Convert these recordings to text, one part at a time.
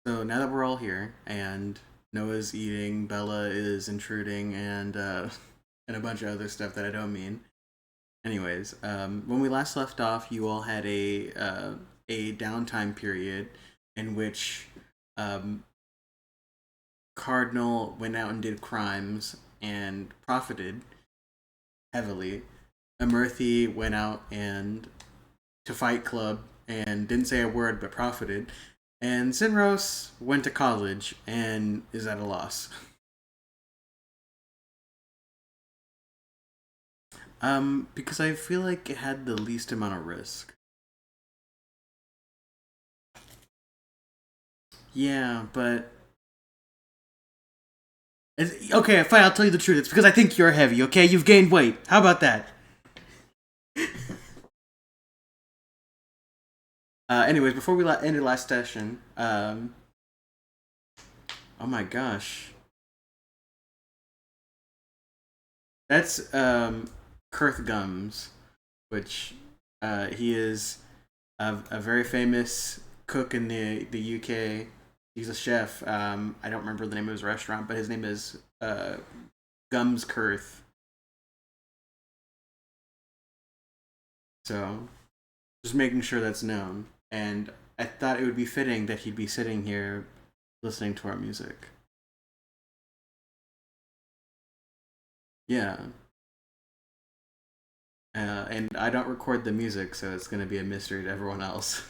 So now that we're all here and Noah's eating, Bella is intruding, and a bunch of other stuff that I don't mean. Anyways, when we last left off, you all had a downtime period in which um, Cardinal went out and did crimes and profited heavily. Amirthi went out and to Fight Club and didn't say a word but profited. And Sinros went to college and is at a loss. Because I feel like it had the least amount of risk. Yeah, but okay, fine. I'll tell you the truth. It's because I think you're heavy. Okay, you've gained weight. How about that? Anyways, before we ended last session, oh my gosh, that's Kurth Gums, which he is a very famous cook in the UK. He's a chef. I don't remember the name of his restaurant, but his name is Gums Kurth. So just making sure that's known. And I thought it would be fitting that he'd be sitting here listening to our music. Yeah. And I don't record the music, so it's going to be a mystery to everyone else.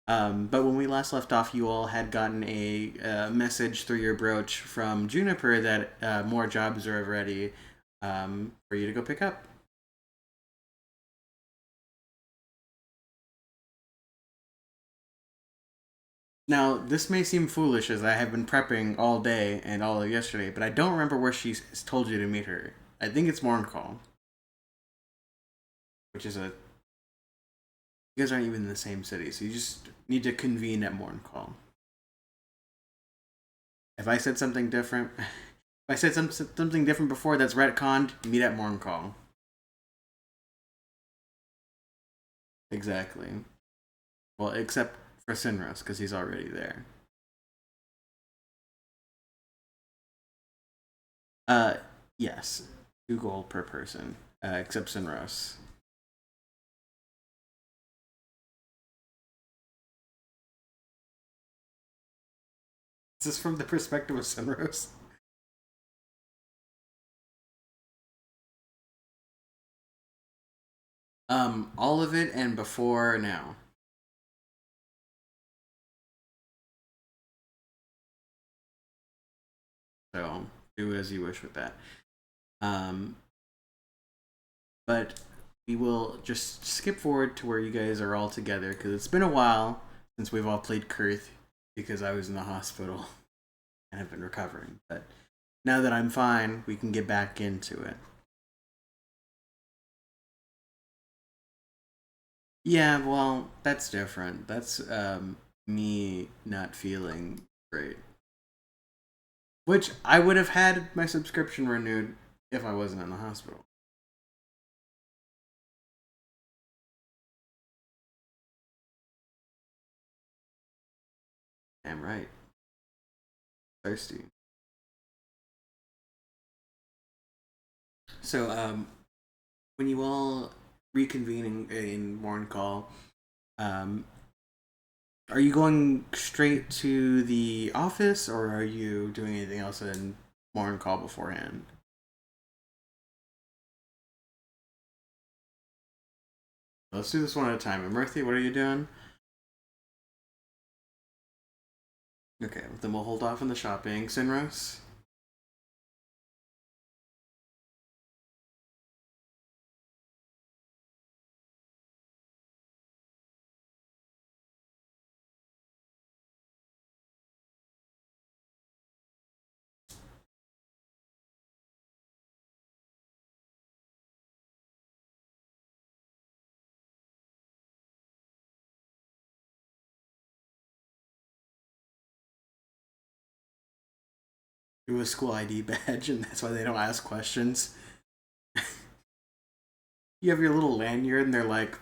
But when we last left off, you all had gotten a message through your brooch from Juniper that more jobs are ready for you to go pick up. Now, this may seem foolish as I have been prepping all day and all of yesterday, but I don't remember where she told you to meet her. I think it's Morncall, which is a. You guys aren't even in the same city, so you just need to convene at Morncall. If I said something different, if I said something different before that's retconned, meet at Morncall. Exactly. Well, except for Sinros, because he's already there. Uh, yes. 2 gold per person, except Sinros. Is this from the perspective of Sinros? All of it and before now. So do as you wish with that. Um, but we will just skip forward to where you guys are all together because it's been a while since we've all played Kurth because I was in the hospital and have been recovering. But now that I'm fine, we can get back into it. Yeah, well, that's different. That's me not feeling great. Which I would have had my subscription renewed if I wasn't in the hospital. Damn right. Thirsty. So, when you all reconvene in Morn Call, um, are you going straight to the office or are you doing anything else in Morn Call beforehand? Let's do this one at a time. And Murthy, what are you doing? Okay, then we'll hold off on the shopping. Sinros? Do a school ID badge, and that's why they don't ask questions. You have your little lanyard, and they're like,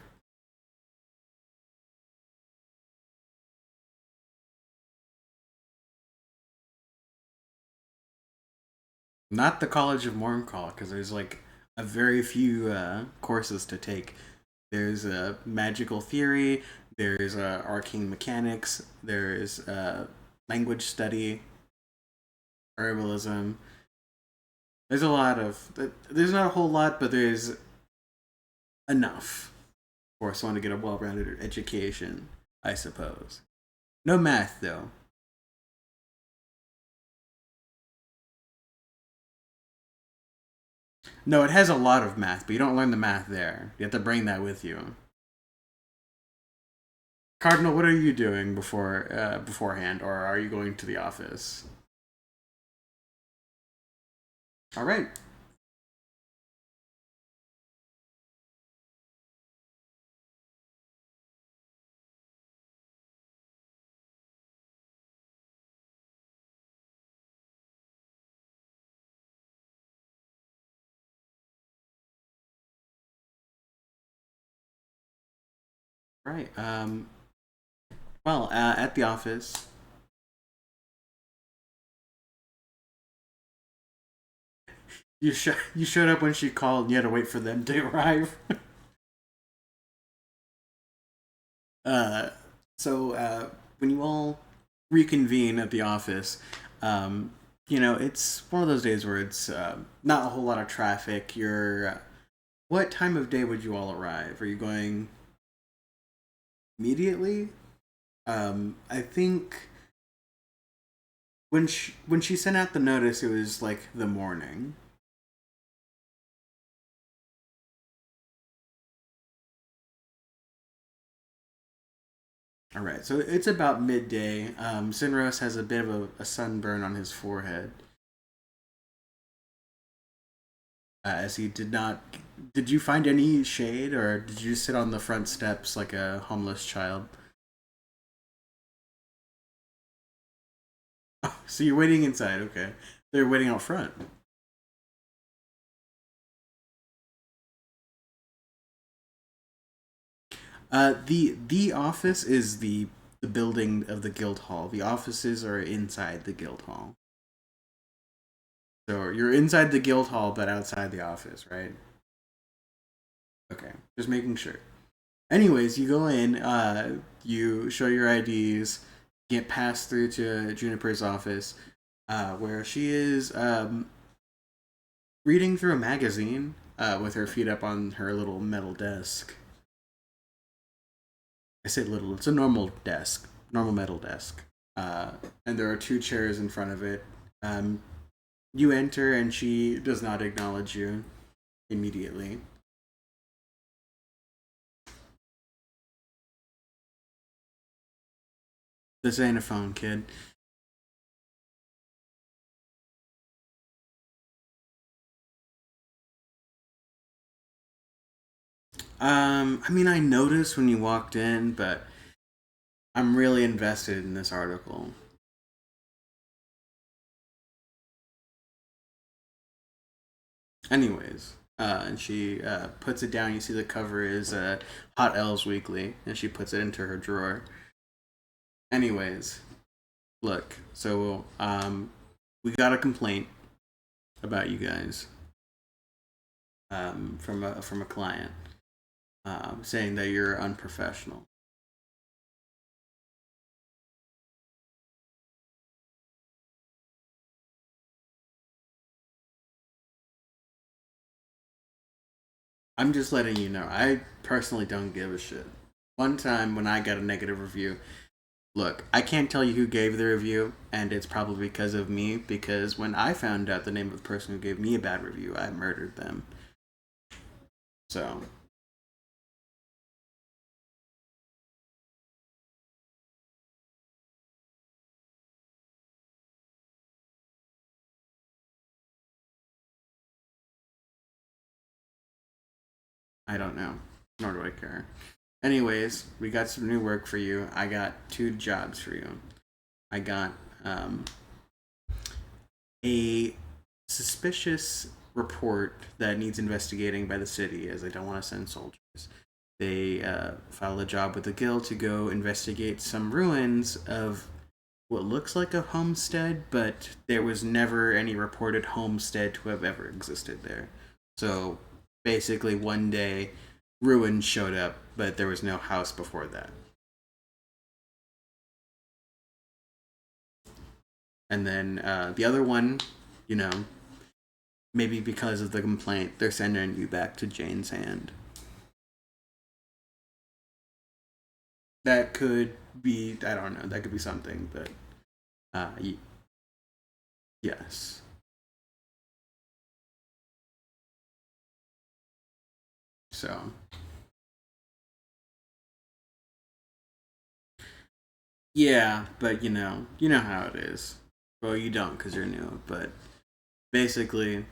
Not the College of Morncall, because there's like a very few courses to take. There's magical theory. There's arcane mechanics. There's language study, herbalism. There's a lot of. There's not a whole lot, but there's enough for someone to get a well-rounded education, I suppose. No math though. No, it has a lot of math, but you don't learn the math there. You have to bring that with you. Cardinal, what are you doing beforehand, or are you going to the office? All right, right. Well, at the office, you showed up when she called. And you had to wait for them to arrive. Uh, so when you all reconvene at the office, um, it's one of those days where it's not a whole lot of traffic. What time of day would you all arrive? Are you going immediately? I think when she sent out the notice, it was like the morning. All right, so it's about midday. Sinros has a bit of a sunburn on his forehead, as he did not. Did you find any shade, or did you sit on the front steps like a homeless child? So you're waiting inside. Okay, they're waiting out front. The office is the building of the guild hall. The offices are inside the guild hall. So you're inside the guild hall, but outside the office, right? Okay, just making sure. Anyways, you go in, you show your IDs, get passed through to Juniper's office, where she is reading through a magazine with her feet up on her little metal desk. I say little, it's a normal desk, normal metal desk. And there are two chairs in front of it. Um, you enter, and she does not acknowledge you immediately. This ain't a phone, kid. I mean, I noticed when you walked in, but I'm really invested in this article. Anyways, and she puts it down. You see the cover is Hot Elves Weekly, and she puts it into her drawer. Anyways, look, so we got a complaint about you guys from a client saying that you're unprofessional. I'm just letting you know. I personally don't give a shit. One time when I got a negative review, look, I can't tell you who gave the review, and it's probably because of me, because when I found out the name of the person who gave me a bad review, I murdered them. So, I don't know. Nor do I care. Anyways, we got some new work for you. I got two jobs for you. I got um, a suspicious report that needs investigating by the city, as they don't want to send soldiers. They filed a job with the guild to go investigate some ruins of what looks like a homestead, but there was never any reported homestead to have ever existed there. So basically, one day, ruins showed up, but there was no house before that. And then the other one, you know, maybe because of the complaint, they're sending you back to Jane's Hand. That could be, I don't know, that could be something, but yes. So, yeah, but you know how it is. Well, you don't because you're new, but basically,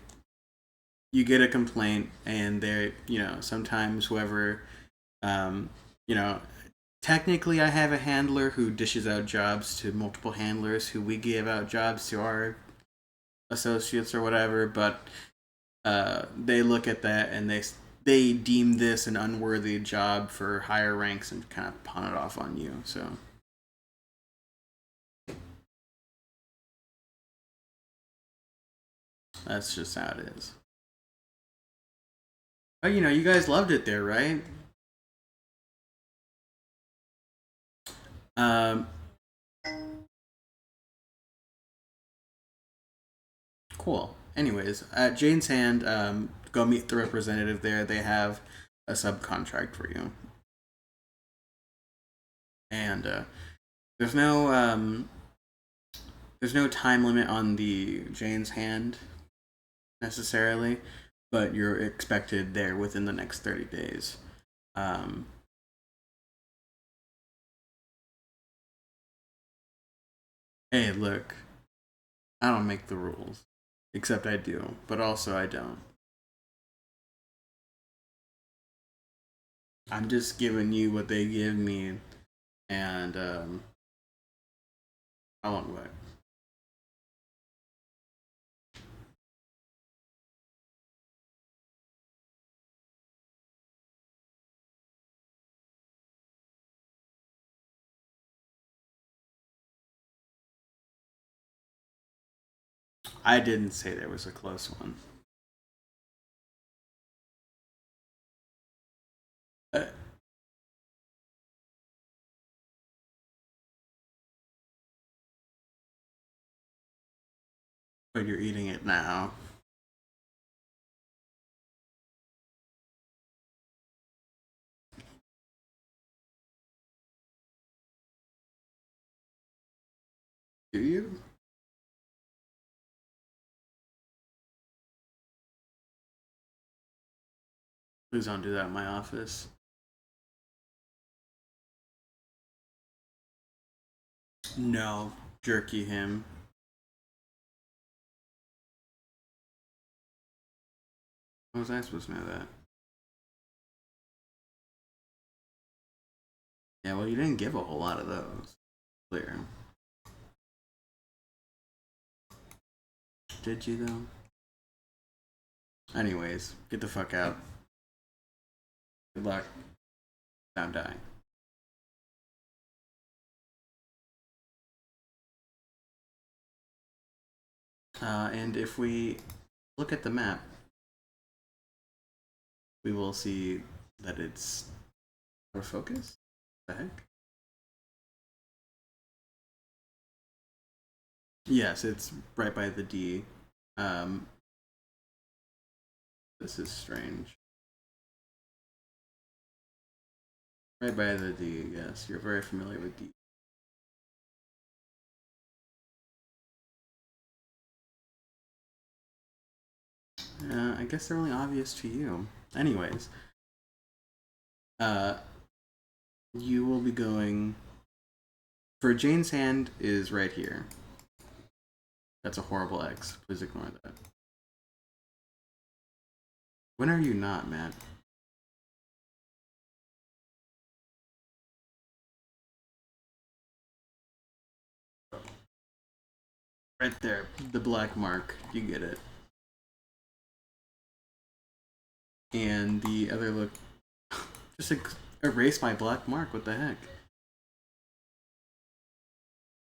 you get a complaint, and there, sometimes whoever, um, you know, technically, I have a handler who dishes out jobs to multiple handlers who we give out jobs to our associates or whatever, but they look at that and they deem this an unworthy job for higher ranks and kind of pawn it off on you. So that's just how it is. But you guys loved it there, right? Um, cool. Anyways, at Jane's Hand, go meet the representative there. They have a subcontract for you, and there's no there's no time limit on the Jane's Hand necessarily, but you're expected there within the next 30 days. Um, hey, look, I don't make the rules, except I do, but also I don't. I'm just giving you what they give me, and I won't wait. I didn't say there was a close one. Uh, but you're eating it now. Do you? Please don't do that in my office. No, jerky him. How was I supposed to know that? Yeah, well, you didn't give a whole lot of those. Clear. Did you, though? Anyways, get the fuck out. Good luck. Don't die. And if we look at the map, we will see that it's our focus. What the heck? Yes, it's right by the D. Um, this is strange. Right by the D, yes. You're very familiar with D. I guess they're only obvious to you. Anyways, uh, you will be going. For Jane's Hand is right here. That's a horrible X. Please ignore that. When are you not, Matt? Right there, the black mark. You get it. And the other look. Just erase my black mark. What the heck?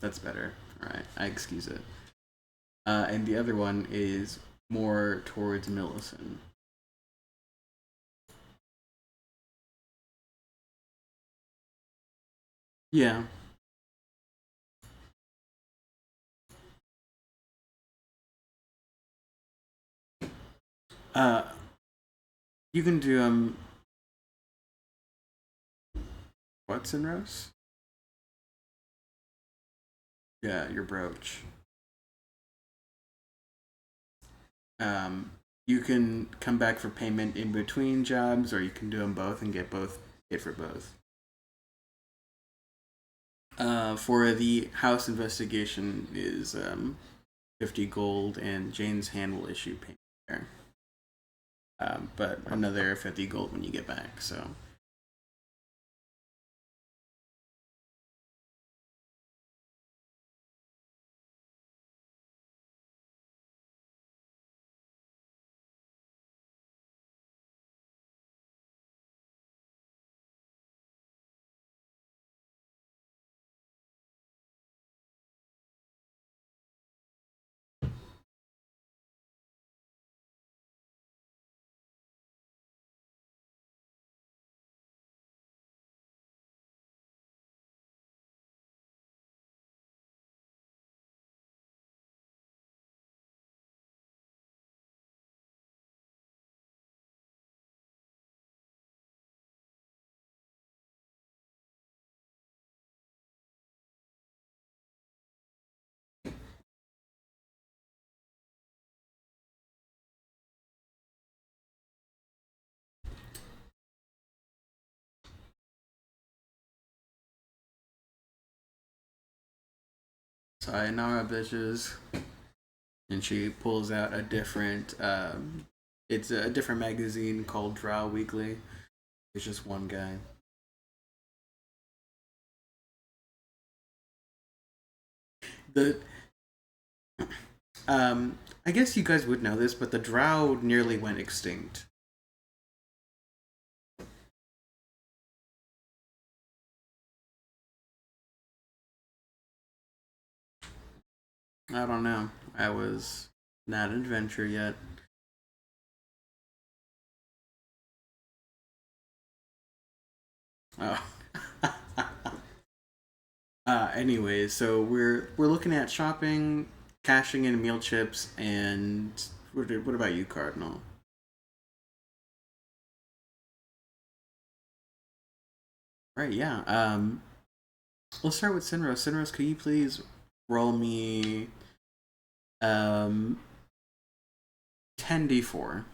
That's better. All right, I excuse it. And the other one is more towards Millicent. Yeah. Uh, you can do Watson Rose. Yeah, your brooch. Um, you can come back for payment in between jobs, or you can do them both and get both paid for both. For the house investigation is 50 gold, and Jane's hand will issue payment there. But another 50 gold when you get back. So sayonara, bitches. And she pulls out a different. It's a different magazine called Drow Weekly. It's just one guy. The I guess you guys would know this, but the Drow nearly went extinct. I don't know. I was not an adventure yet. Oh. Anyways, so we're looking at shopping, cashing in meal chips, and what about you, Cardinal? Right, yeah. Let's start with Sinros. Sinros, could you please roll me 10d4?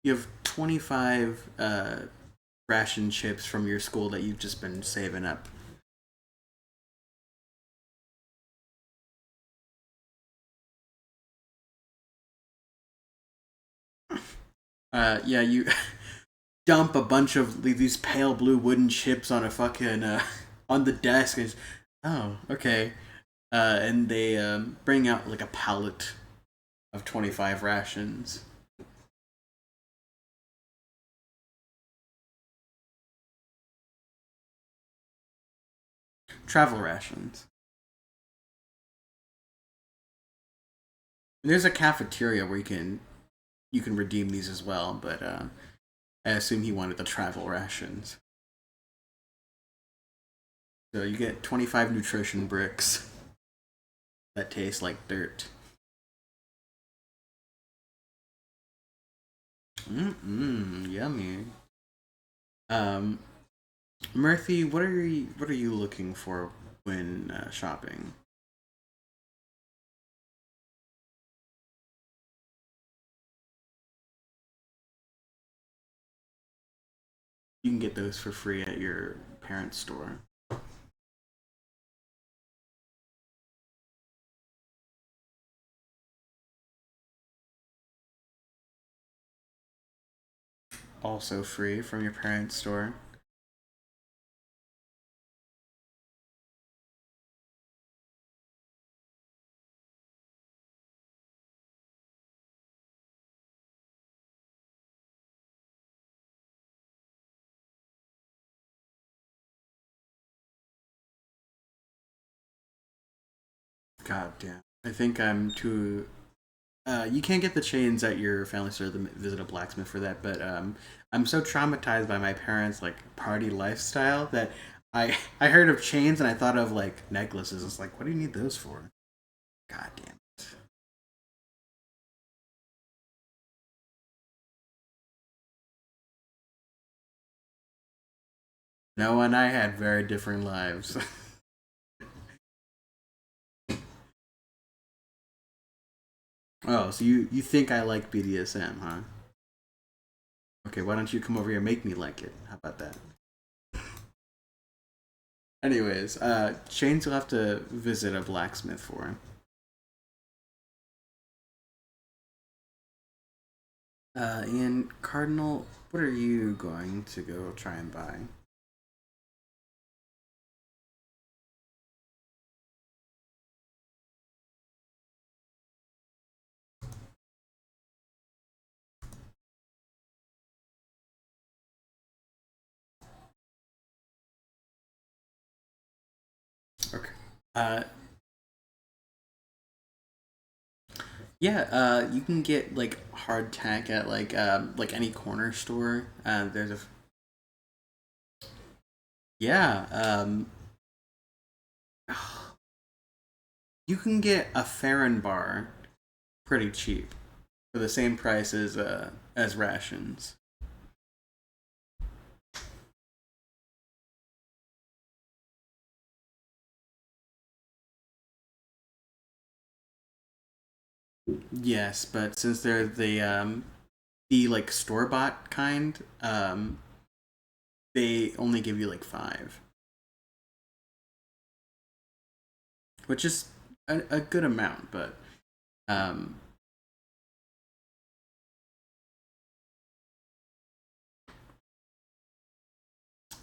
You have 25 ration chips from your school that you've just been saving up. Yeah, you dump a bunch of these pale blue wooden chips on a fucking on the desk, and oh, okay. And they bring out like a pallet of 25 rations. Travel rations. And there's a cafeteria where you can redeem these as well, but I assume he wanted the travel rations. So you get 25 nutrition bricks that taste like dirt. Yummy. Um, Murphy, what are you looking for when shopping? You can get those for free at your parents' store. Also free from your parents' store. God damn. I think I'm too. You can't get the chains at your family store to visit a blacksmith for that, but I'm so traumatized by my parents' like party lifestyle that I heard of chains and I thought of like necklaces. It's like, what do you need those for? God damn it. Noah and I had very different lives. Oh, so you think I like BDSM, huh? Okay, why don't you come over here and make me like it? How about that? Anyways, chains will have to visit a blacksmith for. And Cardinal, what are you going to go try and buy? Okay. Uh, yeah. You can get like hardtack at like any corner store. There's a yeah. You can get a Farron bar pretty cheap for the same price as rations. Yes, but since they're the like store bought kind, they only give you like five, which is a good amount, but um,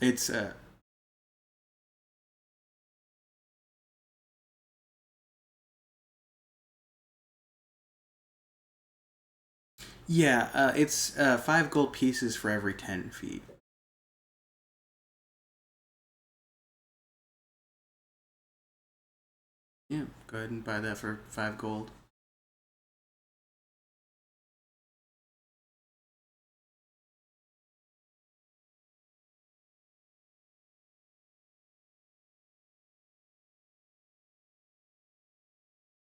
it's yeah, it's 5 gold pieces for every 10 feet. Yeah, go ahead and buy that for 5 gold.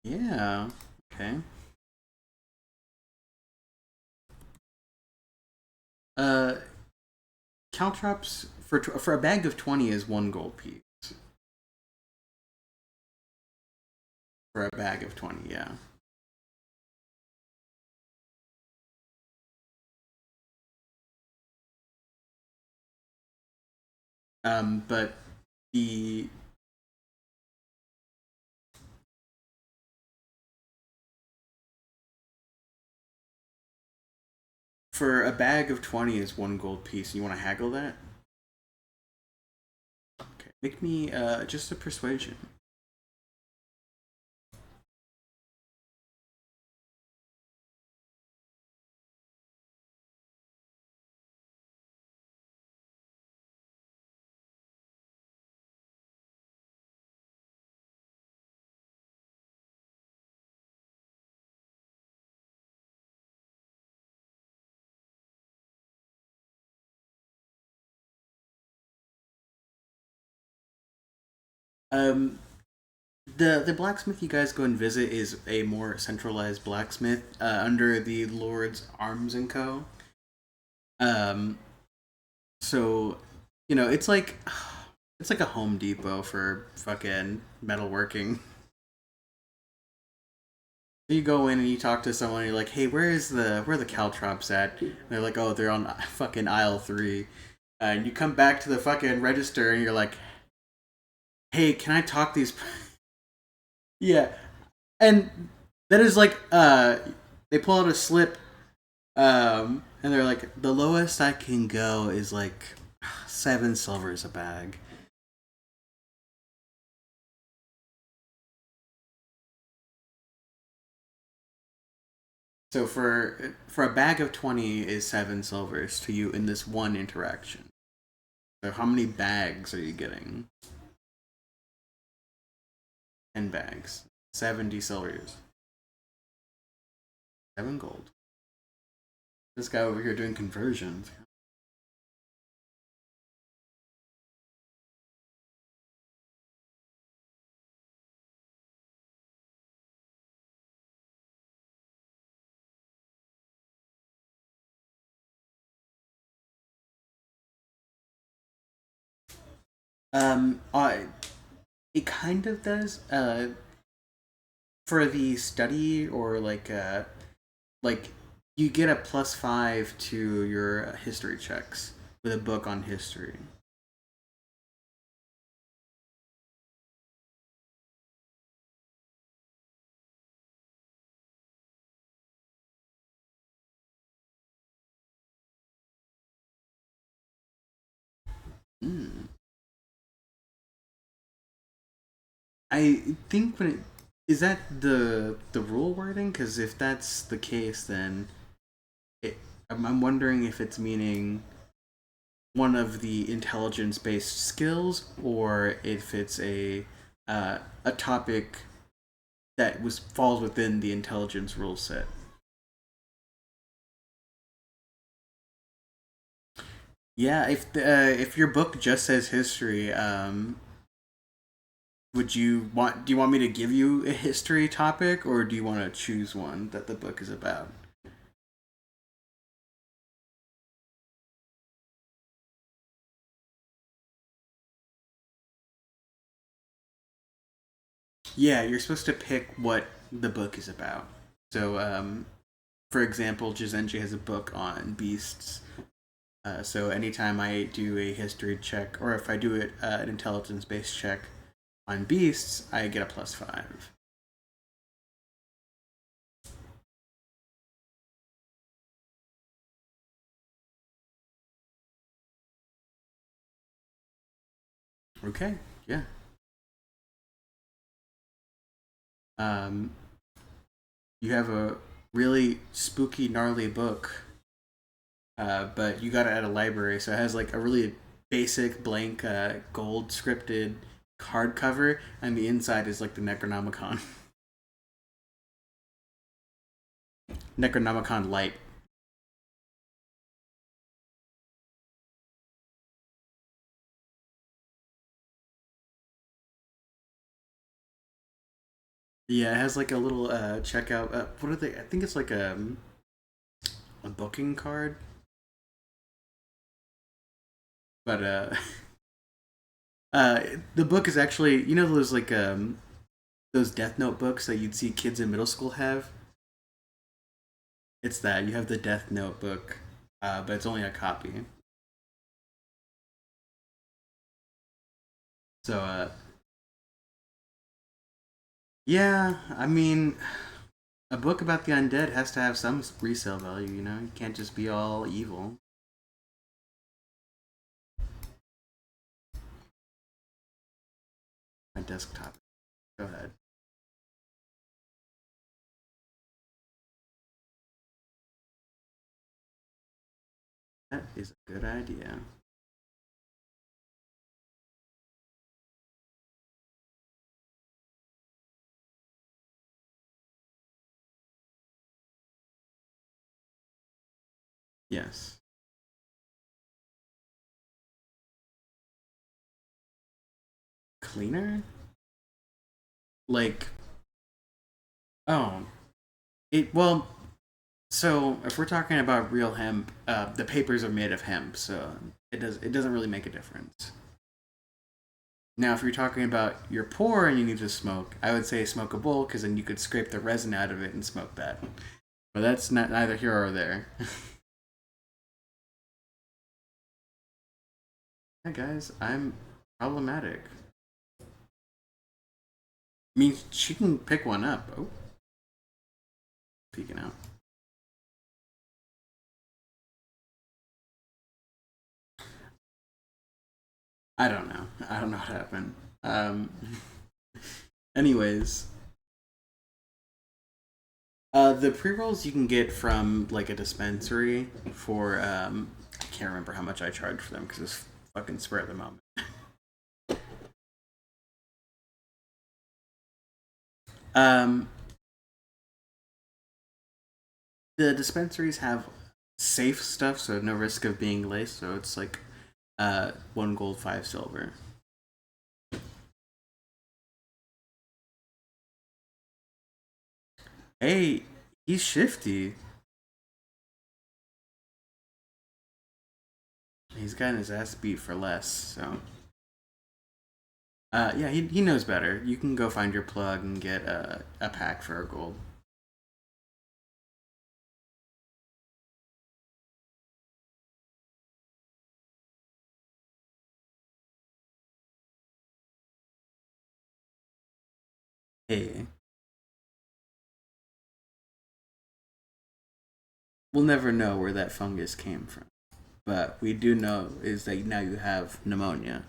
Yeah. Okay. Uh, caltrops for a bag of 20 is 1 gold piece for a bag of 20. Yeah. But the for a bag of 20 is 1 gold piece. You want to haggle that? Okay. Make me just a persuasion. Um, the blacksmith you guys go and visit is a more centralized blacksmith under the Lord's Arms and Co. Um, so it's like it's like a Home Depot for fucking metalworking. You go in and you talk to someone. You're like, "Hey, where are the caltrops at?" And they're like, "Oh, they're on fucking aisle 3." And you come back to the fucking register and you're like, "Hey, can I talk these?" Yeah, and that is like they pull out a slip and they're like, the lowest I can go is like 7 silvers a bag. So for a bag of 20 is 7 silvers to you in this one interaction. So how many bags are you getting? 10 bags. 70 silvers. 7 gold. This guy over here doing conversions. Um, I, it kind of does. For the study or like you get a +5 to your history checks with a book on history. Mm. I think when it is that the rule wording, because if that's the case, then it, I'm wondering if it's meaning one of the intelligence based skills or if it's a topic that was falls within the intelligence rule set. Yeah, if your book just says history, would you want do you want me to give you a history topic or do you want to choose one that the book is about? Yeah, you're supposed to pick what the book is about. So, for example, Jizenji has a book on beasts. So anytime I do a history check, or if I do an intelligence-based check on beasts, I get a +5. Okay, yeah. Um, you have a really spooky, gnarly book, but you got it at a library, so it has like a really basic blank gold scripted card cover, and the inside is like the Necronomicon. Necronomicon Light. Yeah, it has like a little checkout. What are they? I think it's like a booking card, but uh, the book is actually those like those Death Note books that you'd see kids in middle school have. It's that you have the Death Note book, but it's only a copy. So yeah, I mean, a book about the undead has to have some resale value. You can't just be all evil. My desktop. Go ahead. That is a good idea. Yes. Cleaner? Like, oh, well, so if we're talking about real hemp, the papers are made of hemp, so it doesn't really make a difference. Now, if you're talking about you're poor and you need to smoke, I would say smoke a bowl because then you could scrape the resin out of it and smoke that. But that's not neither here or there. Hey guys, I'm problematic. I mean, she can pick one up. Oh, peeking out. I don't know. I don't know what happened. Um, anyways, the pre rolls you can get from like a dispensary for I can't remember how much I charge for them because it's fucking spur at the moment. Um, the dispensaries have safe stuff, so no risk of being laced. So it's like 1 gold, 5 silver. Hey, he's shifty. He's gotten his ass beat for less. So yeah, he knows better. You can go find your plug and get a pack for a gold. Hey, we'll never know where that fungus came from, but we do know is that now you have pneumonia.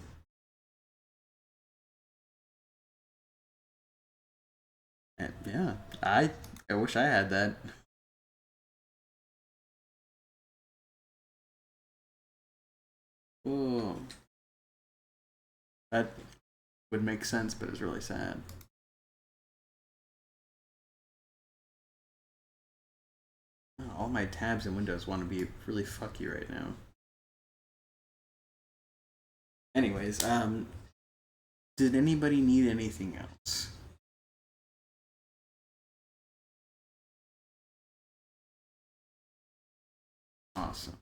And yeah, I wish I had that. Oh, that would make sense, but it's really sad. Oh, all my tabs and windows want to be really fucky right now. Anyways, did anybody need anything else? Awesome.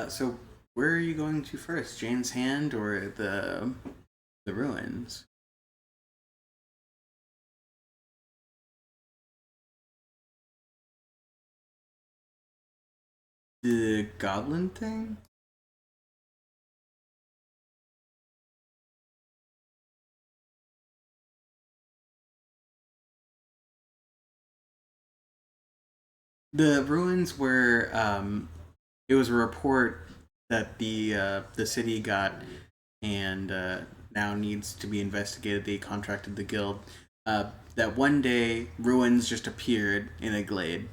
So where are you going to first? Jane's Hand or the ruins? The goblin thing? The ruins were it was a report that the city got and now needs to be investigated. They contracted the guild. That one day ruins just appeared in a glade.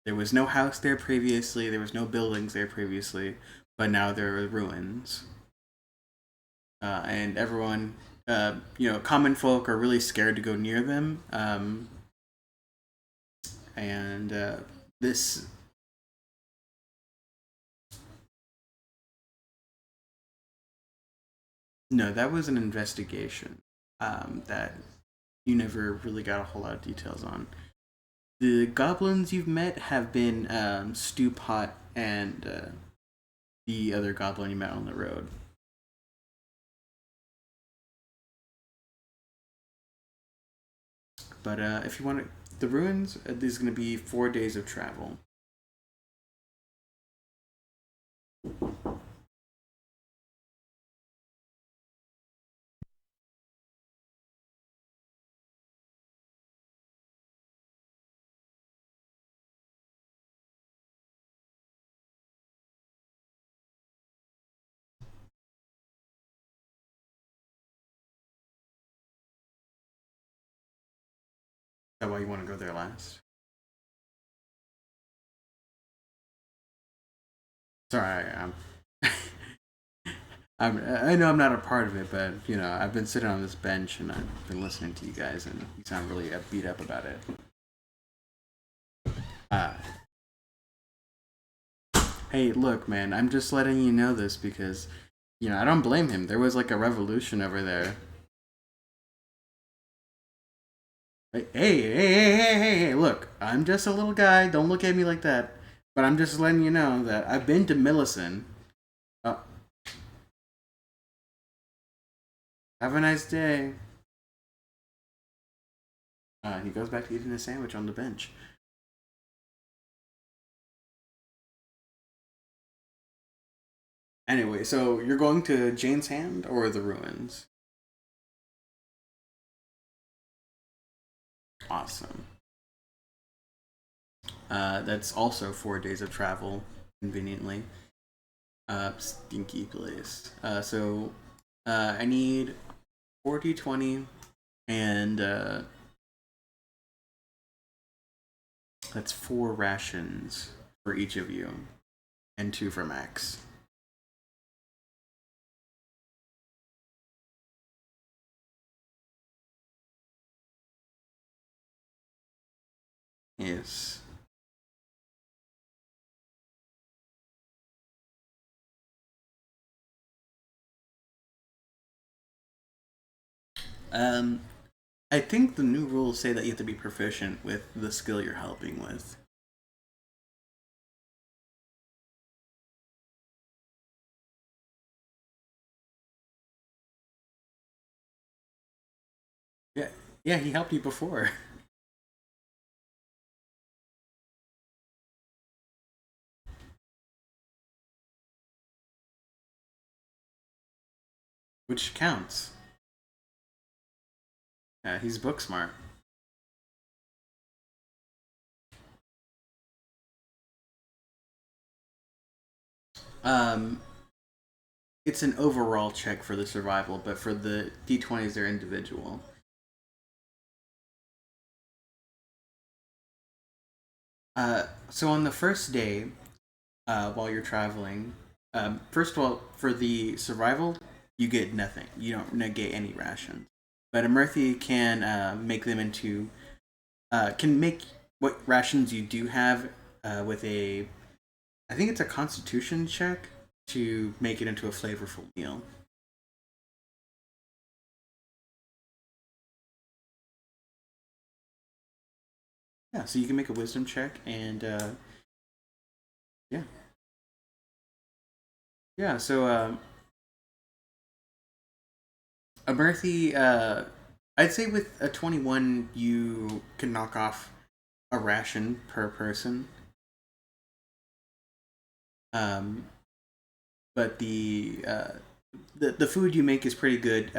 There was no house there previously. There was no buildings there previously, but now there are ruins. And everyone, common folk are really scared to go near them. And this No, that was an investigation that you never really got a whole lot of details on. The goblins you've met have been Stew Pot and the other goblin you met on the road. But if you want to, the ruins, there's going to be 4 days of travel. Is that why you want to go there last? Sorry, I know I'm not a part of it, but I've been sitting on this bench and I've been listening to you guys, and you sound really beat up about it. Uh, hey, look, man, I'm just letting you know this because I don't blame him. There was like a revolution over there. Hey, look, I'm just a little guy. Don't look at me like that. But I'm just letting you know that I've been to Millicent. Oh, have a nice day. He goes back to eating his sandwich on the bench. Anyway, so you're going to Jane's Hand or the ruins? Awesome. That's also 4 days of travel, conveniently. Stinky place. I need 40, 20, and that's 4 rations for each of you, and 2 for Max. Yes. Um, I think the new rules say that you have to be proficient with the skill you're helping with. Yeah, yeah, he helped you before. Which counts. He's book smart. Um, it's an overall check for the survival, but for the d20s, they're individual. So on the first day, while you're traveling, first of all, for the survival, you get nothing. You don't negate any rations. But a Murphy can make them into can make what rations you do have with a I think it's a Constitution check to make it into a flavorful meal. Yeah, so you can make a Wisdom check, and yeah, yeah. So a Murphy, I'd say with a 21, you can knock off a ration per person. Um, but the food you make is pretty good.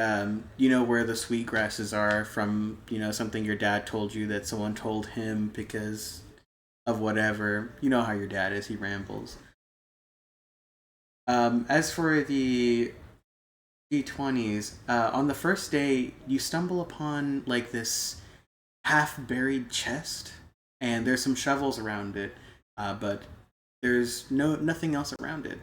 You know where the sweet grasses are from. You know something your dad told you that someone told him because of whatever. You know how your dad is. He rambles. As for the D20s, on the first day you stumble upon like this half buried chest, and there's some shovels around it, but there's nothing else around it.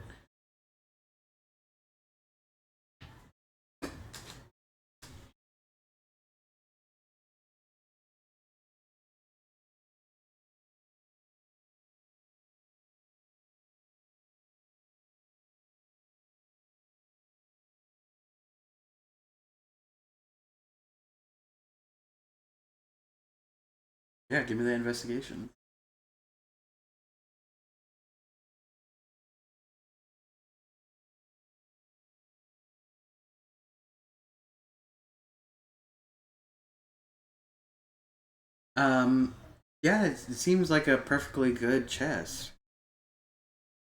Yeah, give me the investigation. Yeah, it seems like a perfectly good chest.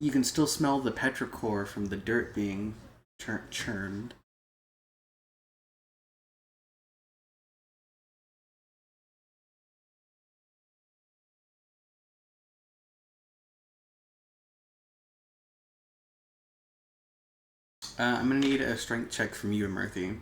You can still smell the petrichor from the dirt being churned. I'm gonna need a strength check from you, Murphy.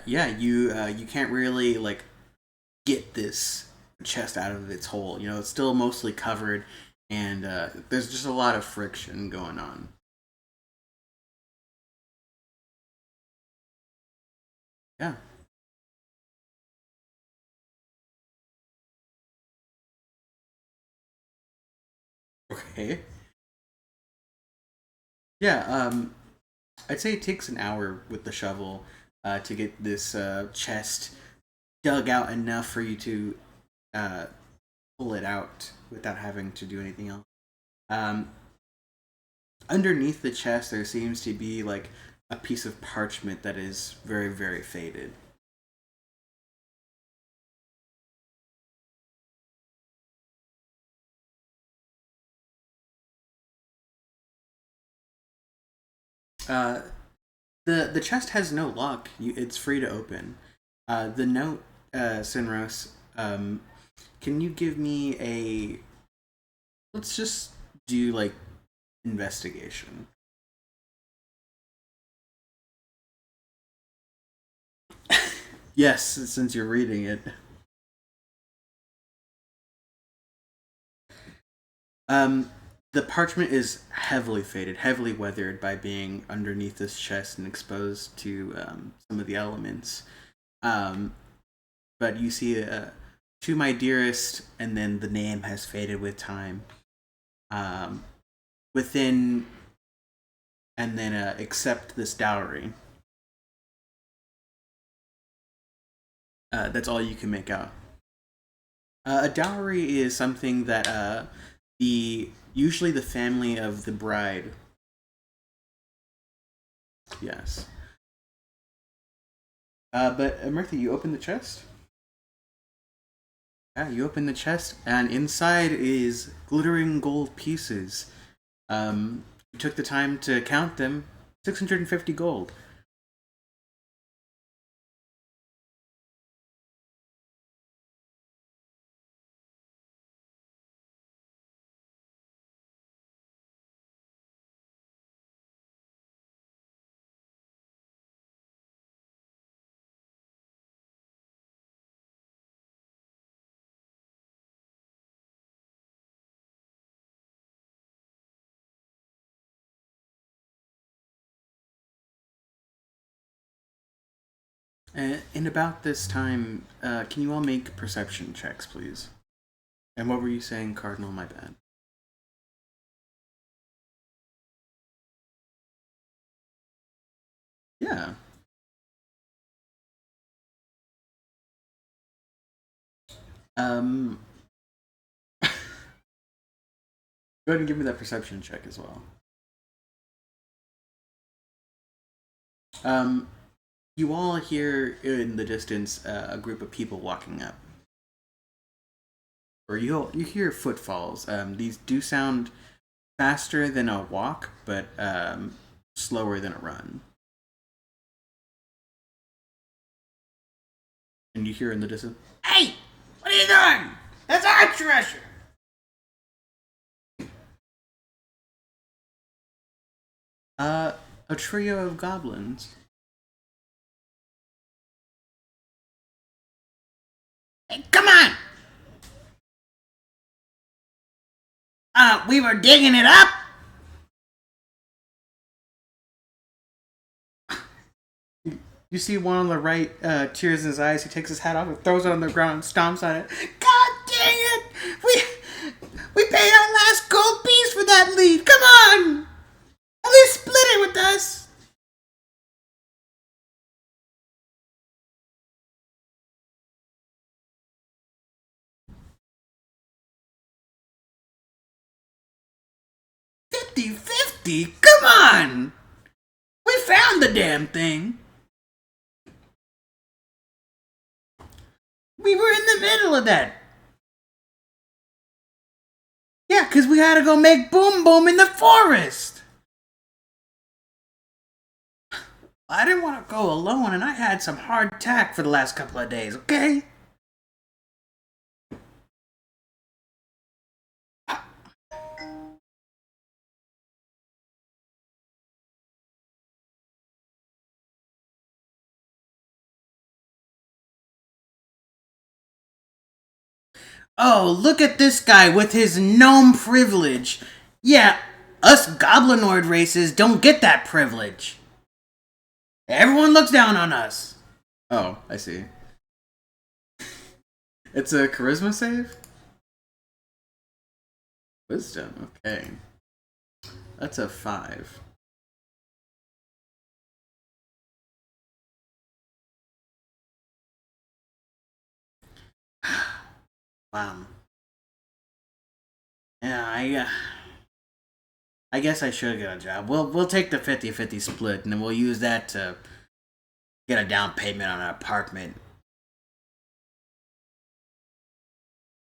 Yeah, you can't really like get this chest out of its hole. You know, it's still mostly covered, and there's just a lot of friction going on. Yeah. Okay. Yeah. I'd say it takes an hour with the shovel to get this chest dug out enough for you to uh, pull it out without having to do anything else. Um, Underneath the chest, there seems to be like a piece of parchment that is very, very faded. Uh, the chest has no lock. It's free to open. The note, Sinros, can you give me a? Let's just do like investigation. Yes, since you're reading it. Um, The parchment is heavily faded, heavily weathered by being underneath this chest and exposed to some of the elements. Um, but you see, to my dearest, and then the name has faded with time. Um, within, and then accept this dowry. That's all you can make out. A dowry is something that the usually the family of the bride. Yes. But Mirtha, you open the chest. Yeah, you open the chest, and inside is glittering gold pieces. You took the time to count them. 650 gold. And about this time, can you all make perception checks, please? And what were you saying, Cardinal? My bad. Yeah. Um, go ahead and give me that perception check as well. Um, you all hear in the distance a group of people walking up, or you hear footfalls. These do sound faster than a walk, but slower than a run. And you hear in the distance, "Hey, what are you doing? That's our treasure." Uh, a trio of goblins. Hey, come on! We were digging it up. You see one on the right, tears in his eyes. He takes his hat off and throws it on the ground and stomps on it. God dang it! We paid our last gold piece for that lead. Come on! At least split it with us. 50-50? Come on! We found the damn thing. We were in the middle of that. Yeah, because we had to go make Boom Boom in the forest. I didn't want to go alone, and I had some hard tack for the last couple of days, okay? Oh, look at this guy with his gnome privilege. Yeah, us goblinoid races don't get that privilege. Everyone looks down on us. Oh, I see. It's a charisma save? Wisdom, okay. That's a 5. Wow. Yeah, I guess I should get a job. We'll take the 50-50 split, and then we'll use that to get a down payment on an apartment.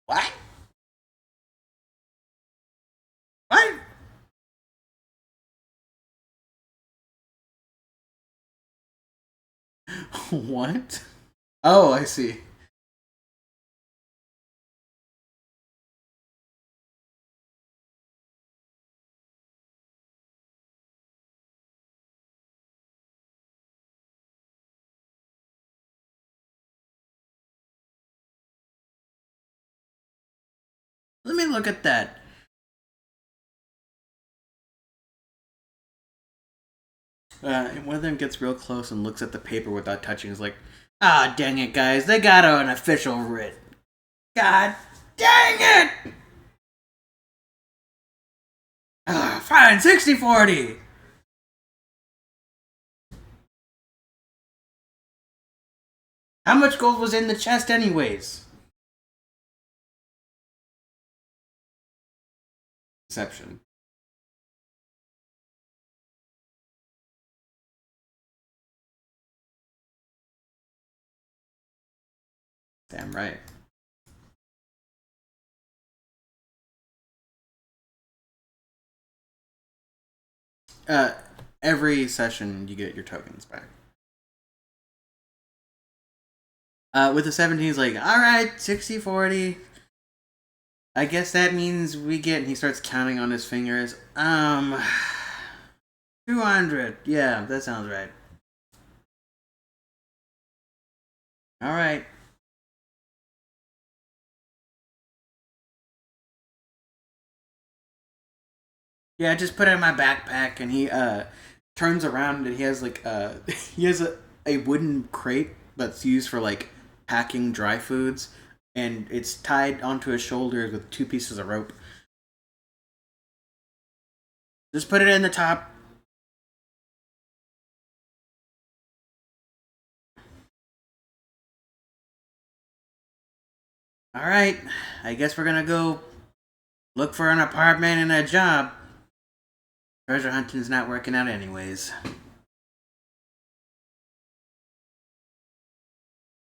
What? What? What? Oh, I see. Let me look at that. And one of them gets real close and looks at the paper without touching. Is like, ah, dang it, guys! They got an official writ. God dang it! Ah, fine, 60-40. How much gold was in the chest, anyways? Deception. Damn right. Uh, every session you get your tokens back. With the 17, he's like, alright, 60-40. I guess that means we get, and he starts counting on his fingers. 200. Yeah, that sounds right. Alright. Yeah, just put it in my backpack, and he turns around and he has like he has a wooden crate that's used for like packing dry foods, and it's tied onto his shoulders with two pieces of rope. Just put it in the top. All right, I guess we're gonna go look for an apartment and a job. Treasure hunting's not working out anyways.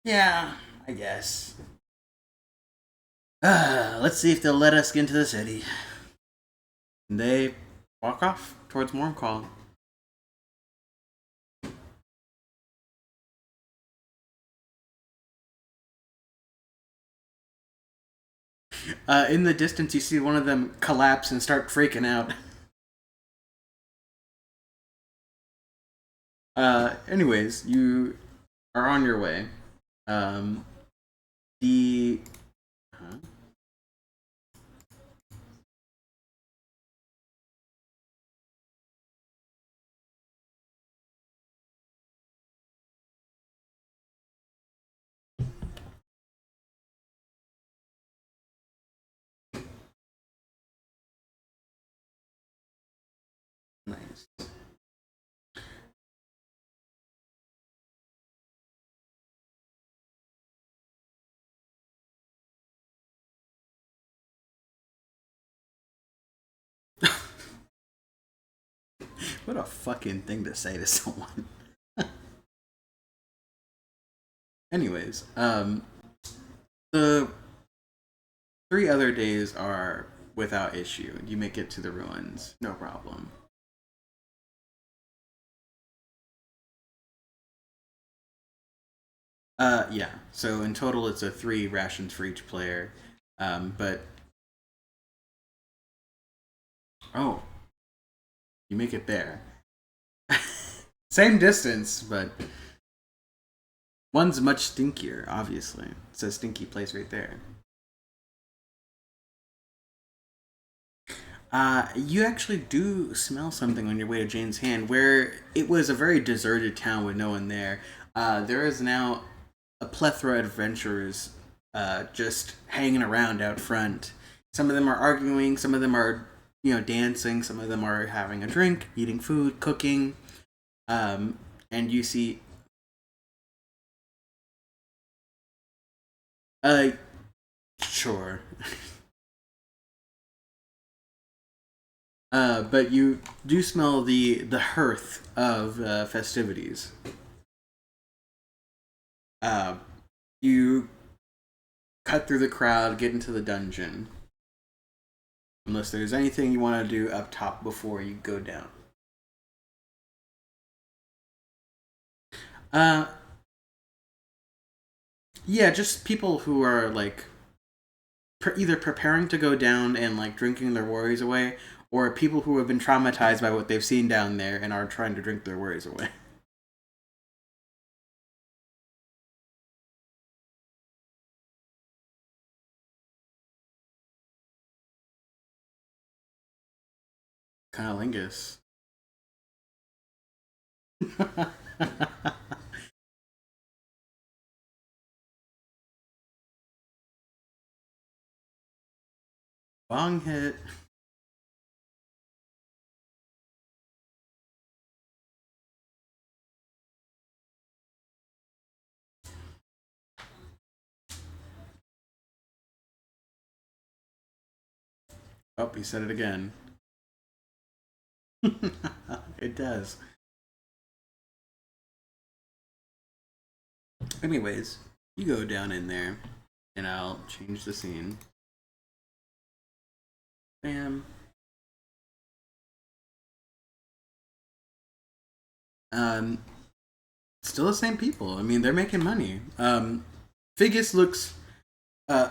Yeah, I guess. Let's see if they'll let us get into the city. And they walk off towards Mormcall. In the distance, you see one of them collapse and start freaking out. Anyways, you are on your way. Um, the huh? Nice. What a fucking thing to say to someone. Anyways, the 3 other days are without issue. You make it to the ruins, no problem. Yeah. So in total, it's a 3 rations for each player. But oh, you make it there. Same distance, but one's much stinkier. Obviously, it's a stinky place right there. You actually do smell something on your way to Jane's Hand, where it was a very deserted town with no one there. There is now a plethora of adventurers just hanging around out front. Some of them are arguing, some of them are, dancing, some of them are having a drink, eating food, cooking. And you see, uh, sure. But you do smell the hearth of festivities. Uh, you cut through the crowd, get into the dungeon. Unless there's anything you want to do up top before you go down. Uh, yeah, just people who are like either preparing to go down and like drinking their worries away, or people who have been traumatized by what they've seen down there and are trying to drink their worries away. Cunnilingus. Bong hit. Oh, he said it again. It does. Anyways, you go down in there, and I'll change the scene. Bam. Um, Still the same people. I mean, they're making money. Figgis looks. Uh,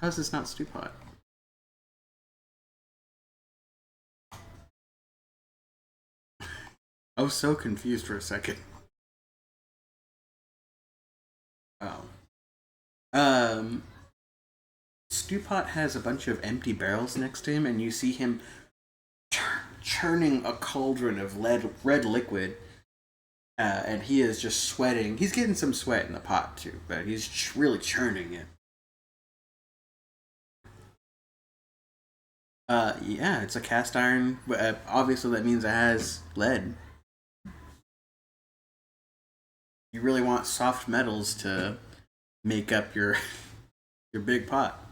how's this not stew pot? I was so confused for a second. Oh. Um, Stewpot has a bunch of empty barrels next to him, and you see him churning a cauldron of red liquid, and he is just sweating. He's getting some sweat in the pot too, but he's really churning it. Yeah, it's a cast iron. Obviously, that means it has lead. You really want soft metals to make up your your big pot.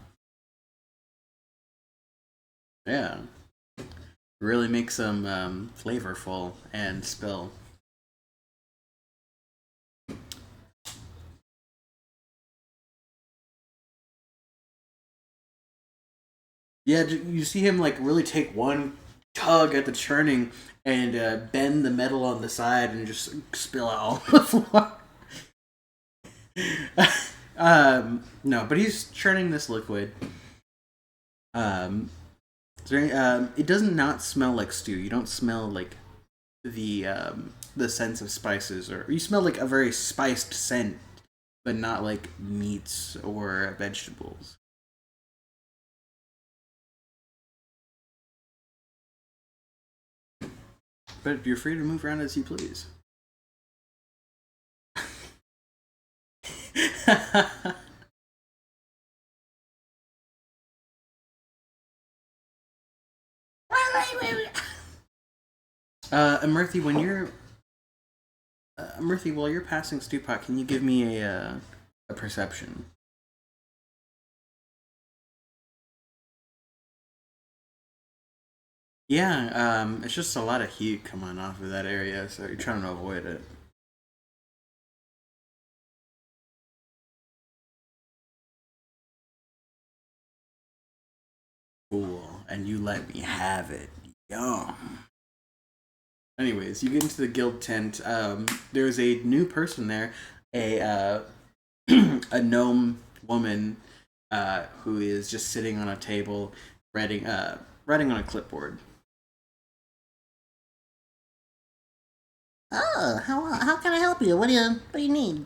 Yeah, really makes them flavorful and spill. Yeah, you see him like really take one tug at the churning and bend the metal on the side and just spill out all the floor. No, but he's churning this liquid. Um, it does not smell like stew. You don't smell like the sense of spices, or you smell like a very spiced scent, but not like meats or vegetables. But you're free to move around as you please. Murthy, when you're Murthy, while you're passing Stewpot, can you give me a perception? Yeah, it's just a lot of heat coming off of that area, so you're trying to avoid it. Cool, and you let me have it. Yum. Anyways, you get into the guild tent. There's a new person there, a a gnome woman, who is just sitting on a table, writing on a clipboard. Oh, how can I help you? What do you need?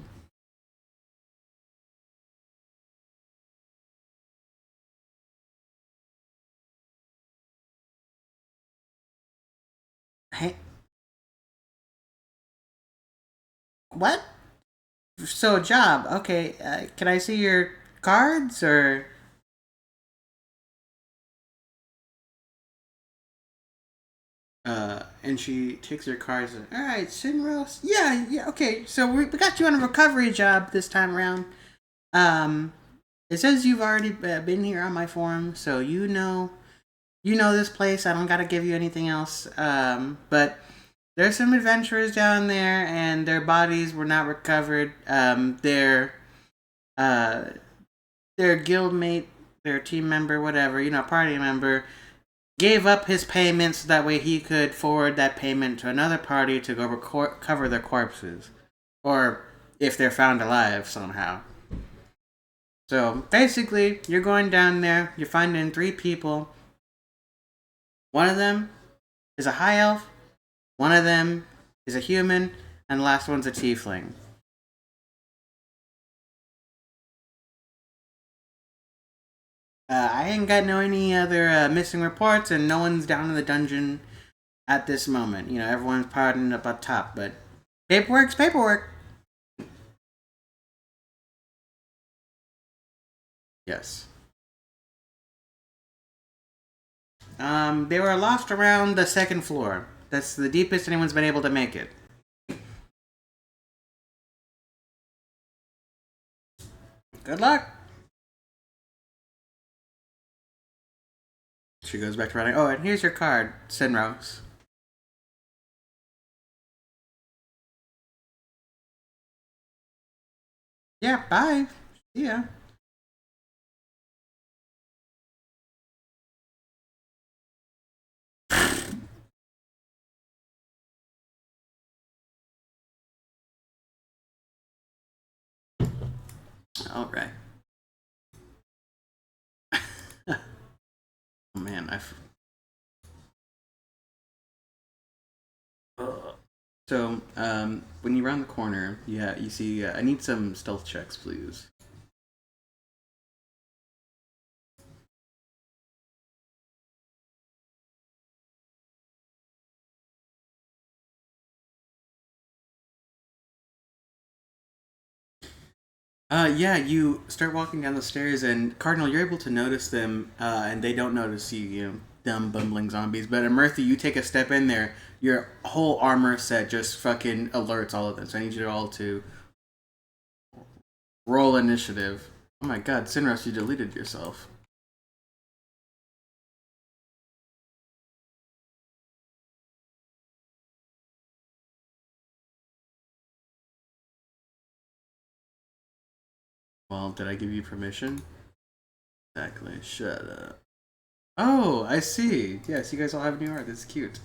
Hey, what? So a job? Okay. Can I see your cards or? And she takes her cards and, all right, Sinros. Yeah, yeah, okay. So we got you on a recovery job this time around. Um, it says you've already been here on my forum, so you know this place. I don't gotta give you anything else. But there's some adventurers down there, and their bodies were not recovered. Uh, their guild mate, their team member, whatever, party member, gave up his payment so that way he could forward that payment to another party to go cover their corpses, or if they're found alive somehow. So basically, you're going down there. You're finding three people. One of them is a high elf. One of them is a human, and the last one's a tiefling. I ain't got no any other missing reports, and no one's down in the dungeon at this moment. You know, everyone's partying up on top, but paperwork's paperwork. Yes. They were lost around the second floor. That's the deepest anyone's been able to make it. Good luck. She goes back to writing. Oh, And here's your card, Sinros. Yeah, bye. See ya. all right. Oh man, So, when you round the corner, yeah, you see. I need some stealth checks, please. Yeah, you start walking down the stairs, and Cardinal, you're able to notice them, and they don't notice you. You know, dumb bumbling zombies. But Murphy, you take a step in there, your whole armor set just fucking alerts all of them. So I need you all to roll initiative. Oh my god, Sinros, you deleted yourself. Well, did I give you permission? Exactly. Shut up. Oh, I see. Yes, you guys all have new art. That's cute.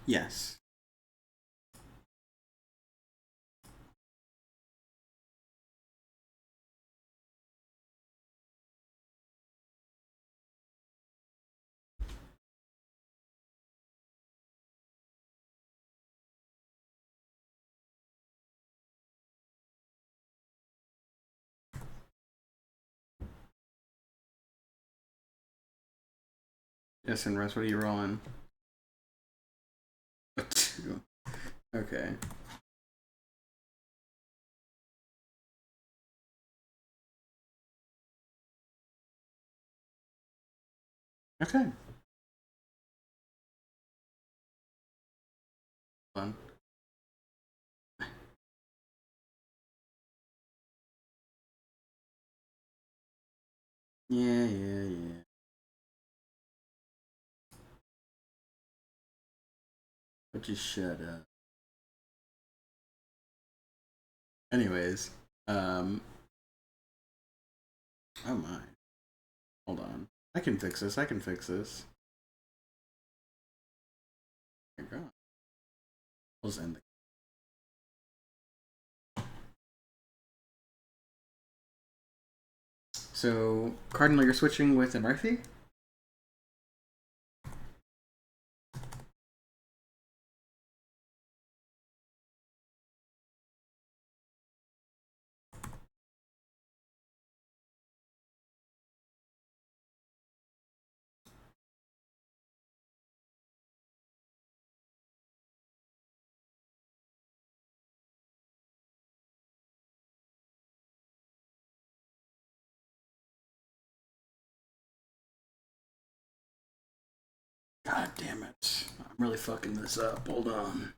Yes. Yes, and Russ, what are you rolling? A 2. Okay. Okay. Fun. Yeah, yeah, yeah. But just shut up. Anyways, um, oh my. Hold on. I can fix this. I can fix this. Here we go. We'll just end the. So, Cardinal, you're switching with Murphy? God damn it. I'm really fucking this up. Hold on.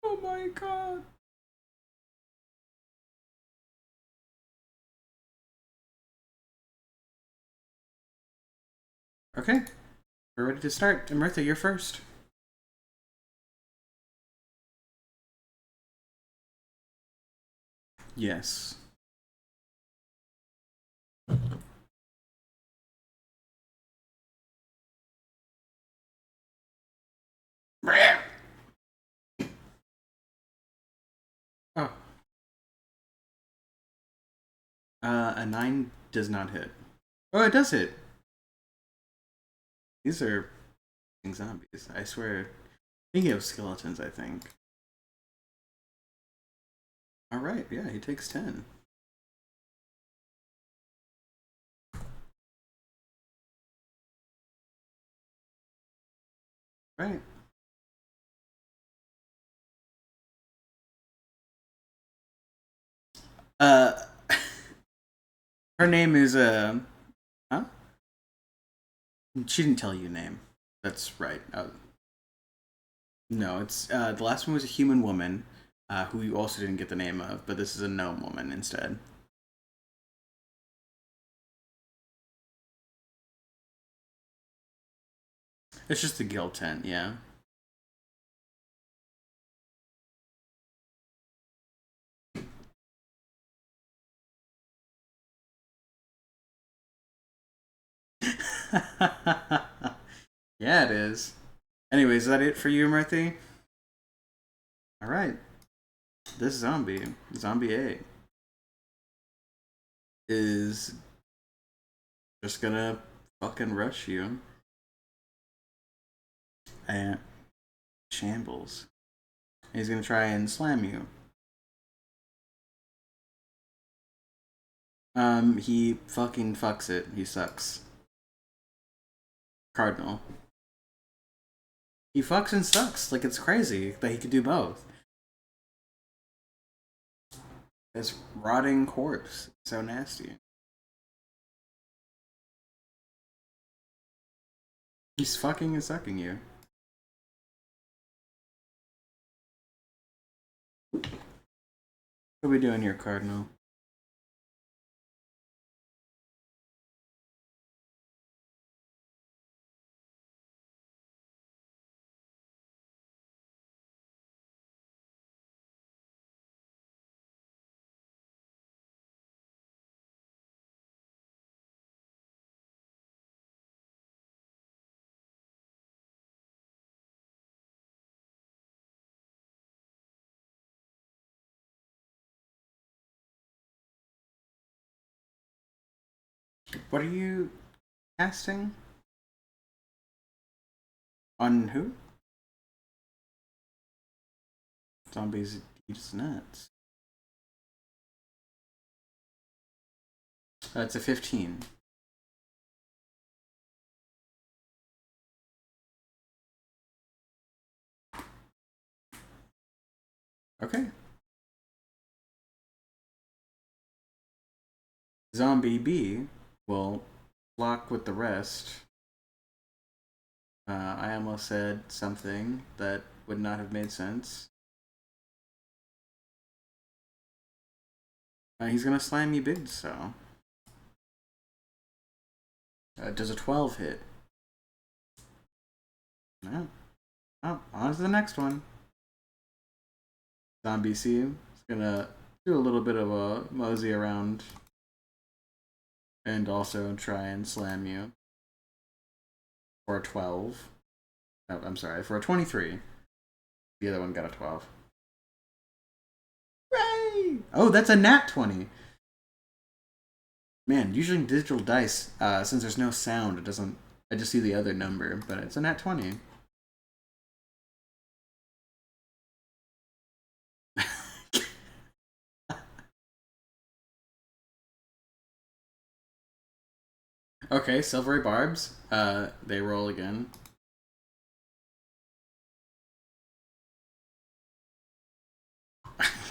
Oh my god. Okay. We're ready to start. Martha, you're first. Yes. Oh. A 9 does not hit. Oh, it does hit. These are zombies. I swear. Thinking of skeletons, I think. Alright, yeah, he takes 10. Right. Uh, her name is, huh? She didn't tell you name. That's right. No, it's, the last one was a human woman, who you also didn't get the name of, but this is a gnome woman instead. It's just a guild tent, yeah. Yeah, it is. Anyways, is that it for you, Murthy? Alright. This zombie A, is just gonna fucking rush you. And shambles. He's gonna try and slam you. He fucking fucks it. He sucks. Cardinal. He fucks and sucks. Like, it's crazy that he could do both. This rotting corpse. So nasty. He's fucking and sucking you. What are we doing here, Cardinal? What are you casting? On who? Zombies eats nuts. It's a 15. Okay. Zombie B will block with the rest. I almost said something that would not have made sense. He's gonna slam you big, so. Does a 12 hit? No. Oh, on to the next one. Zombie C is gonna do a little bit of a mosey around and also try and slam you for a 12. Oh, I'm sorry, for a 23. The other one got a 12. Hooray! Oh, that's a nat 20. Man, usually in digital dice, since there's no sound, it doesn't. I just see the other number, but it's a nat 20. Okay, silvery barbs. They roll again.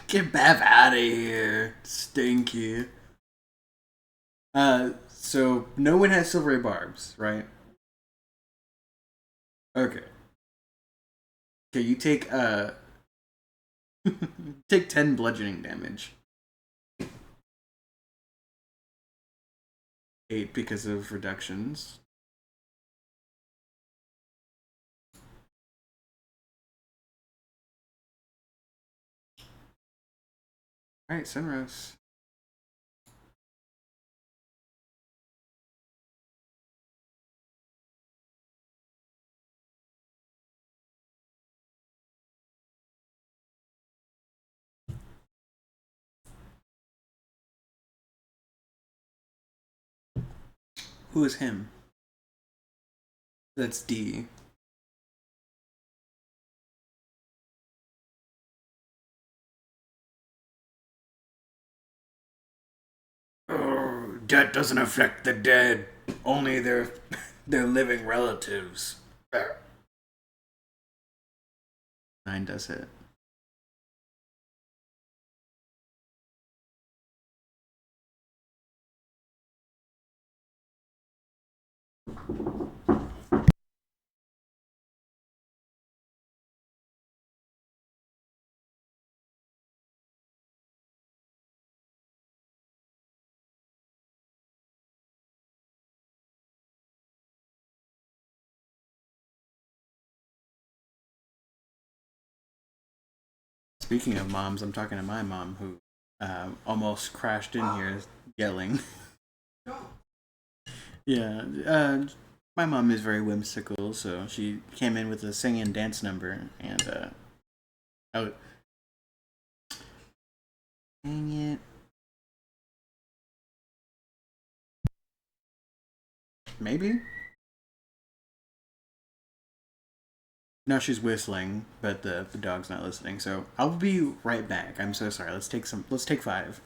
Get Bev out of here, stinky. So no one has silvery barbs, right? Okay. Okay, you take take 10 bludgeoning damage. 8 because of reductions. Alright, Sunrose. Who is him? That's D. Oh, debt doesn't affect the dead, only their living relatives. 9 does hit. Speaking of moms, I'm talking to my mom who almost crashed in here yelling. Yeah, my mom is very whimsical, so she came in with a sing and dance number, and oh, dang it, maybe. No, she's whistling, but the dog's not listening. So I'll be right back. I'm so sorry. Let's take 5.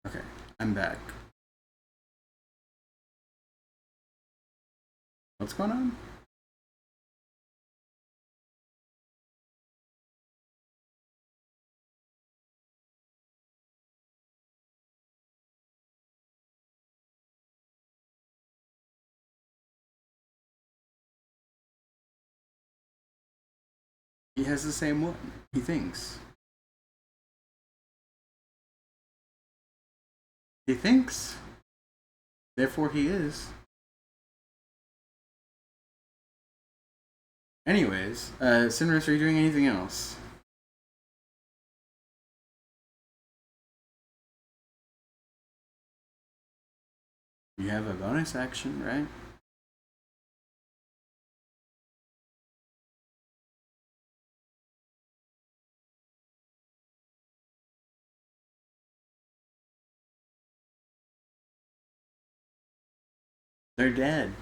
Okay, I'm back. What's going on? He has the same one. He thinks. He thinks. Therefore, he is. Anyways, Sinris, are you doing anything else? You have a bonus action, right? They're dead.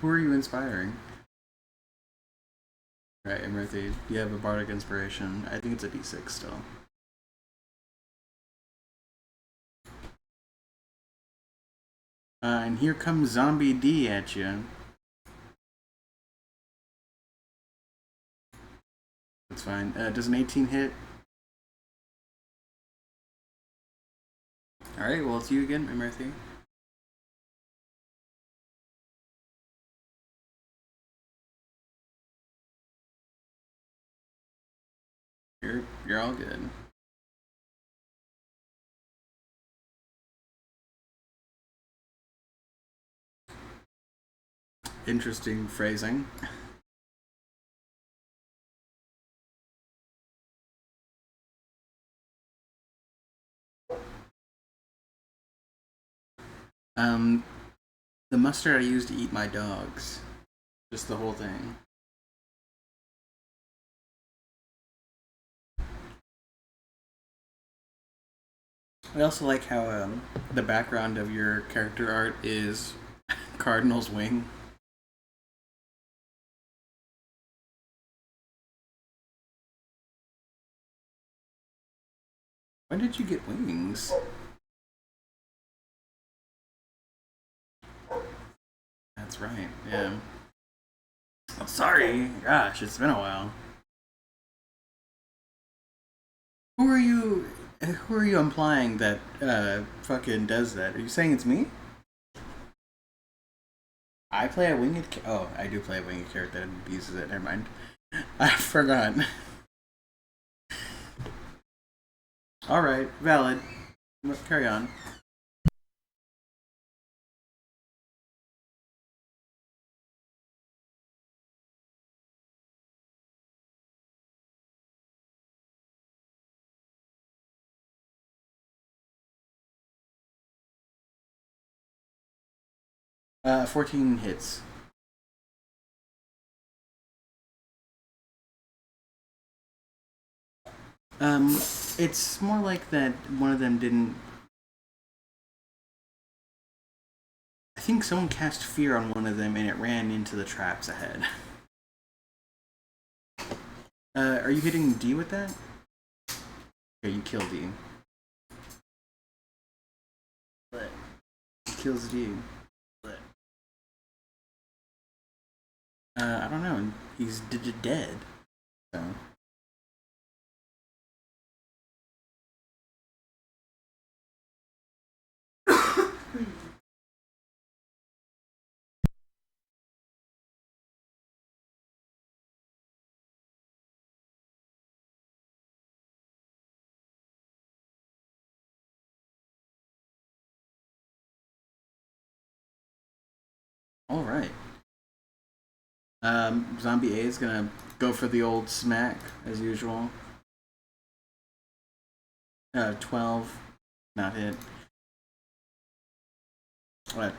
Who are you inspiring? Right, Imrthi, you have a bardic inspiration. I think it's a d6 still. And here comes Zombie D at you. That's fine. Does an 18 hit? Alright, well, it's you again, Imrthi. You're all good. Interesting phrasing. Um, the mustard I use to eat my dogs. Just the whole thing. I also like how the background of your character art is Cardinal's wing. When did you get wings? That's right. Yeah. Oh, sorry. Gosh, it's been a while. Who are you? Who are you implying that fucking does that? Are you saying it's me? I play a winged. Oh, I do play a winged character that abuses it. Never mind. I forgot. All right, valid. Carry on. 14 hits. Um, it's more like that one of them didn't. I think someone cast fear on one of them and it ran into the traps ahead. Are you hitting D with that? Okay, you kill D. But he kills D. But I don't know. He's dead. So. All right. Zombie A is gonna go for the old smack as usual. 12, not hit. What?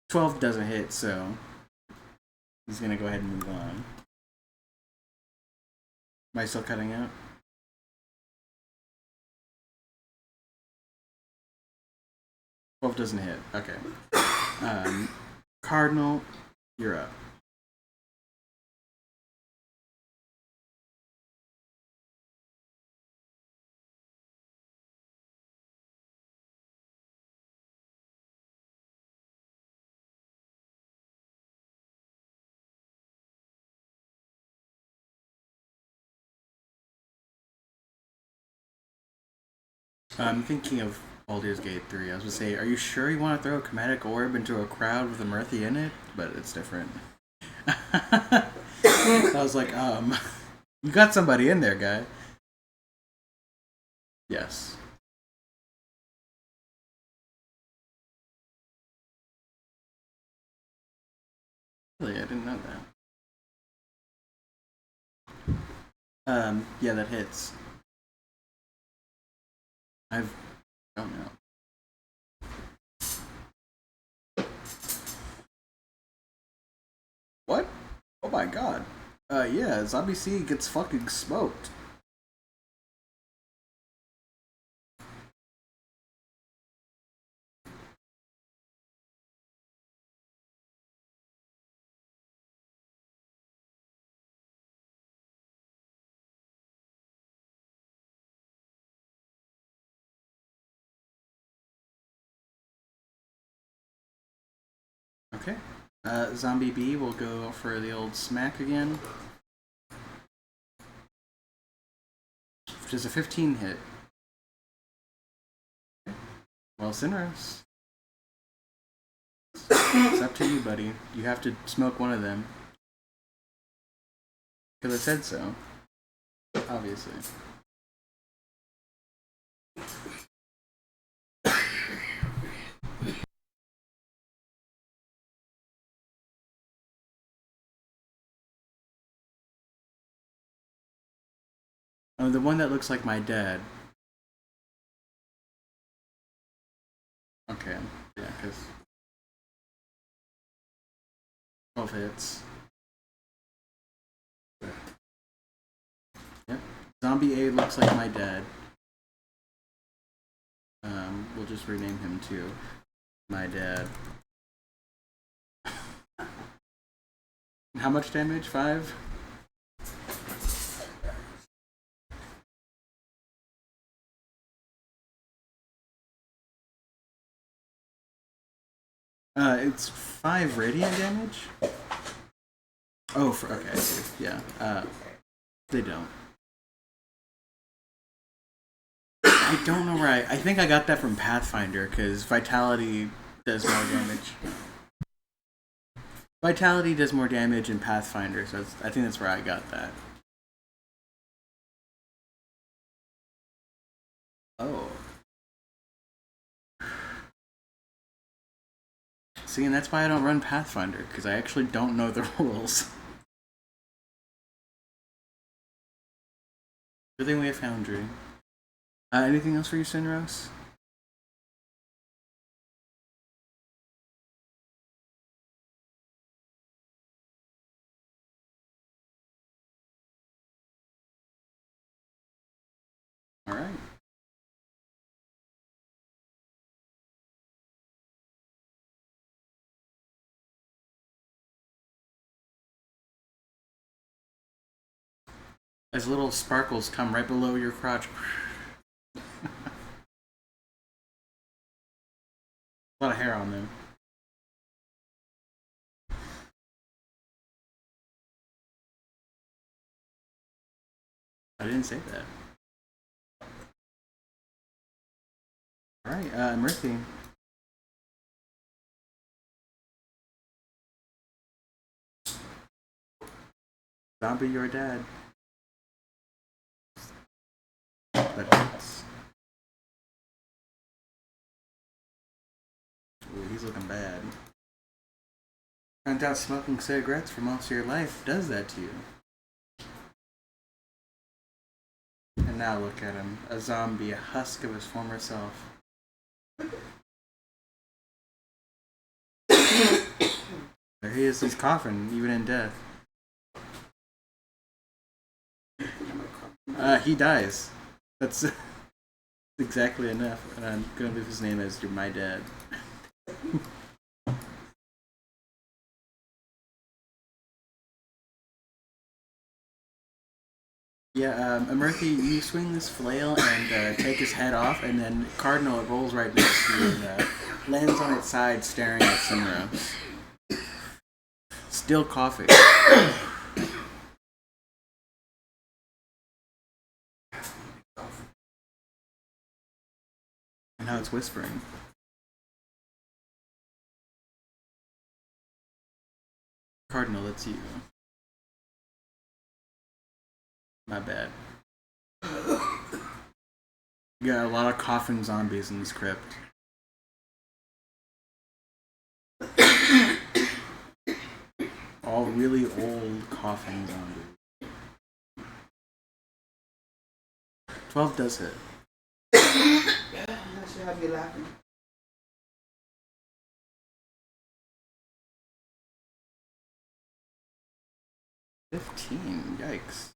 12 doesn't hit, so he's gonna go ahead and move on. Am I still cutting out? 12 doesn't hit. Okay. Um, Cardinal, you're up. I'm thinking of Baldur's Gate 3. I was gonna say, are you sure you want to throw a chromatic orb into a crowd with a Murthy in it? But it's different. I was like, you got somebody in there, guy. Yes. Really, I didn't know that. Yeah, that hits. I've. Oh no. What? Oh my god. Yeah, Zombie C gets fucking smoked. Okay. Zombie B will go for the old smack again. Which is a 15 hit. Well, Sinros. It's up to you, buddy. You have to smoke one of them. Because I said so. obviously. Oh, the one that looks like my dad. Okay, yeah, because 12 hits. Yep. Zombie A looks like my dad. We'll just rename him to my dad. How much damage? 5? It's 5 radiant damage? Oh, okay, I see. Yeah. They don't. I don't know where I think I got that from Pathfinder, because Vitality does more damage. Vitality does more damage in Pathfinder, so I think that's where I got that. Oh. See, and that's why I don't run Pathfinder, because I actually don't know the rules. Good thing we have Foundry. Anything else for you, Sinros? Alright. As little sparkles come right below your crotch. A lot of hair on them. I didn't say that. Alright, Murthy. Zombie, your dad. That hurts. Ooh, he's looking bad. Turns out smoking cigarettes for most of your life does that to you. And now look at him. A zombie, a husk of his former self. There he is, he's coughing, even in death. He dies. That's exactly enough, and I'm gonna leave his name as my dad. Yeah, Murphy, you swing this flail and take his head off, and then Cardinal, it rolls right next to you and lands on its side, staring at Sinros. Still coughing. And now it's whispering. Cardinal, it's you. My bad. You got a lot of coughing zombies in this crypt. All really old coughing zombies. 12 does hit. That should have you laughing. 15, yikes.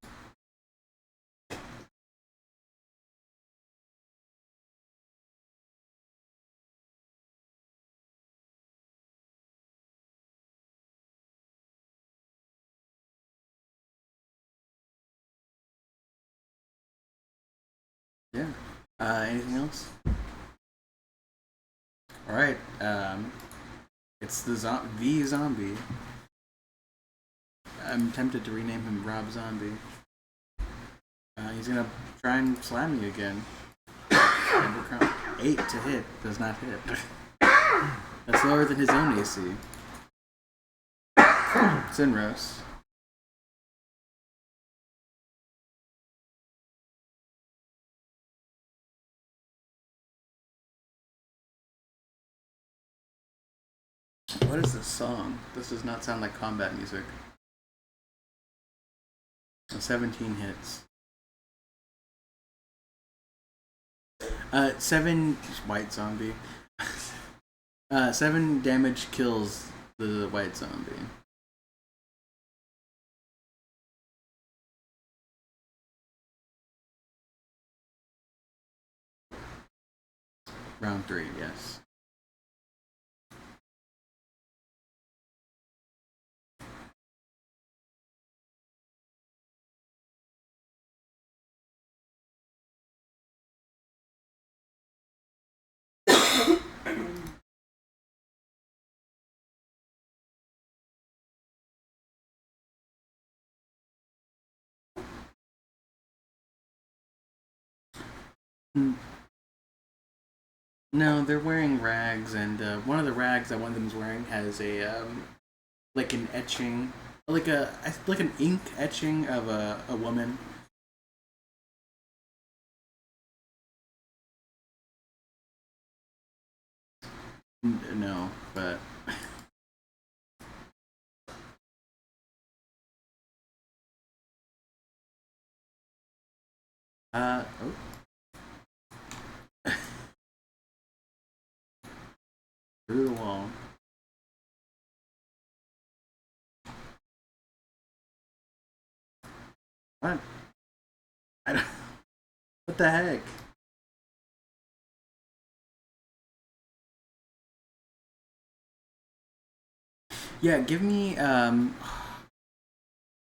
Yeah. Anything else? Alright, it's the zombie. I'm tempted to rename him Rob Zombie. He's gonna try and slam me again. 8 to hit. Does not hit. That's lower than his own AC. Sinros. What is this song? This does not sound like combat music. 17 hits. 7 white zombie. 7 damage kills the white zombie. Round 3, yes. No, they're wearing rags, and one of the rags that one of them's wearing has a like an etching, like an ink etching of a woman. No, but oh, through the wall. What? I don't. What the heck? Yeah, give me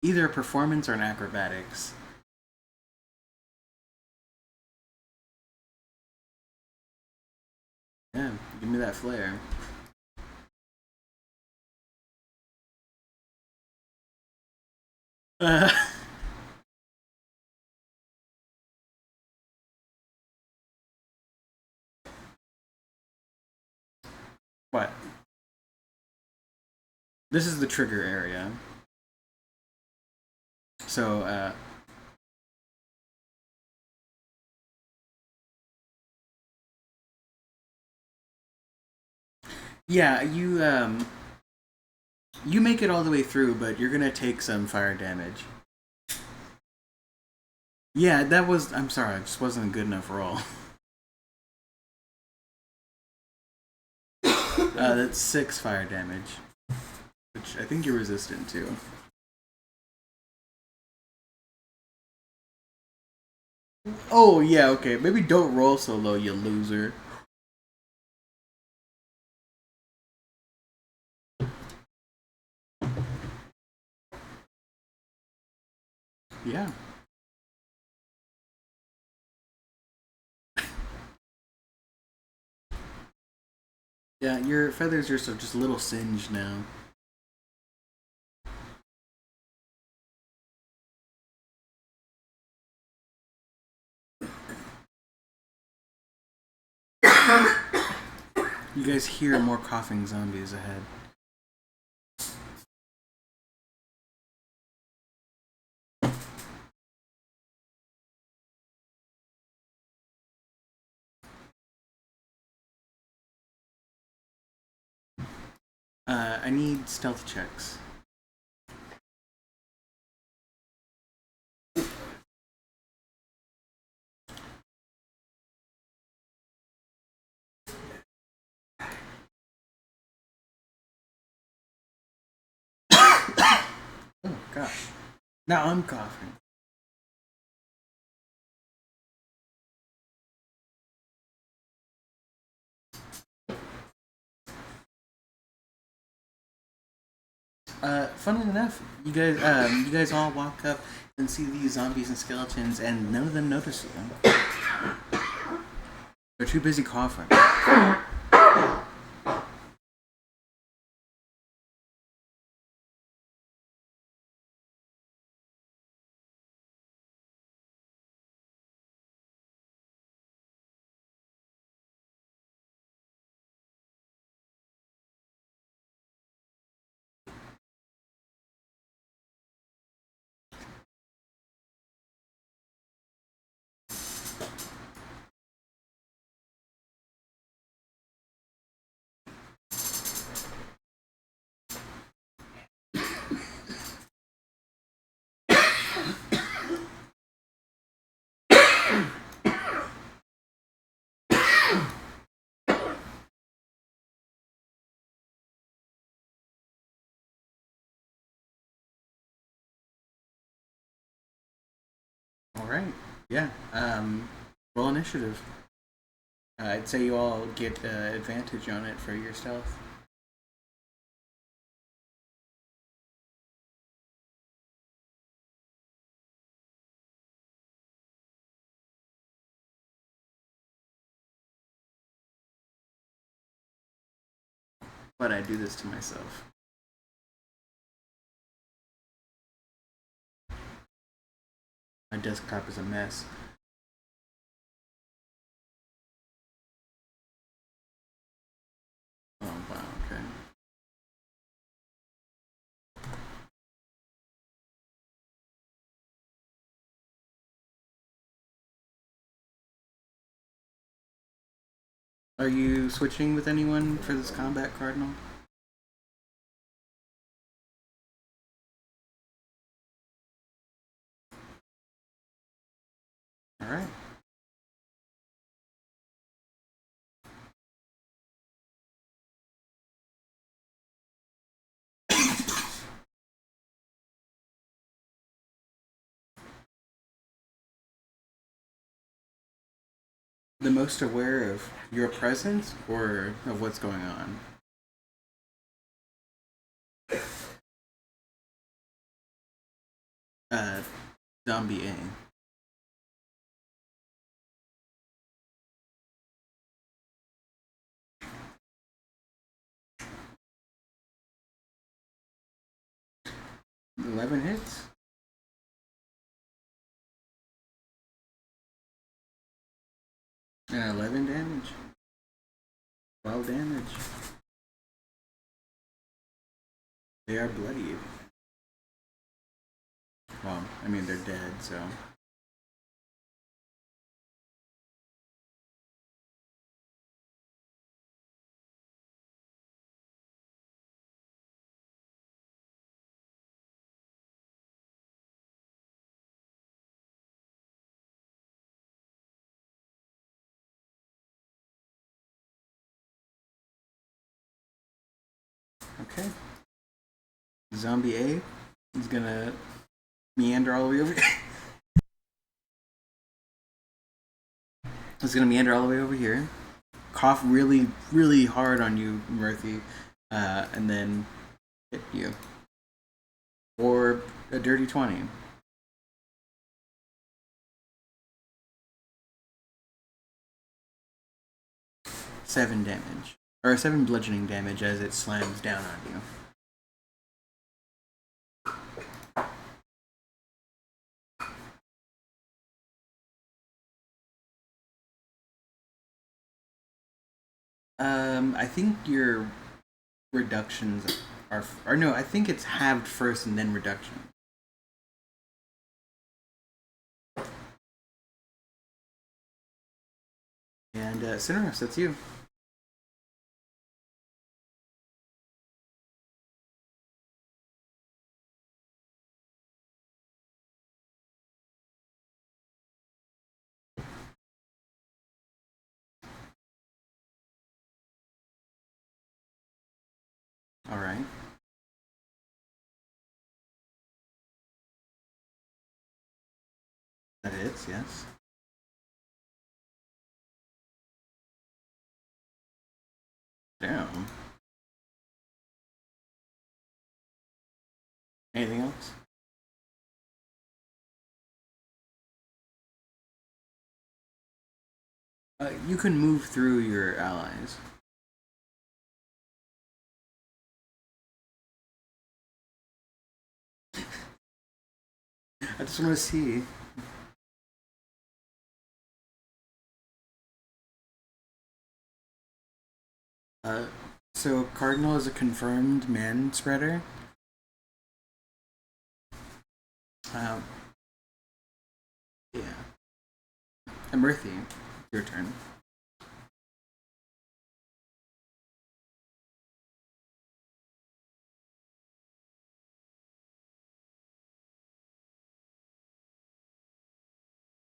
either a performance or an acrobatics. Yeah, give me that flair. Uh, what? This is the trigger area. So, yeah, you make it all the way through, but you're gonna take some fire damage. Yeah, that was. I'm sorry, it just wasn't a good enough roll. That's 6 fire damage, which I think you're resistant to. Oh yeah, okay. Maybe don't roll so low, you loser. Yeah. Yeah, your feathers are so just a little singed now. You guys hear more coughing zombies ahead. I need stealth checks. Oh gosh. Now I'm coughing. Funnily enough, you guys all walk up and see these zombies and skeletons, and none of them notice you. They're too busy coughing. right. Yeah. Roll initiative. I'd say you all get advantage on it for your stealth. But I do this to myself. My desktop is a mess. Oh wow. Okay. Are you switching with anyone for this combat, Cardinal? All right. The most aware of your presence or of what's going on? Uh, Zombie A. 11 hits. And 11 damage. 12 damage. They are bloodied. Well, I mean, they're dead, so. Okay. Zombie A is gonna meander all the way over. It's gonna meander all the way over here. Cough really, really hard on you, Murphy, and then hit you. Or a dirty 20. 7 damage. Or 7 bludgeoning damage as it slams down on you. I think your reductions are, or no, I think it's halved first and then reduction. And Cineros, that's you. All right. That hits, yes. Damn. Anything else? You can move through your allies. I just want to see. Uh, so Cardinal is a confirmed man spreader. Um, yeah. And Murthy, your turn.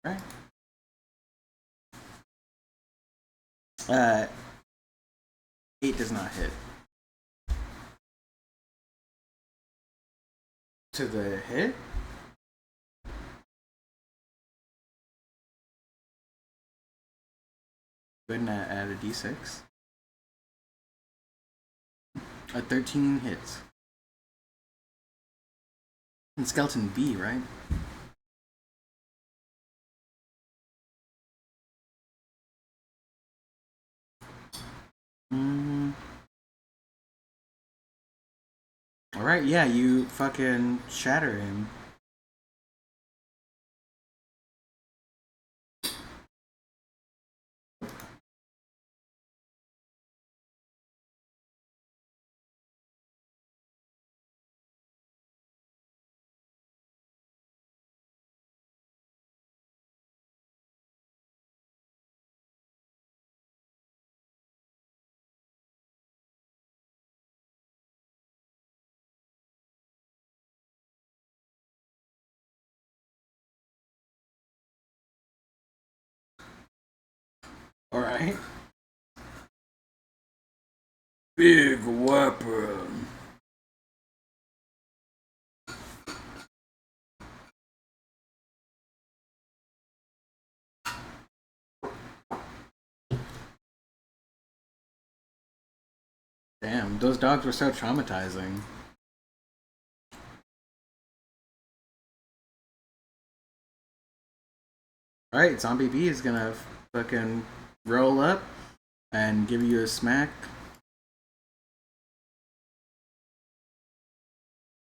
Right. Uh, 8 does not hit. To the hit? Go ahead and add a d6. A 13 hits. And skeleton B, right? Mm. Alright, yeah, you fucking shatter him. Alright. Big weapon. Damn, those dogs were so traumatizing. Alright, Zombie B is gonna fucking roll up and give you a smack.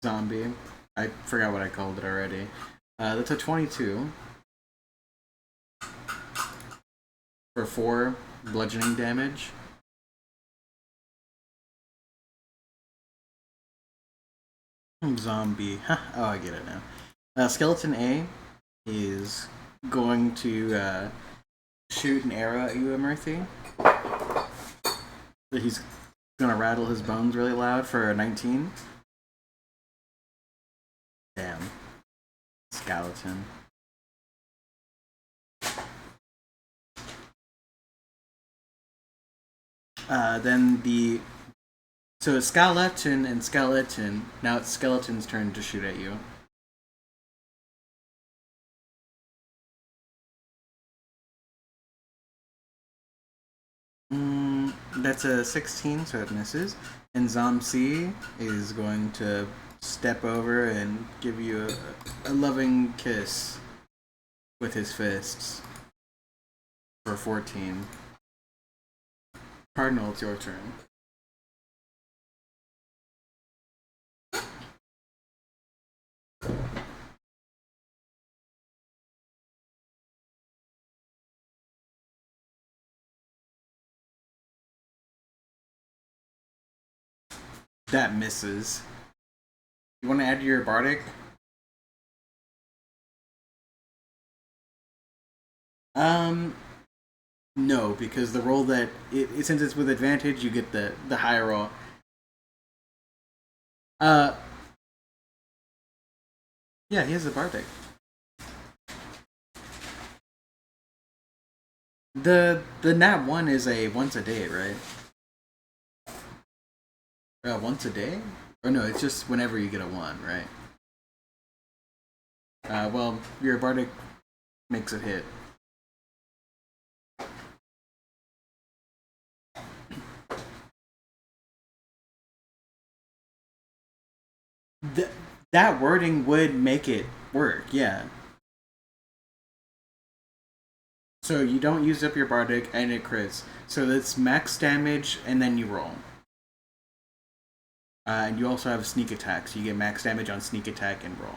Zombie. I forgot what I called it already. That's a 22 for 4 bludgeoning damage. Zombie. Oh, I get it now. Skeleton A is going to shoot an arrow at you, Emerthy. He's gonna rattle his bones really loud for a 19. Damn. Skeleton. Then the. So it's Skeleton and Skeleton. Now it's Skeleton's turn to shoot at you. That's a 16, so it misses. And Zomc is going to step over and give you a loving kiss with his fists for 14. Cardinal, it's your turn. That misses. You want to add your bardic? No, because the roll that since it's with advantage, you get the higher roll. Uh, yeah, he has a bardic. The nat 1 is a once a day, right? Once a day? Or no, it's just whenever you get a 1, right? Well, your bardic makes it hit. That wording would make it work, yeah. So you don't use up your bardic and it crits. So that's max damage and then you roll. And you also have sneak attack, so you get max damage on sneak attack and roll.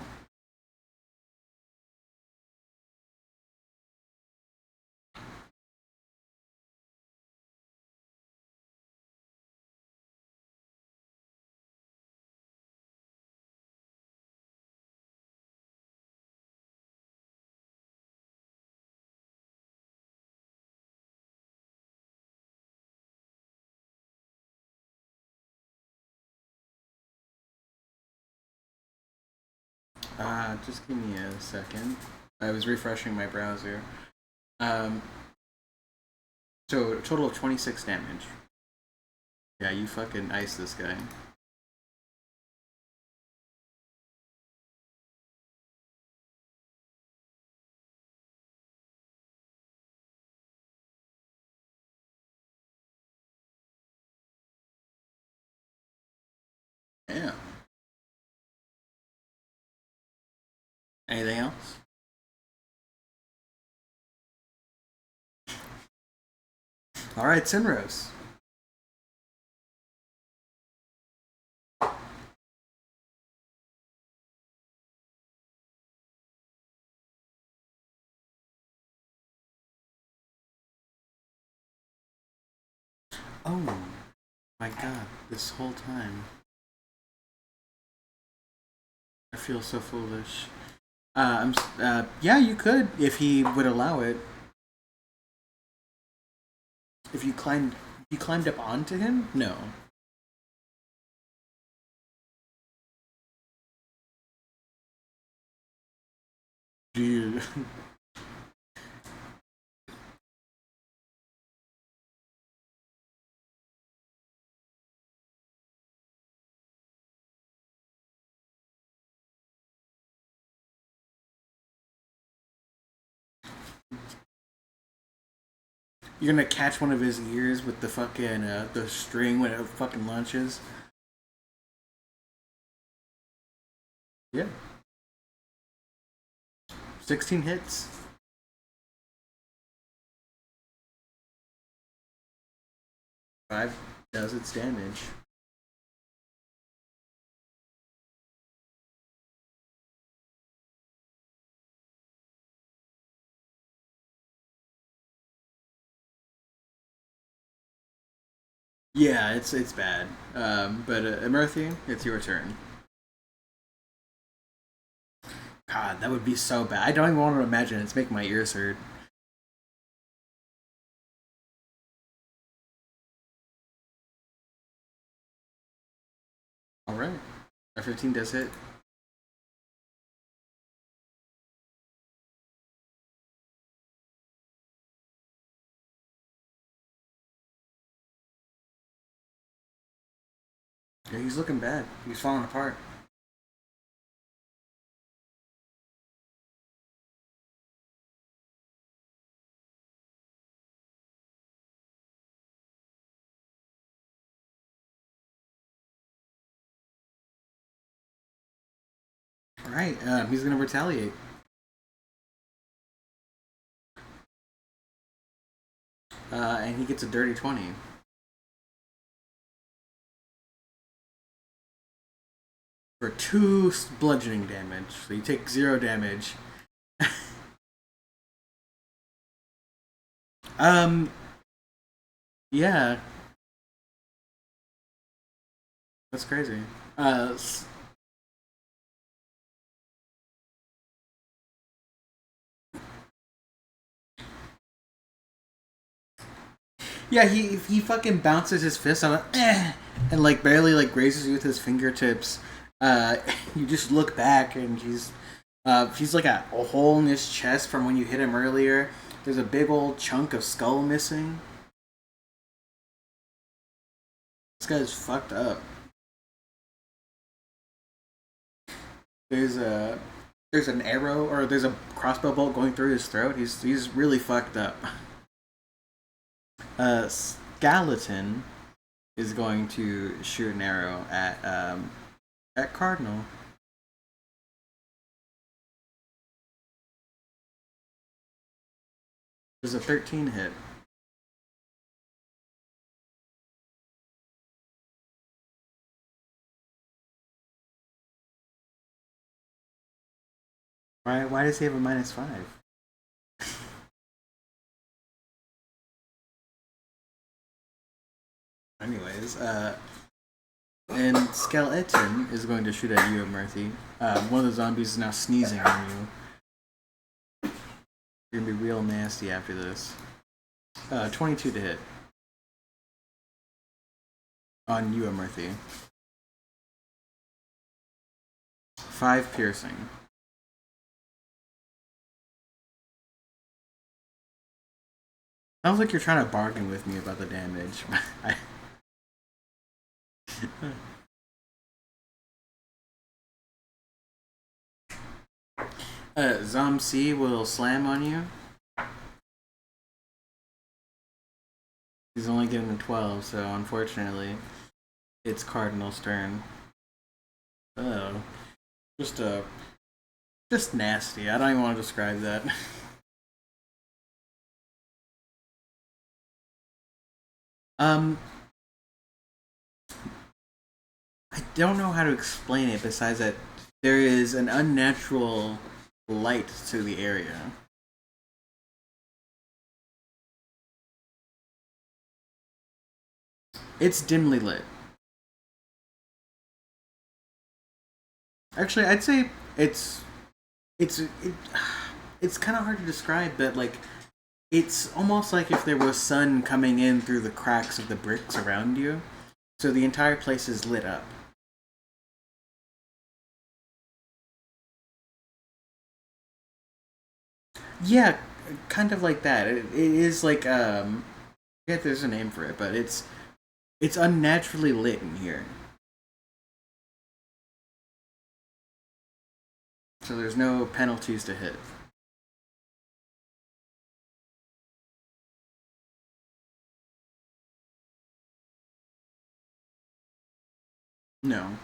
Just give me a second. I was refreshing my browser. So a total of 26 damage. Yeah, you fucking ice this guy. Yeah. Anything else? All right, Sinros. Oh my god, this whole time. I feel so foolish. Yeah, you could if he would allow it. If you climbed up onto him? No. You, you're gonna catch one of his ears with the fucking the string when it fucking launches. Yeah. 16 hits. 5 does its damage. Yeah, it's bad. But Emerthy, it's your turn. God, that would be so bad. I don't even want to imagine. It's making my ears hurt. All right, a 15 does hit. Yeah, he's looking bad. He's falling apart. All right, he's gonna retaliate. And he gets a dirty 20 for 2 bludgeoning damage. So you take 0 damage. um, yeah, that's crazy. Uh, yeah, he fucking bounces his fist on it, and like barely like grazes you with his fingertips. Uh, you just look back and he's like a hole in his chest from when you hit him earlier. There's a big old chunk of skull missing. This guy's fucked up. There's a there's an arrow or there's a crossbow bolt going through his throat. He's really fucked up. Skeleton is going to shoot an arrow at Cardinal. There's a 13 hit. Why does he have a -5? Anyways, and Skeleton is going to shoot at you, Murthy. One of the zombies is now sneezing on you. You're gonna be real nasty after this. 22 to hit on you, Murthy. 5 piercing. Sounds like you're trying to bargain with me about the damage. Zom C will slam on you. He's only getting a 12, so unfortunately, it's Cardinal's turn. Oh, just just nasty. I don't even want to describe that. Um, I don't know how to explain it besides that there is an unnatural light to the area. It's dimly lit. Actually, I'd say it's it's kind of hard to describe, but like it's almost like if there was sun coming in through the cracks of the bricks around you, so the entire place is lit up. Yeah, kind of like that. It is like I forget there's a name for it, but it's unnaturally lit in here. So there's no penalties to hit. No.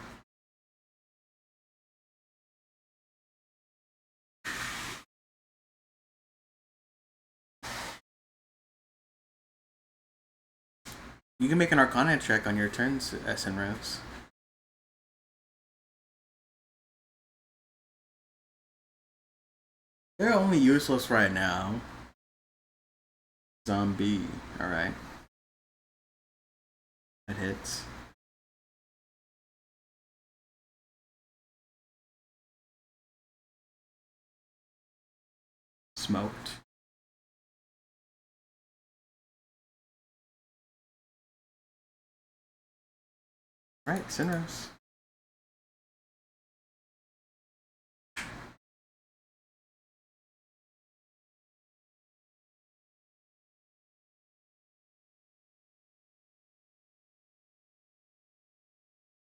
You can make an Arcana check on your turns, SN Rose. They're only useless right now. Zombie. Alright. That hits. Smoked. Alright, Sinros.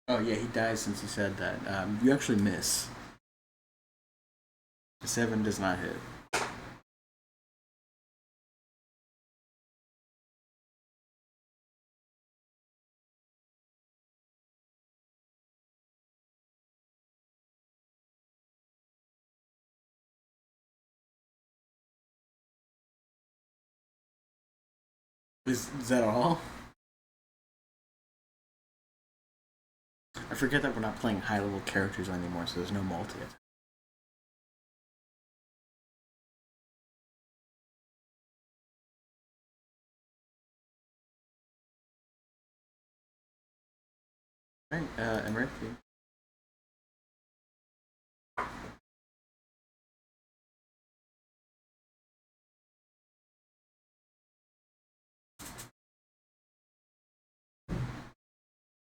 Oh yeah, he dies since he said that. You actually miss. The 7 does not hit. Is that all? I forget that we're not playing high level characters anymore, so there's no multi. Right, and Ricky.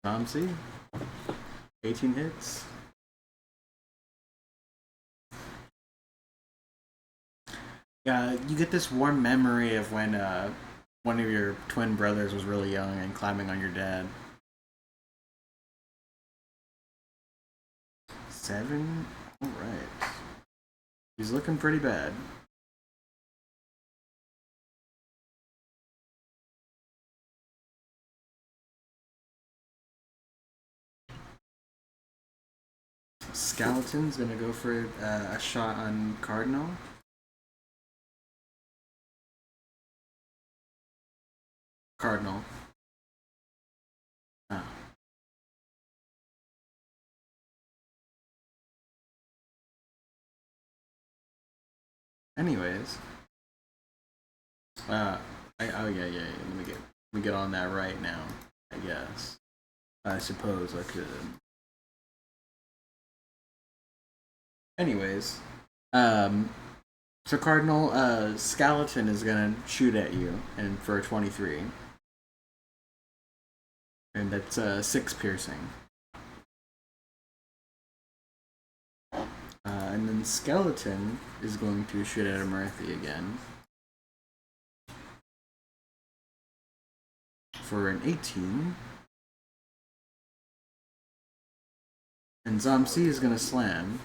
Ramsey. 18 hits. Yeah, you get this warm memory of when one of your twin brothers was really young and climbing on your dad. 7? Alright. He's looking pretty bad. Skeleton's gonna go for a shot on Cardinal. Cardinal. Oh. Anyways, uh, oh yeah. Let me get on that right now. I guess. I suppose I could. Anyways, um, so Cardinal, Skeleton is gonna shoot at you, and for a 23, and that's 6 piercing. And then Skeleton is going to shoot at Amarthi again for an 18. And Zomc is going to slam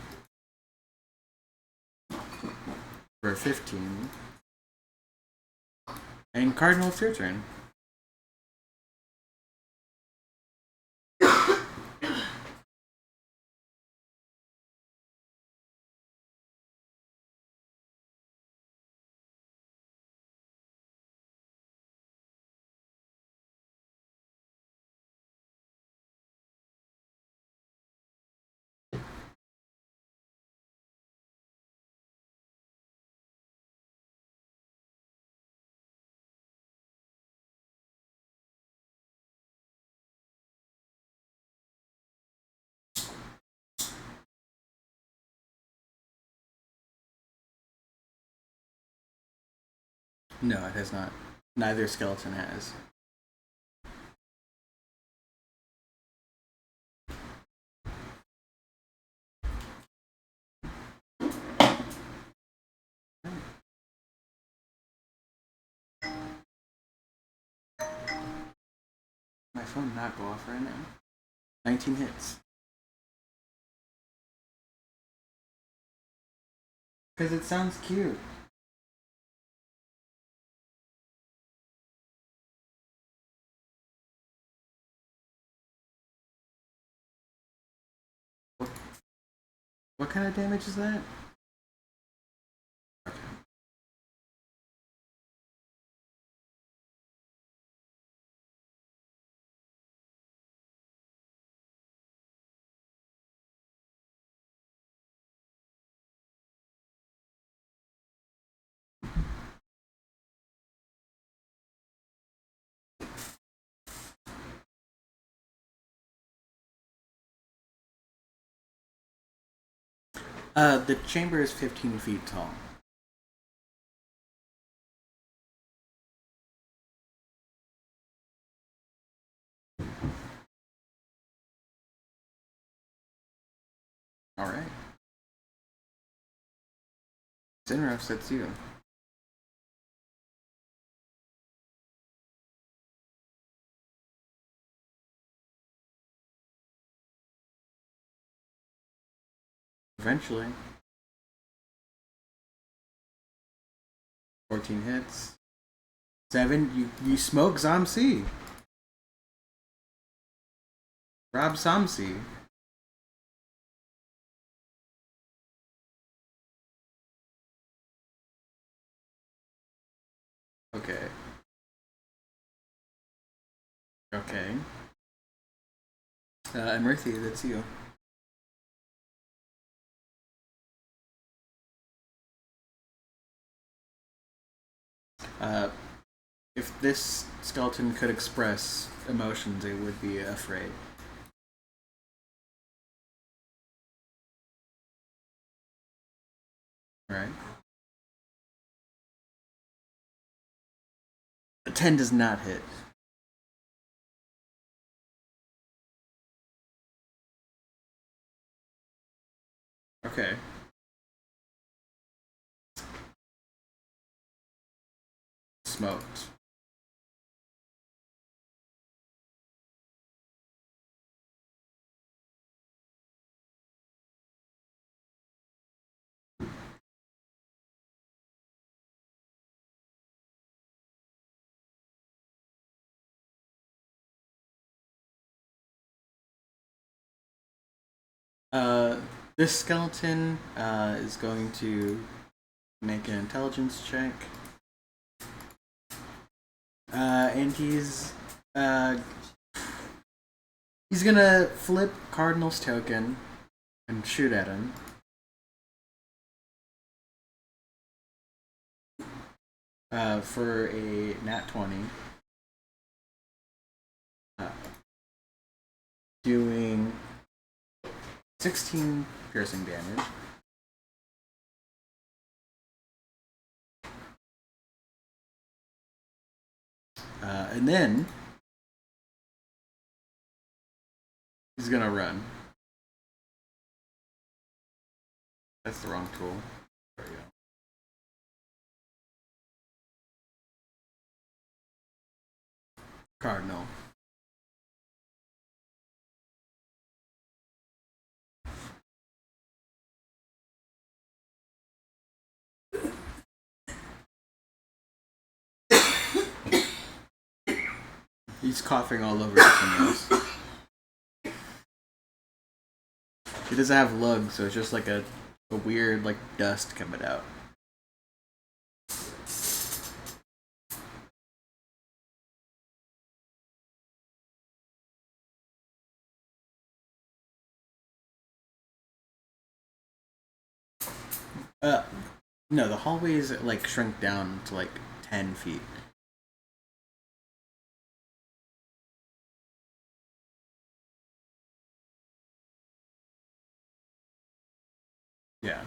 for a 15. And Cardinal, it's your turn. No, it has not. Neither skeleton has. My phone not go off right now. 19 hits. Because it sounds cute. What kind of damage is that? The chamber is 15 feet tall. Alright. Zinroff, that's you. Eventually. 14 hits. 7, you smoke Zomc. Rob Zomc. Okay. Okay. Murthy, that's you. Uh, if this skeleton could express emotions, it would be afraid. Right? A 10 does not hit. Okay. Smoked. Uh, this skeleton is going to make an intelligence check. And he's gonna flip Cardinal's token and shoot at him. For a nat 20. Doing 16 piercing damage. And then he's gonna run. That's the wrong tool. There we go. Cardinal. He's coughing all over his nose. He doesn't have lugs, so it's just like a weird like dust coming out. Uh, no, the hallways like shrink down to like 10 feet. Yeah.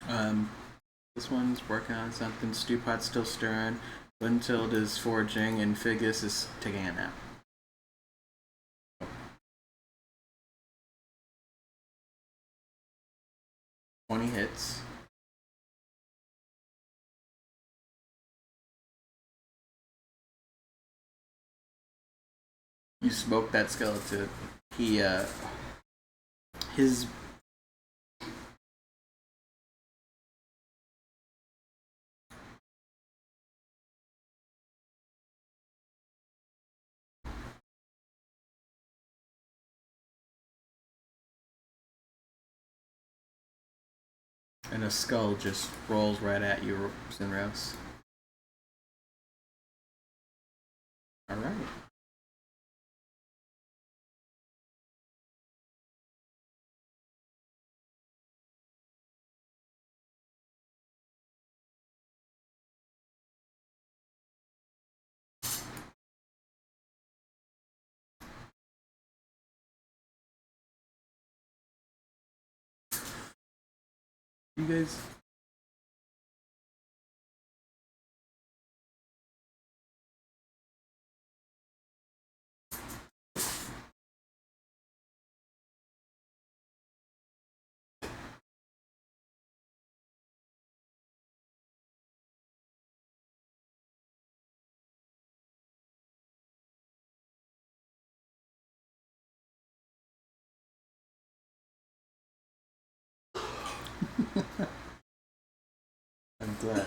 Um, this one's working on something. Stewpot's still stirring. Buntild is foraging, and Figus is taking a nap. 20 hits. You smoke that skeleton. He his and a skull just rolls right at you, Sinros. All right. You guys. I'm glad.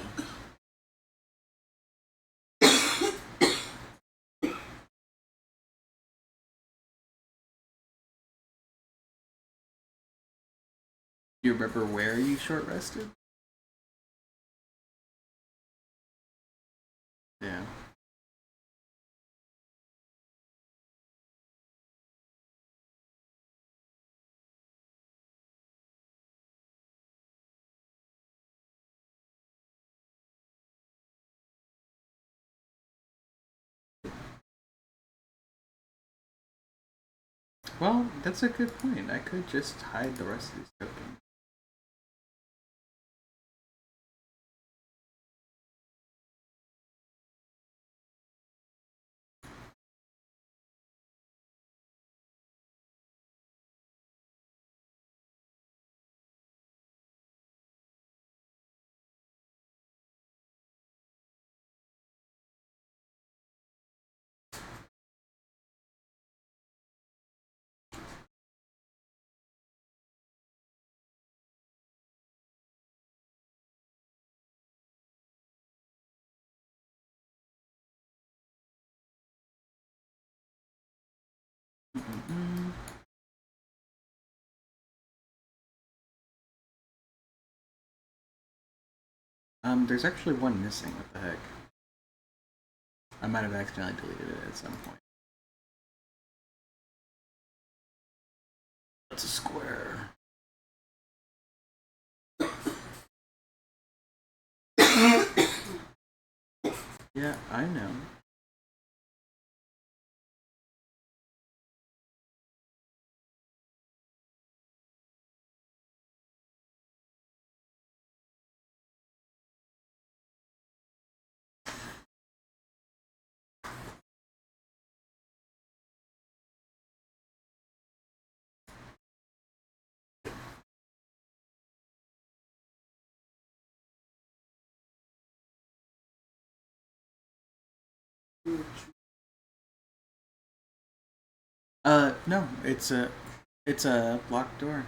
Do you remember where you short rested? Yeah. Well, that's a good point. I could just hide the rest of these tokens. Mm-mm. There's actually one missing. What the heck? I might have accidentally deleted it at some point. It's a square. Yeah, I know. No, it's a locked door.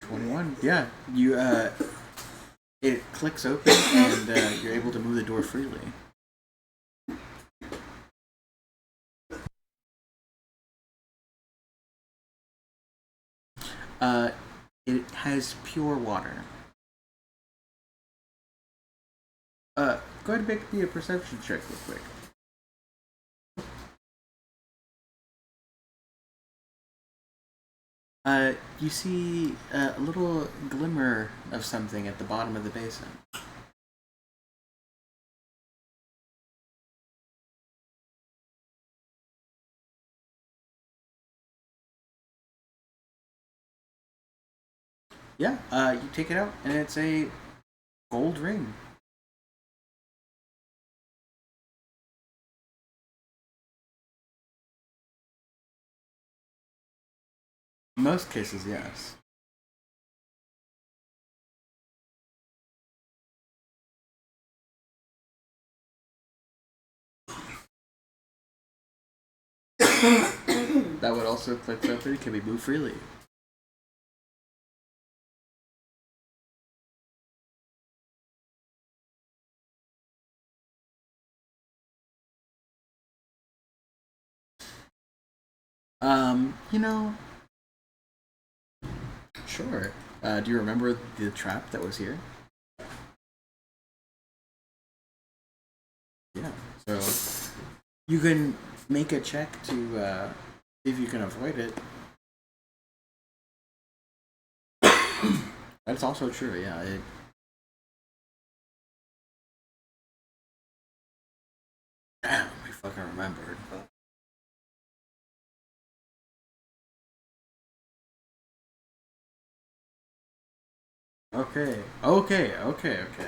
21. Yeah, you it clicks open and you're able to move the door freely. Uh, it has pure water. Go ahead and make me a perception check real quick. You see a little glimmer of something at the bottom of the basin. Yeah, you take it out, and it's a gold ring. In most cases, yes. That would also click open. Can be moved freely. You know, sure. Do you remember the trap that was here? Yeah. So you can make a check to see if you can avoid it. That's also true. Yeah. Damn, I fucking remembered. Okay. Okay. Okay. Okay.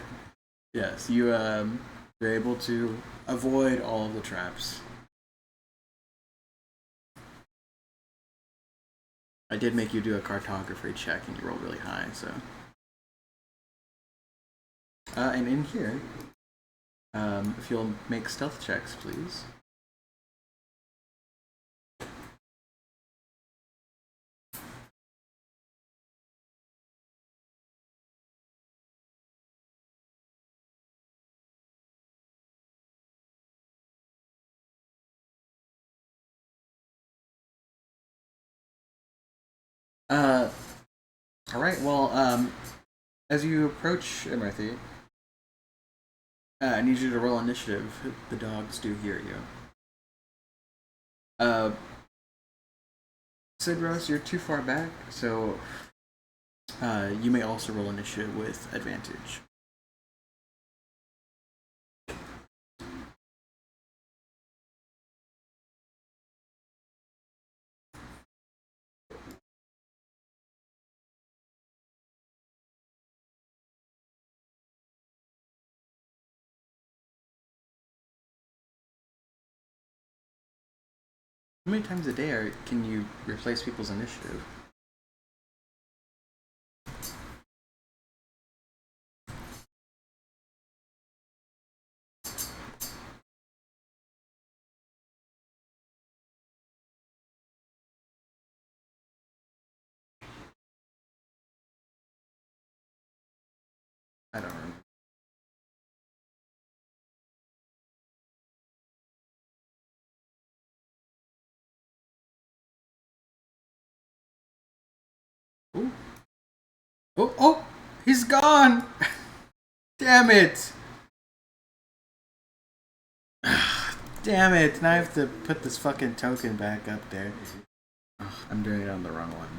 Yes, you're able to avoid all of the traps. I did make you do a cartography check, and you rolled really high. So, and in here, if you'll make stealth checks, please. Uh, all right. Well, as you approach Emerthy, I need you to roll initiative. The dogs do hear you. Uh, Sidros, you're too far back, so you may also roll initiative with advantage. How many times a day can you replace people's initiative? I don't remember. Ooh. Oh, oh, he's gone! Damn it! Damn it! Now I have to put this fucking token back up there. Ugh, I'm doing it on the wrong one.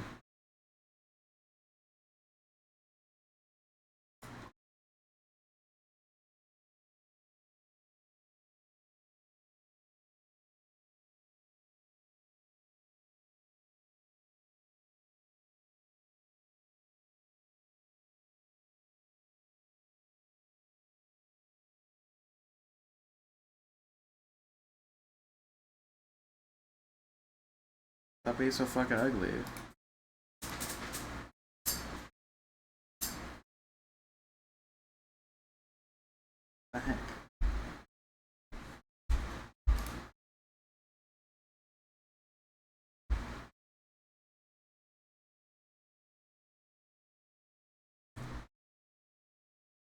Stop being so fucking ugly. What the heck?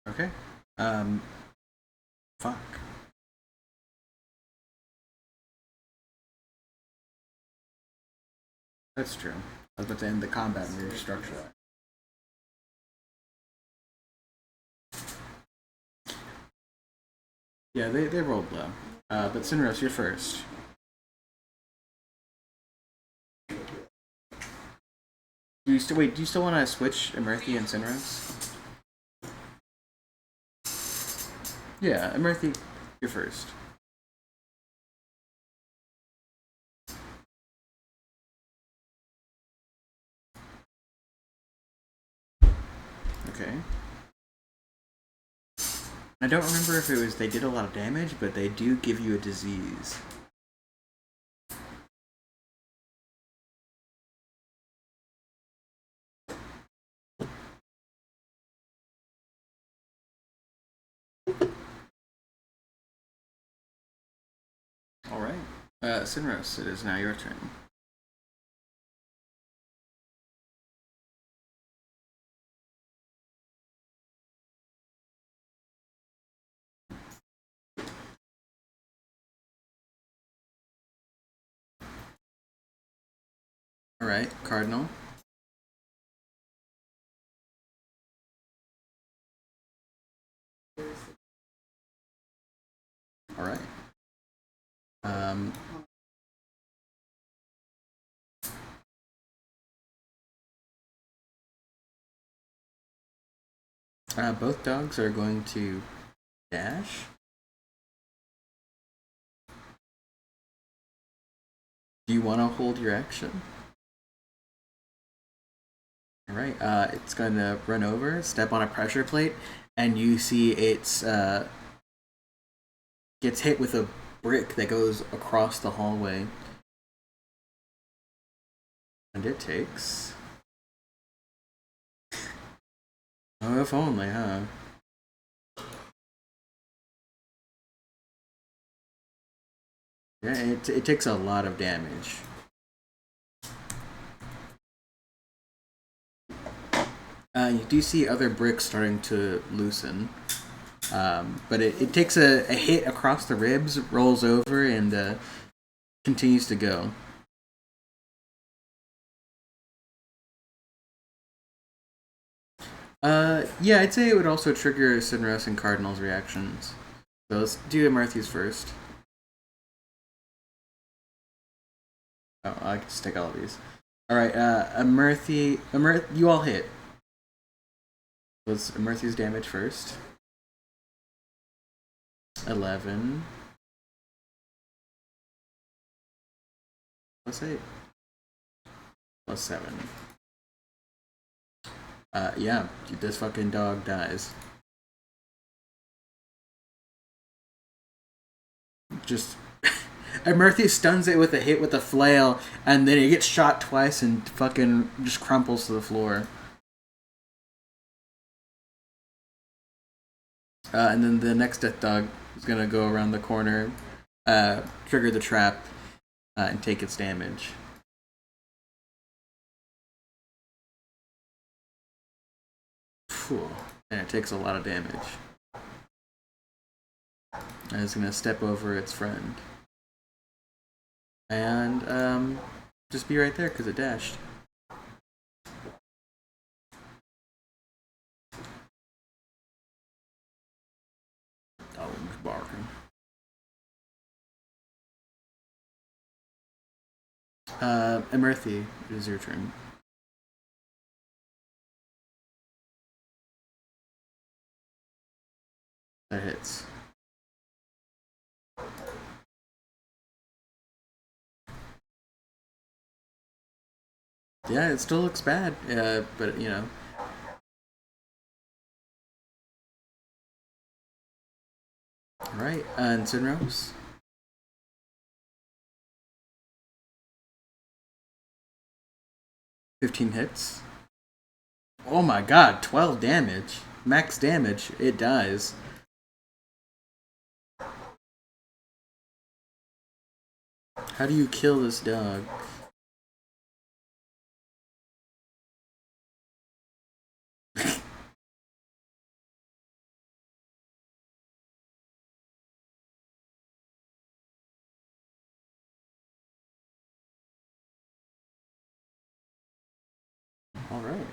Okay. Um, fuck. That's true. I was about to end the combat and restructure that. Yeah, they rolled low. But Sinros, you're first. Do you still wait? Do you still want to switch Emerthy and Sinros? Yeah, Emerthy, you're first. Okay. I don't remember if it was they did a lot of damage, but they do give you a disease. Alright. Sinros, it is now your turn. Alright, Cardinal. Alright. Both dogs are going to dash. Do you want to hold your action? Alright, it's going to run over, step on a pressure plate, and you see it's gets hit with a brick that goes across the hallway. And it takes... Oh, if only, huh? Yeah, it takes a lot of damage. You do see other bricks starting to loosen. But it takes a hit across the ribs, rolls over, and continues to go. Yeah, I'd say it would also trigger Sinros and Cardinal's reactions. So let's do Amarthy's first. Oh, I can just take all of these. Alright, Amarthy, you all hit. Let's Amarthy's damage first. 11. Plus 8. Plus 7. Yeah, this fucking dog dies. Just... Murphy stuns it with a hit with a flail, and then it gets shot twice and fucking just crumples to the floor. And then the next death dog is gonna go around the corner, trigger the trap, and take its damage. Phew. And it takes a lot of damage. And it's gonna step over its friend. And just be right there because it dashed. Dog's barking. Emerthy, it is your turn. That hits. Yeah, it still looks bad, but you know. Alright, and Sinros? $15 hits. Oh my god, 12 damage. Max damage, it dies. How do you kill this dog? Alright.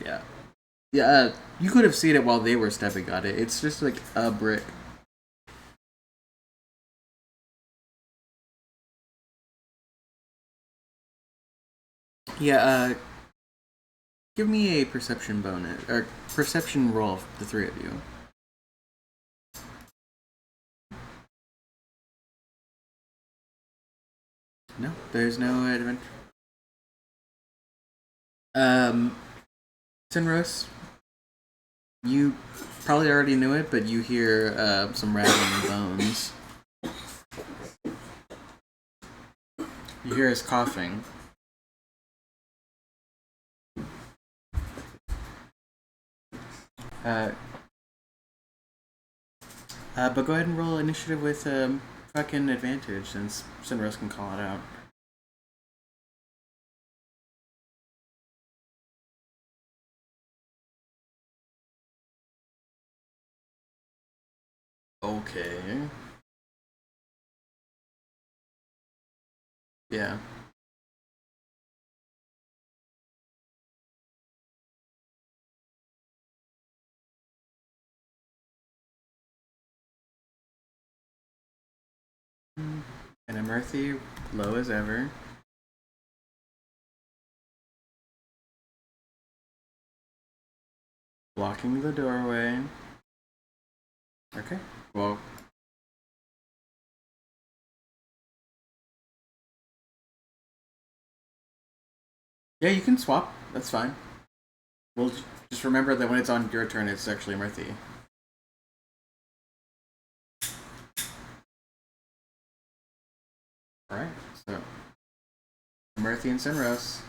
Yeah. Yeah, you could have seen it while they were stepping on it. It's just like a brick. Yeah, give me a perception bonus, or perception roll, the three of you. No, there's no adventure. Um, Sinros, you probably already knew it, but you hear some rattling bones. You hear his coughing. Uh, but go ahead and roll initiative with fucking advantage since Sinros can call it out. Okay. Yeah. And Emerthy, low as ever. Blocking the doorway. Okay. Well, yeah, you can swap. That's fine. We'll just remember that when it's on your turn, it's actually Emerthy. Alright, so Emerthy and Sinros.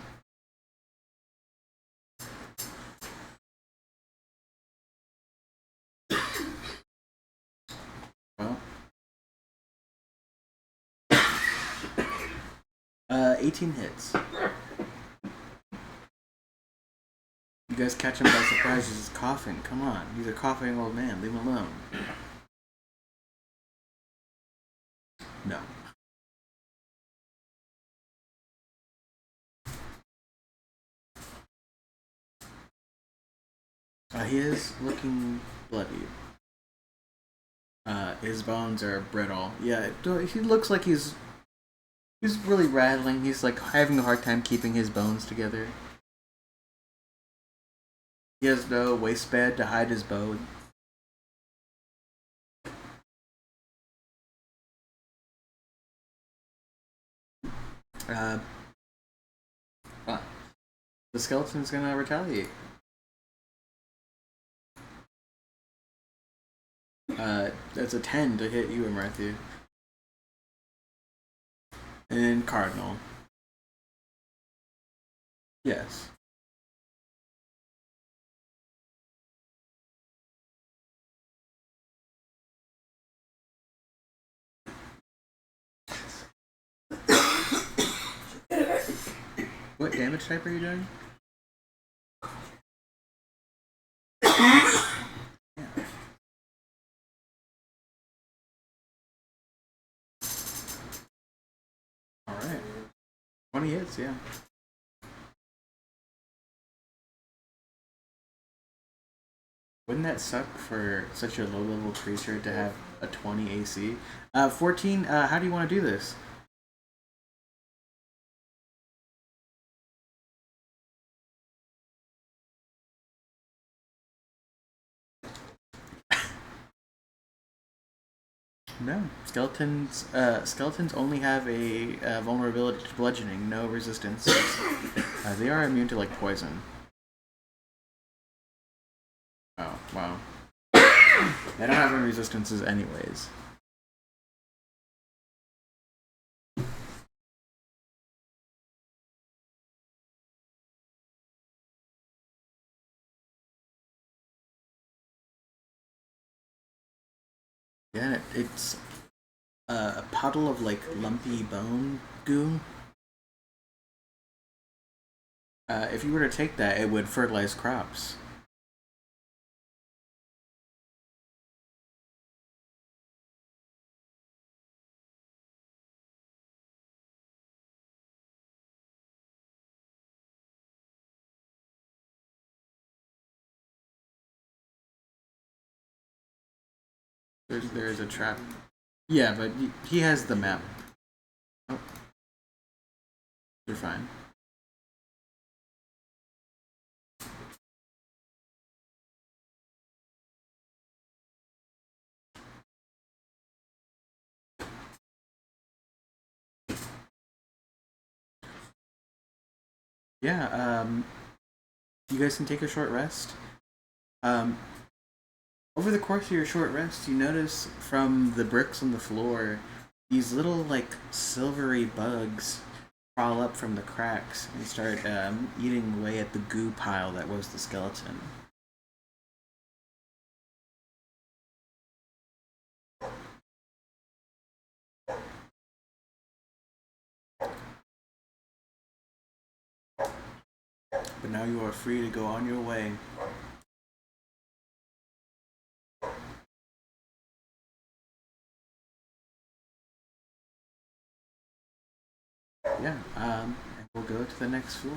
Well, 18 hits. You guys catch him by surprise. He's just coughing. Come on, he's a coughing old man. Leave him alone. No. He is looking bloody. His bones are brittle. Yeah, he looks like he's really rattling. He's like having a hard time keeping his bones together. He has no waistband to hide his bone. Uh, the skeleton's gonna retaliate. That's a 10 to hit you, Matthew. And Cardinal. Yes. What damage type are you doing? Alright. 20 hits, yeah. Wouldn't that suck for such a low level creature to have a 20 AC? 14, how do you want to do this? No. Skeletons only have a vulnerability to bludgeoning, no resistance. They are immune to, like, poison. Oh, wow. They don't have any resistances anyways. Yeah, it's a puddle of, like, lumpy bone goo. If you were to take that, it would fertilize crops. There's a trap. Yeah, but he has the map. Oh, you're fine. Yeah, you guys can take a short rest. Um, Over the course of your short rest, you notice from the bricks on the floor these little, like, silvery bugs crawl up from the cracks and start eating away at the goo pile that was the skeleton. But now you are free to go on your way. Yeah, and we'll go to the next floor.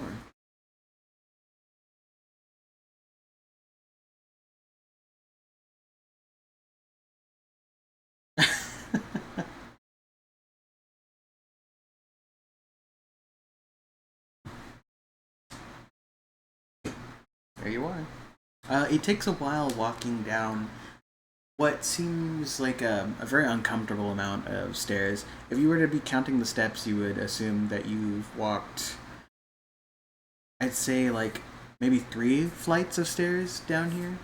There you are. It takes a while walking down what seems like a very uncomfortable amount of stairs. If you were to be counting the steps, you would assume that you've walked, I'd say, like maybe 3 flights of stairs down here.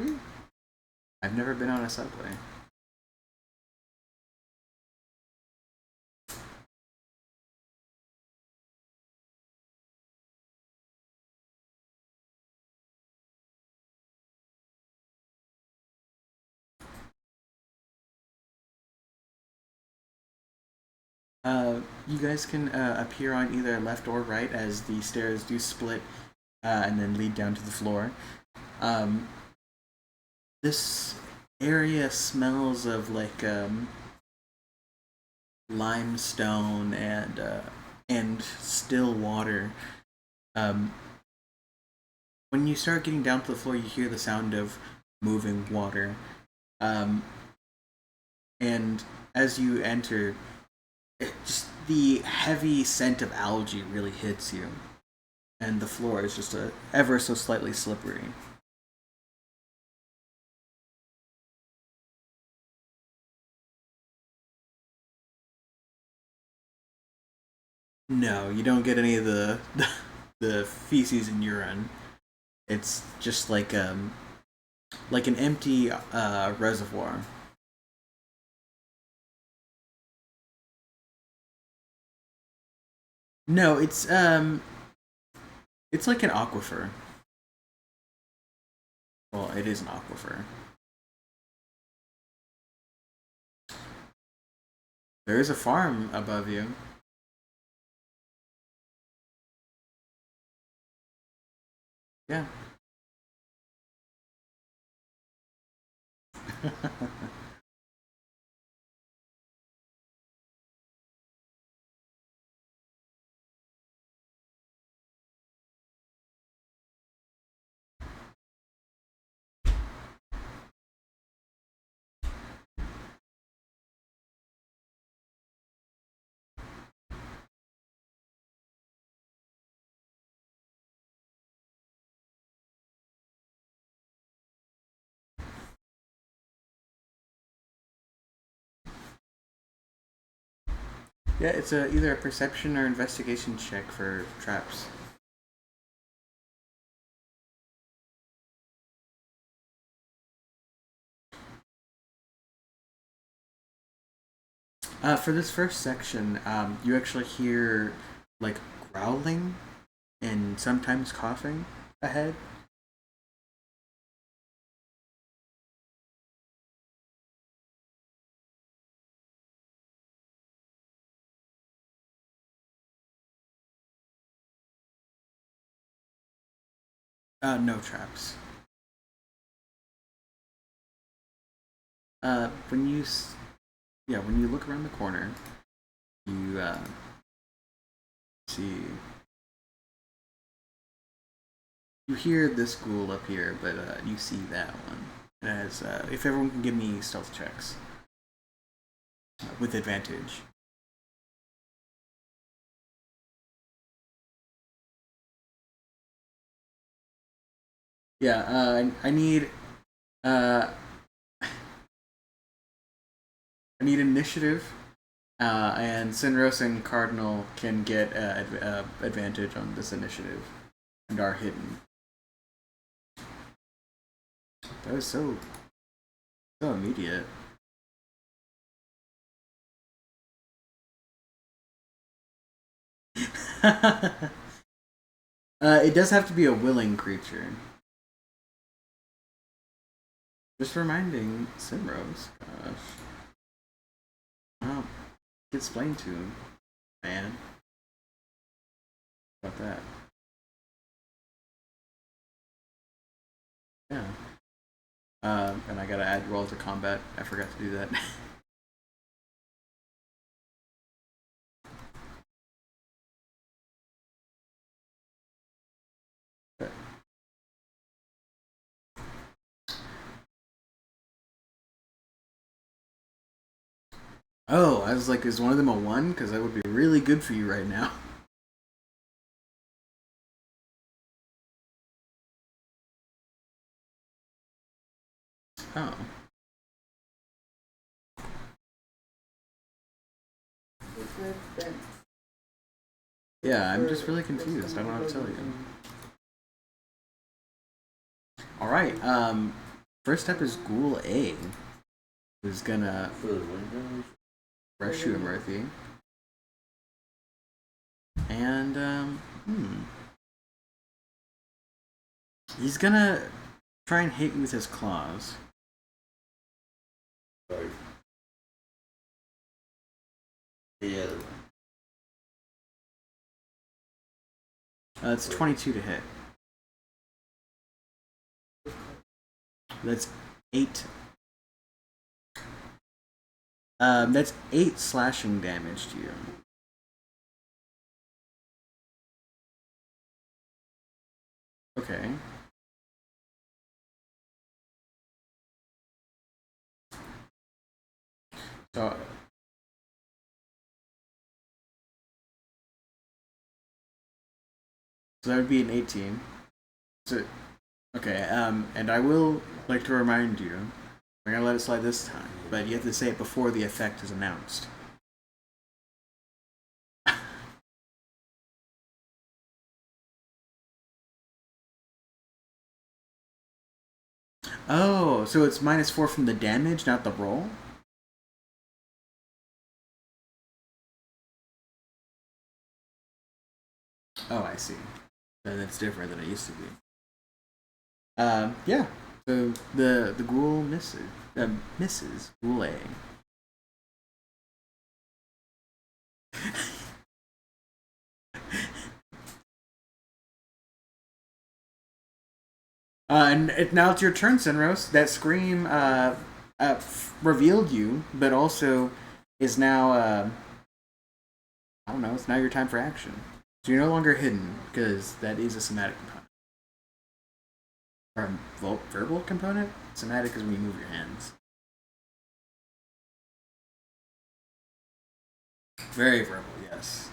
Mm. I've never been on a subway. You guys can appear on either left or right as the stairs do split and then lead down to the floor. Um, this area smells of like limestone and still water. Um, when you start getting down to the floor, you hear the sound of moving water. Um, and as you enter, just the heavy scent of algae really hits you, and the floor is just ever so slightly slippery. No, you don't get any of the the feces and urine. It's just like an empty reservoir. No, it's like an aquifer. Well, it is an aquifer. There is a farm above you. Yeah. Yeah, it's either a perception or investigation check for traps. For this first section, you actually hear like growling and sometimes coughing ahead. No traps. When yeah, when you look around the corner, you see you hear this ghoul up here, but you see that one. As if everyone can give me stealth checks with advantage. Yeah, I need I need initiative. And Sinros and Cardinal can get advantage on this initiative and are hidden. That was so immediate. It does have to be a willing creature. Just reminding Simrose. Gosh. Well, explain to him, man. About that. Yeah. And I gotta add roll to combat. I forgot to do that. Oh, I was like, is one of them a 1? Because that would be really good for you right now. Oh. Yeah, I'm just really confused. I don't know how to tell you. Alright, first up is Ghoul A, who's gonna rush you, Murphy. And, he's gonna try and hit you with his claws. Yeah. It's 22 to hit. That's 8. That's 8 slashing damage to you. Okay. So that would be an 18. So okay, and I will like to remind you, I'm gonna let it slide this time, but you have to say it before the effect is announced. Oh, so it's -4 from the damage, not the roll? Oh, I see. Then it's different than it used to be. Yeah. So the ghoul misses ghoul A. And now it's your turn, Sinros. That scream revealed you, but also is now I don't know. It's now your time for action. So you're no longer hidden because that is a somatic component or a verbal component. Somatic is when you move your hands. Very verbal, yes.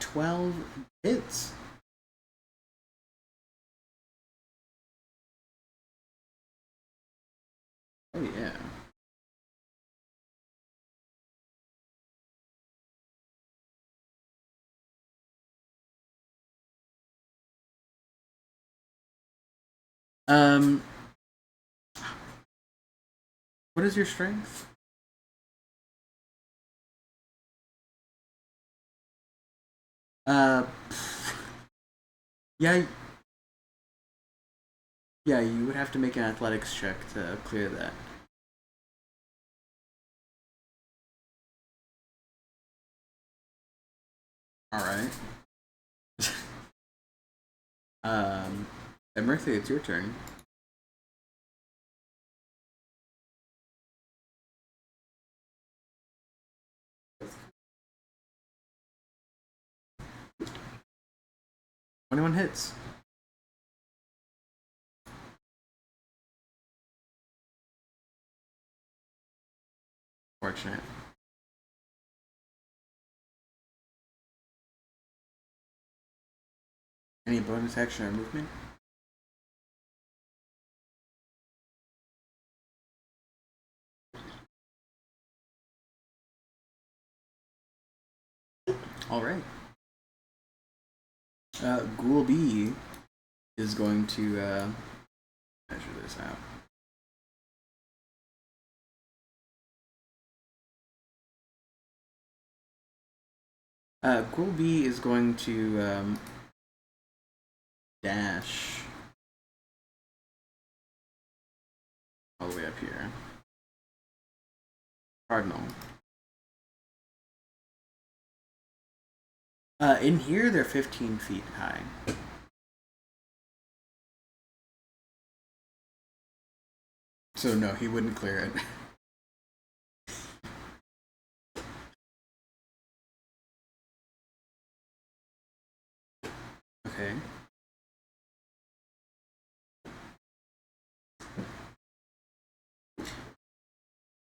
12 hits. Oh yeah. Um, what is your strength? Uh, yeah, yeah. You would have to make an athletics check to clear that. All right. And Murphy, it's your turn. Twenty-one hits. Fortunate. Any bonus action or movement? All right. Ghoul B is going to measure this out. Ghoul B is going to dash all the way up here. Cardinal. In here, they're 15 feet high. So no, he wouldn't clear it. Okay.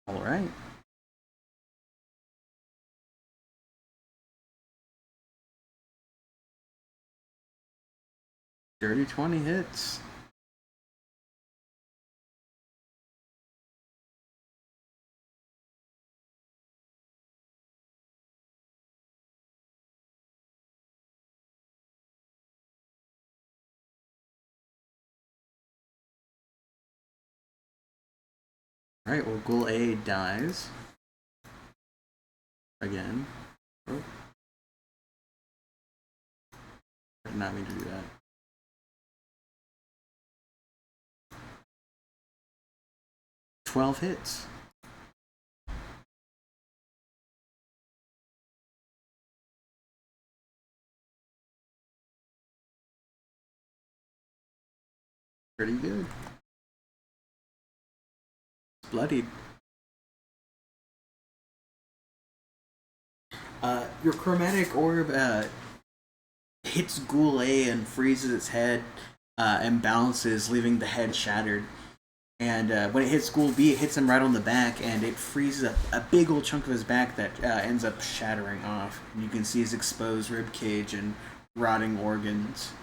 All right. Dirty 20 hits. Alright, well, Ghoul A dies. Again. Oh. I did not mean to do that. "12 hits. Pretty good. It's bloodied. Your chromatic orb hits Ghoul A and freezes its head and bounces, leaving the head shattered. And when it hits Ghoul B, it hits him right on the back, and it freezes a big old chunk of his back that ends up shattering off. And you can see his exposed rib cage and rotting organs.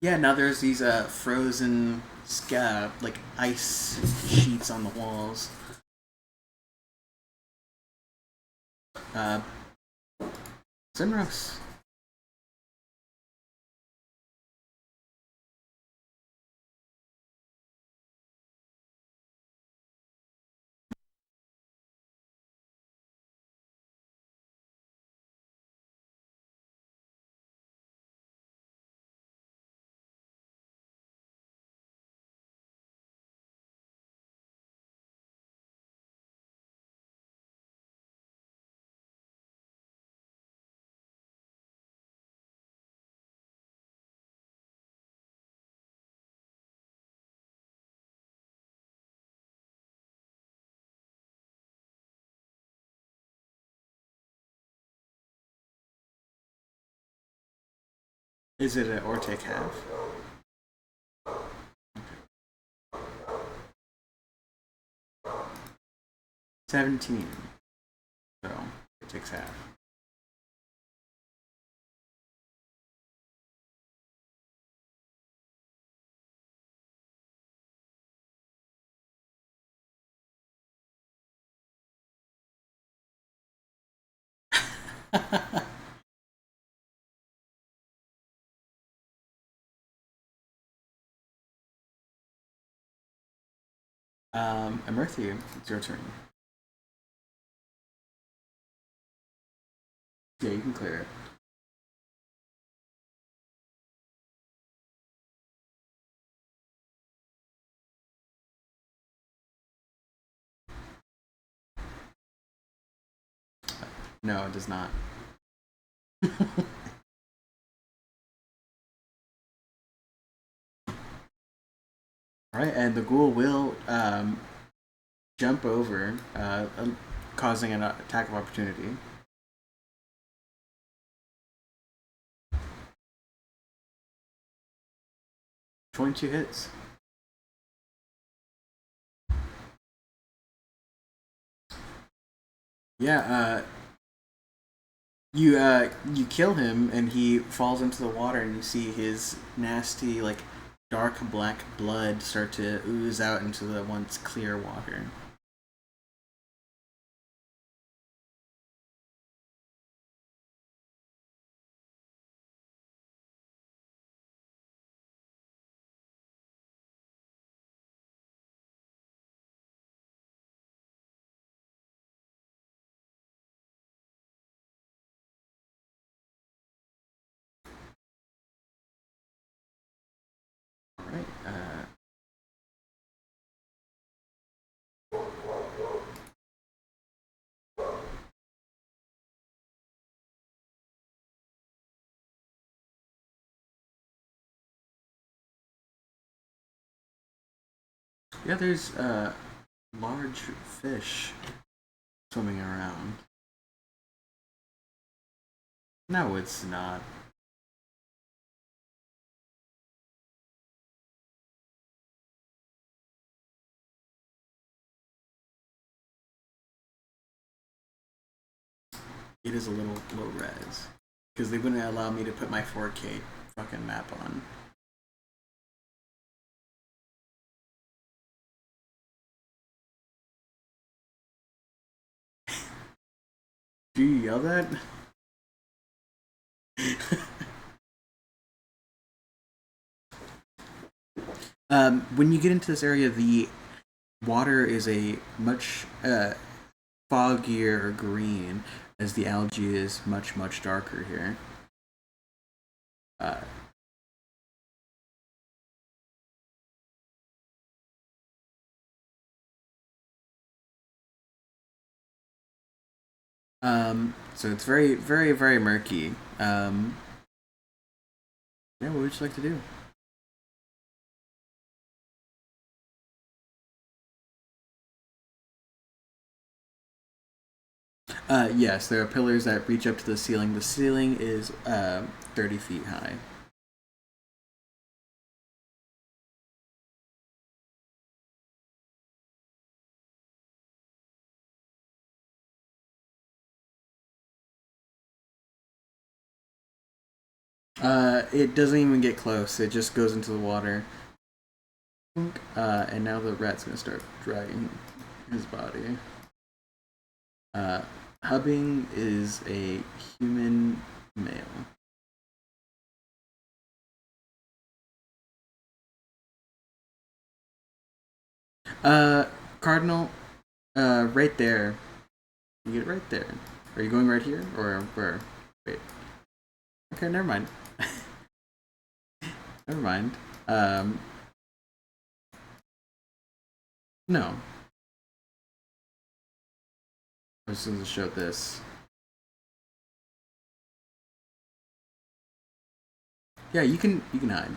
Yeah, now there's these frozen like ice sheets on the walls. Sinros. Is it an or take half? 17. So it takes half. Emerthiu, it's your turn. Yeah, you can clear it. No, it does not. Alright, and the ghoul will jump over, causing an attack of opportunity. "22 hits. Yeah, you kill him and he falls into the water and you see his nasty like dark black blood start to ooze out into the once clear water. All right. Yeah, there's large fish swimming around. No, it's not. It is a little low res because they wouldn't allow me to put my 4K fucking map on. Do you yell that? When you get into this area, the water is a much foggier green as the algae is much darker here. Uh, so it's very murky. Yeah, what would you like to do? Yes, there are pillars that reach up to the ceiling. The ceiling is 30 feet high. It doesn't even get close. It just goes into the water. And now the rat's gonna start dragging his body. Uh, Hubbing is a human male. Uh, Cardinal, right there. You get it right there. Are you going right here or where? Wait. Okay, never mind. Never mind. No. I was going to show this. Yeah, you can hide.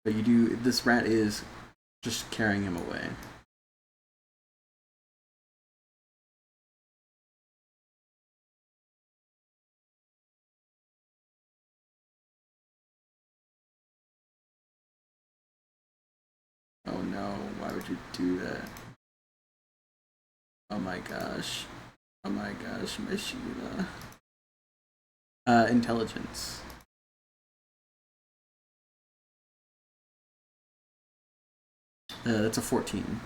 But you do. This rat is just carrying him away. Oh no! Why would you do that? Oh my gosh! Oh my gosh, my Sheila. Intelligence. That's a 14.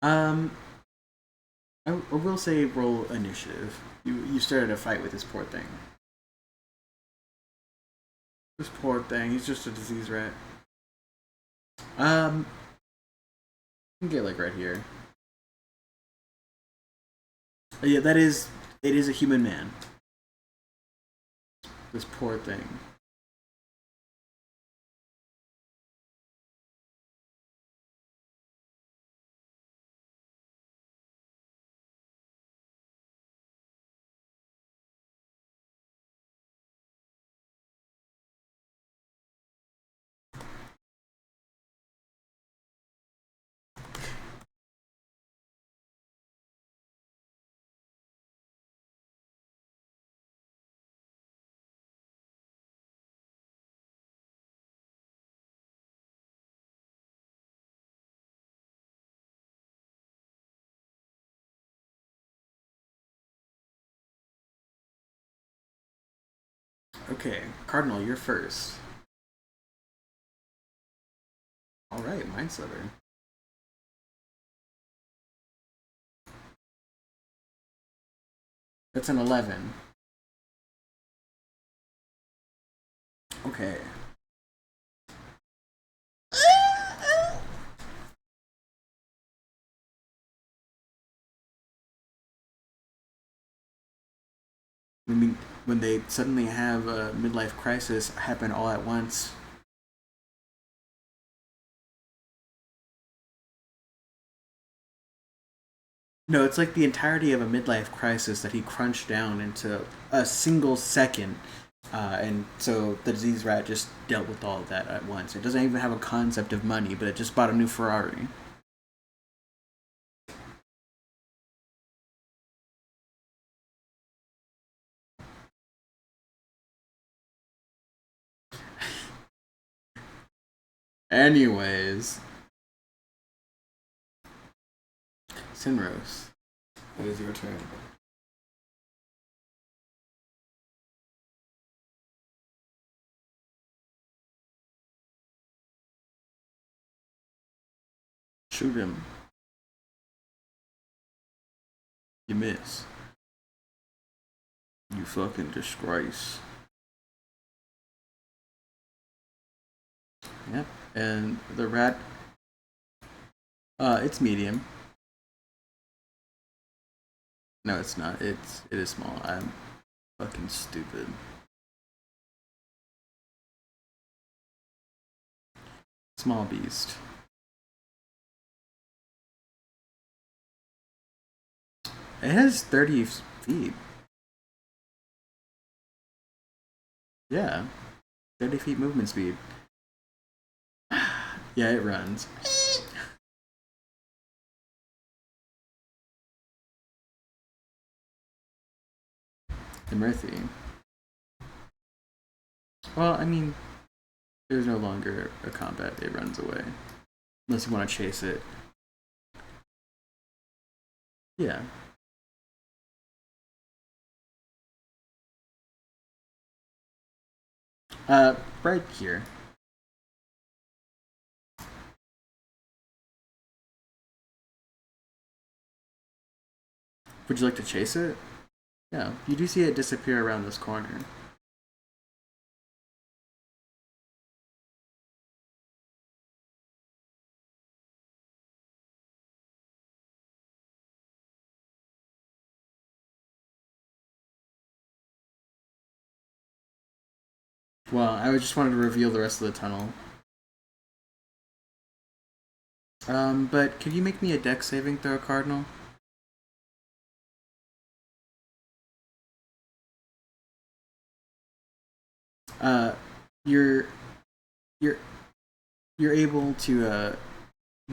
Um, I will say roll initiative. You started a fight with this poor thing. This poor thing. He's just a disease rat. You can get like right here. Yeah, that is. It is a human man. This poor thing. Okay, Cardinal, you're first. All right, Mind Sliver. That's an 11. Okay. I mean, when they suddenly have a midlife crisis happen all at once. No, it's like the entirety of a midlife crisis that he crunched down into a single second. And so the disease rat just dealt with all of that at once. It doesn't even have a concept of money, but it just bought a new Ferrari. Anyways, Sinros, it is your turn. Shoot him. You miss. You fucking disgrace. Yep. And the rat, it's medium. No, it's not. It is small. I'm fucking stupid. Small beast. It has 30 feet. Yeah. 30 feet movement speed. Yeah, it runs. The Murphy. Well, I mean, there's no longer a combat. It runs away. Unless you want to chase it. Yeah. Right here. Would you like to chase it? Yeah. You do see it disappear around this corner. Well, I just wanted to reveal the rest of the tunnel. But could you make me a deck saving throw, Cardinal? Uh, you're you're you're able to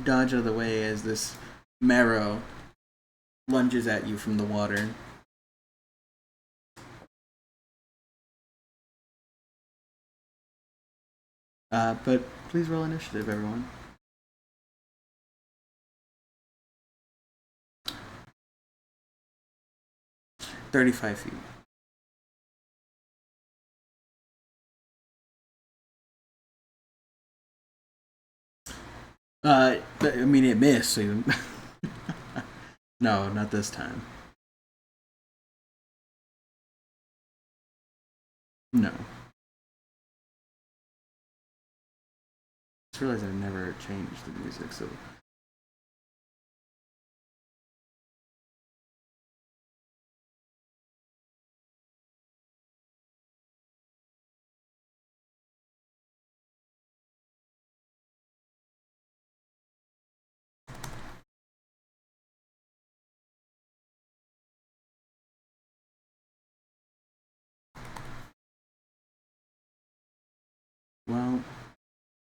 dodge out of the way as this marrow lunges at you from the water. But please roll initiative, everyone. 35 feet. I mean, it missed. So you... no, not this time. No. I just realized I never changed the music, so well,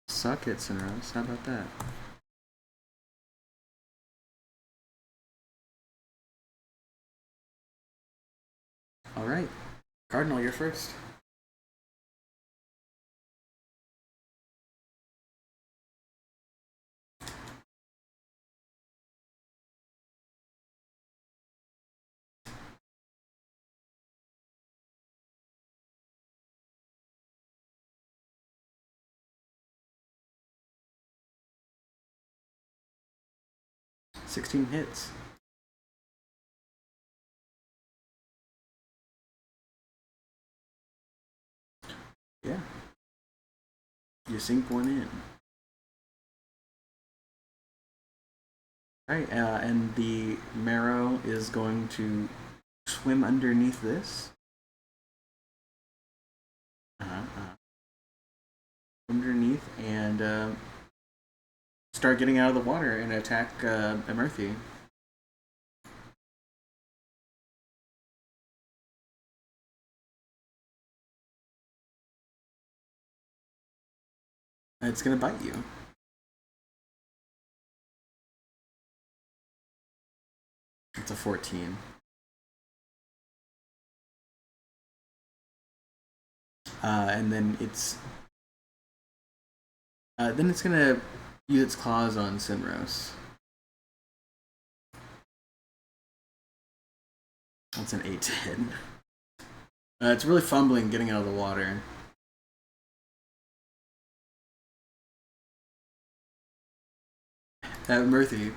suck it, Cineros. How about that? All right, Cardinal, you're first. 16 hits. Yeah. You sink one in. Alright, and the marrow is going to swim underneath this. Underneath and start getting out of the water and attack Emerthy. It's gonna bite you. It's a 14. And then it's gonna use its claws on Sinros. That's an 8 to hit. It's really fumbling getting out of the water. Murthy.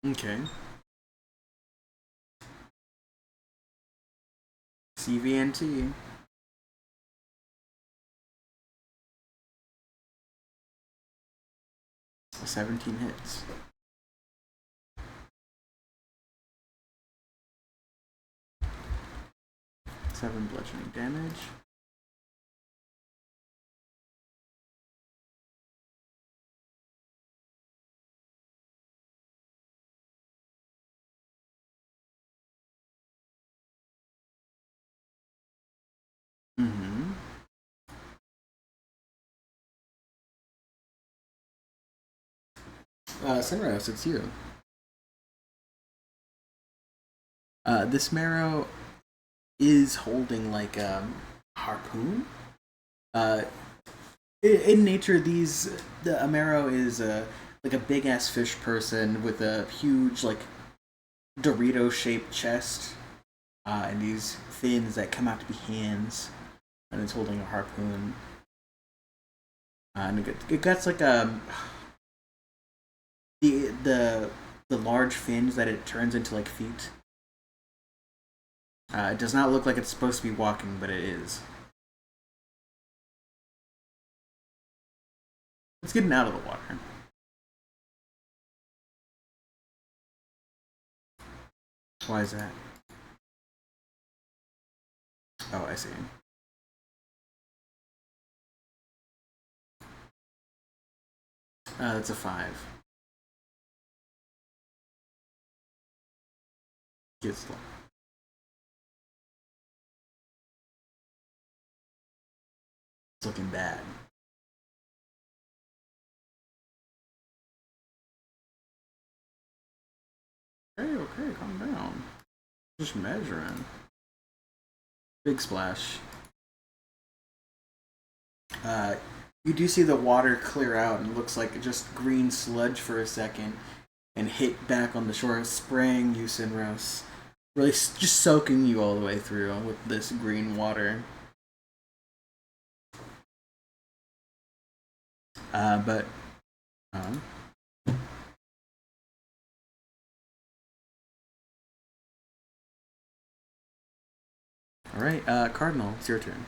Okay. CVNT. A 17 hits. 7 bludgeoning damage. Mm-hmm. Sinros, it's you. This marrow is holding like a harpoon. In nature, the marrow is like a big ass fish person with a huge like Dorito shaped chest, and these fins that come out to be hands, and it's holding a harpoon. And it got like the large fins that it turns into like feet. It does not look like it's supposed to be walking, but it is. It's getting out of the water. Why is that? Oh, I see. It's a 5. Gets low. It's looking bad. Okay, calm down. Just measuring. Big splash. You do see the water clear out and it looks like just green sludge for a second and hit back on the shore, spraying you, Sinros. Really just soaking you all the way through with this green water. But all right, Cardinal, it's your turn.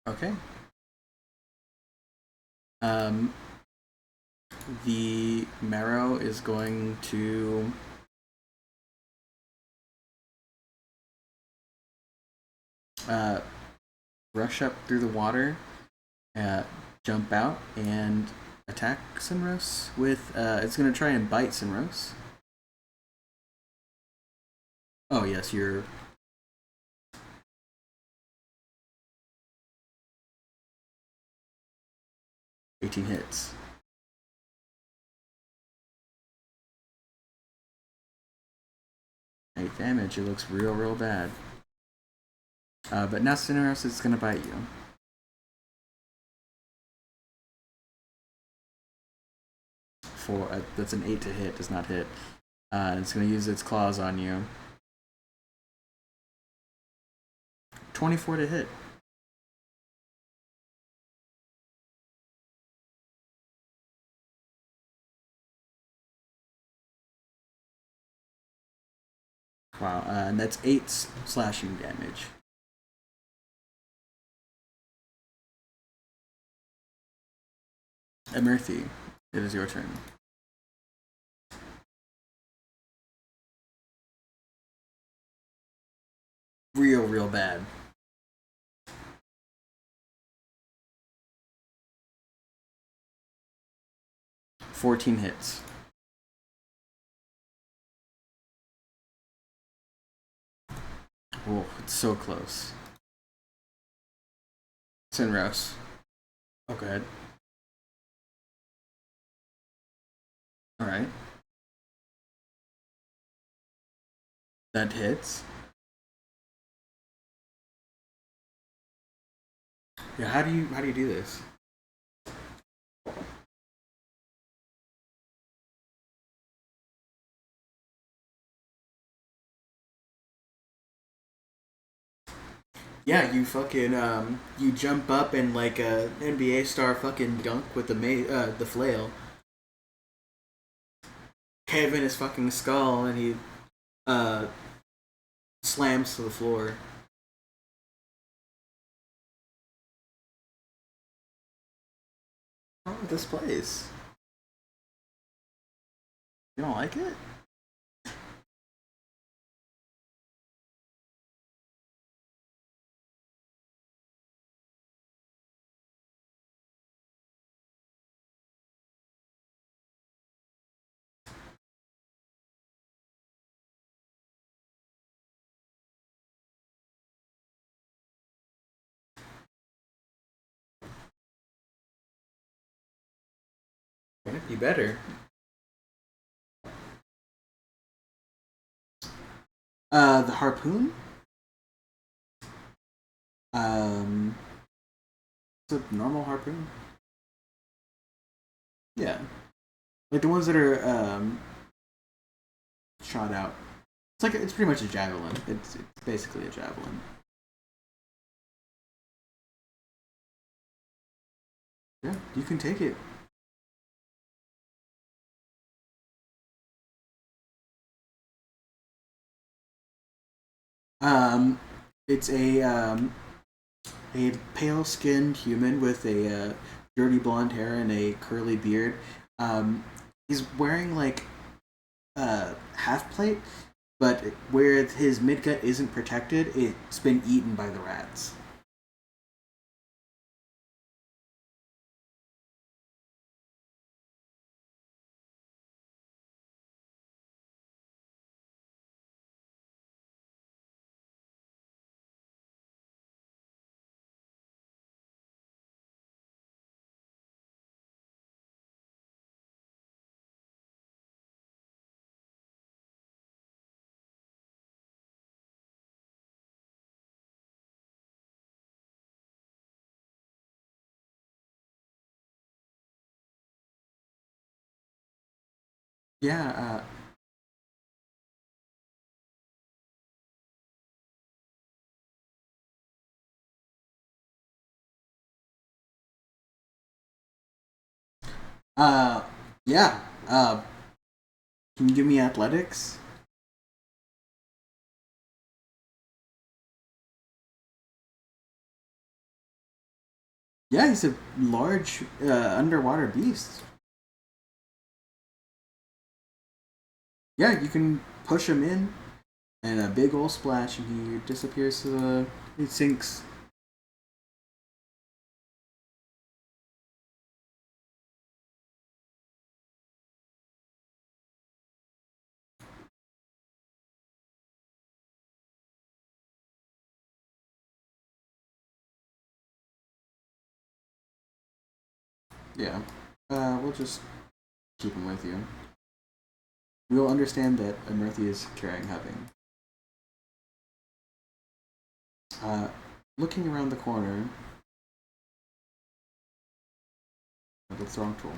Okay. Um, the marrow is going to rush up through the water, jump out, and attack Sinros with. It's gonna try and bite Sinros. Oh yes, you're. $18 hits. 8 damage. It looks real bad. But now Sinros is gonna bite you. That's an 8 to hit. Does not hit. It's gonna use its claws on you. 24 to hit. Wow, and that's 8 slashing damage. Emerthy, it is your turn. Real bad. $14 hits. Oh, it's so close. Sinros. Oh, go ahead. Alright. That hits. Yeah, how do you do this? Yeah, you fucking you jump up and like a NBA star fucking dunk with the flail. Kevin his fucking skull and he uh slams to the floor. What's wrong with this place? You don't like it? You better. The harpoon? It's a normal harpoon. Yeah. Like the ones that are shot out. It's pretty much a javelin. It's basically a javelin. Yeah, you can take it. It's a pale skinned human with a dirty blonde hair and a curly beard. He's wearing like a half plate, but where his midgut isn't protected, it's been eaten by the rats. Yeah, uh, yeah. Can you give me athletics? Yeah, he's a large underwater beast. Yeah, you can push him in, and a big old splash, and he disappears to the. He sinks. Yeah. We'll just keep him with you. We'll understand that Amirthi is carrying Hubbing. Uh, Looking around the corner. That's the wrong tool.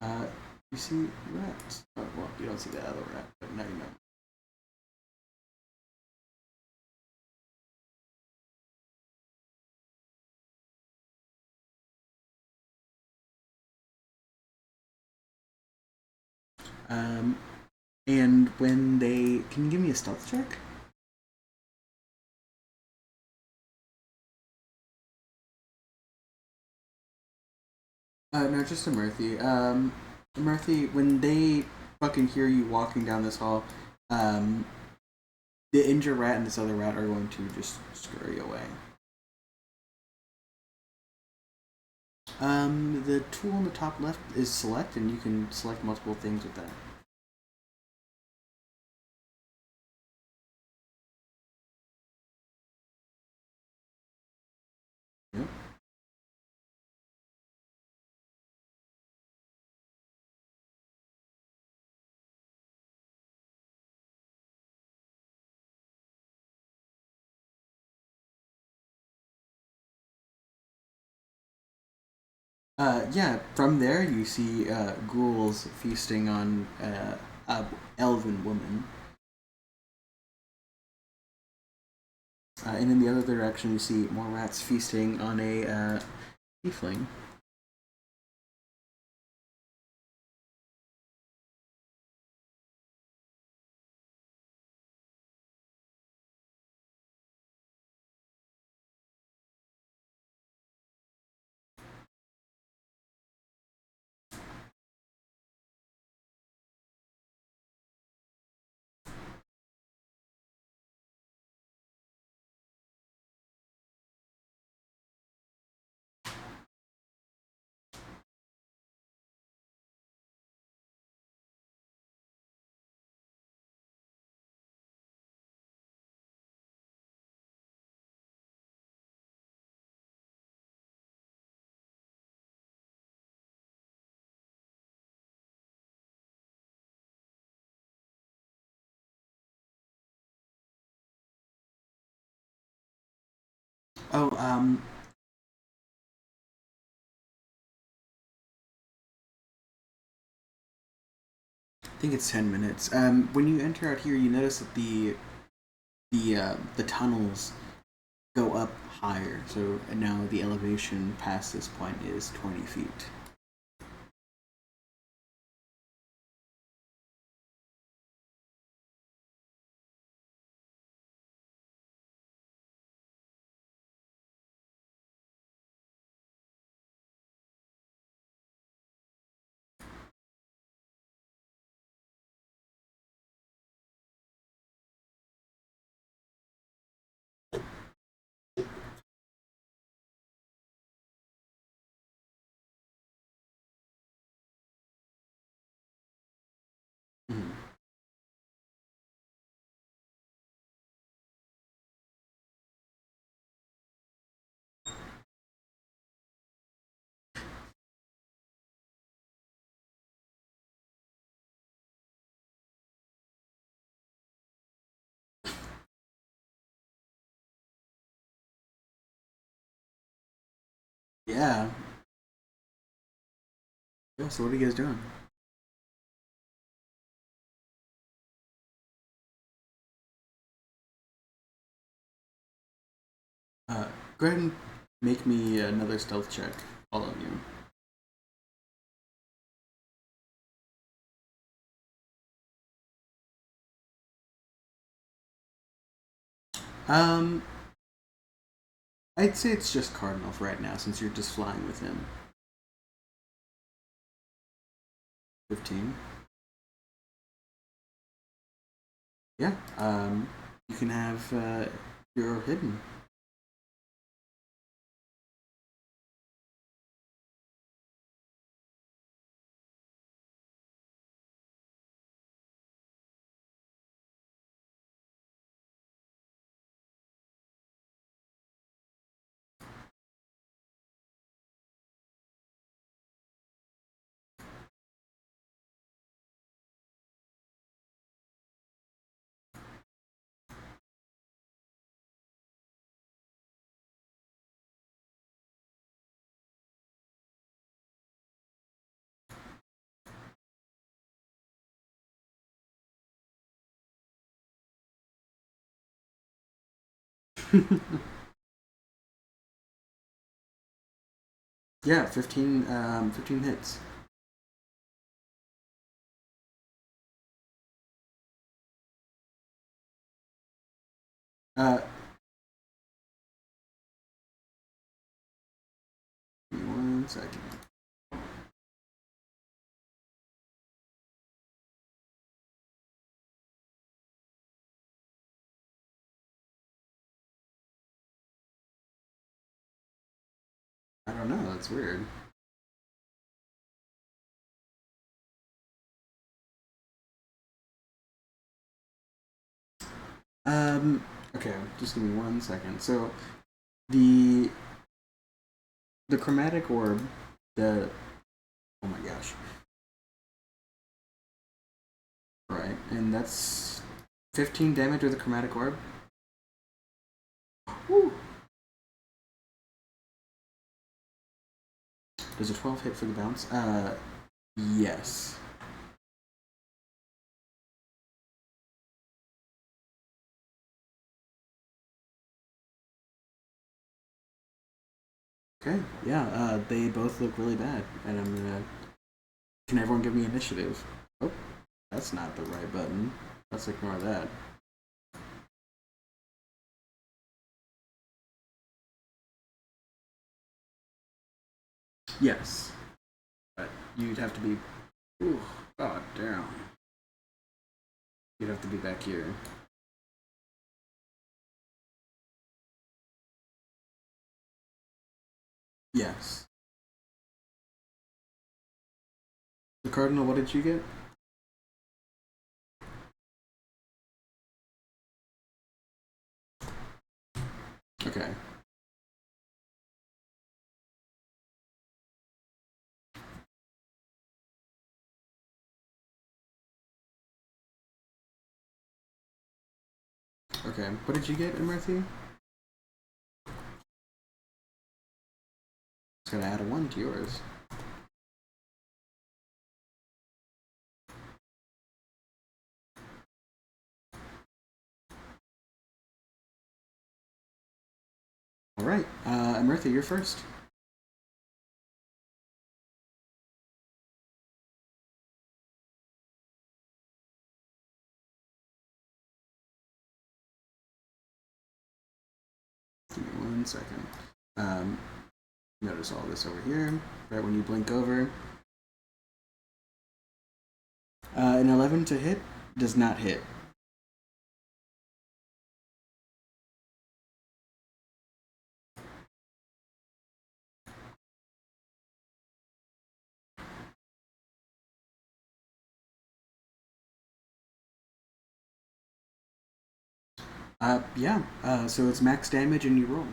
Uh, you see rats. Oh, well, you don't see that other rat, but now you know. Um, and when they, can you give me a stealth check? No, just a Murthy. Murthy, when they fucking hear you walking down this hall, um, the injured rat and this other rat are going to just scurry away. The tool on the top left is select, and you can select multiple things with that. Yep. Yeah, from there you see ghouls feasting on a elven woman. And in the other direction, you see more rats feasting on a tiefling. Oh, I think it's 10 minutes. When you enter out here, you notice that the tunnels go up higher. So now the elevation past this point is 20 feet. Mhm. Yeah. Yeah. So what are you guys doing? Uh, Go ahead and make me another stealth check. All of you. Um, I'd say it's just Cardinal for right now, since you're just flying with him. 15. Yeah. You can have your hidden. Yeah, 15, 15 hits. Uh, Give me 1 second. I don't know. That's weird. Okay, just give me 1 second. So the the chromatic orb, the oh my gosh, right, and that's 15 damage with the chromatic orb. Woo. Does a 12 hit for the bounce? Yes. Okay, yeah, they both look really bad, and I'm gonna. Can everyone give me initiative? Oh, that's not the right button. Let's ignore that. Yes, but you'd have to be. Ooh, god damn. You'd have to be back here. Yes. The Cardinal, what did you get? Okay. Okay. What did you get, Emerthy? It's gonna add a 1 to yours. Alright, Emerthy, you're first. Give me 1 second. Um, Notice all this over here. Right when you blink over. An 11 to hit does not hit. Yeah. So it's max damage and you roll.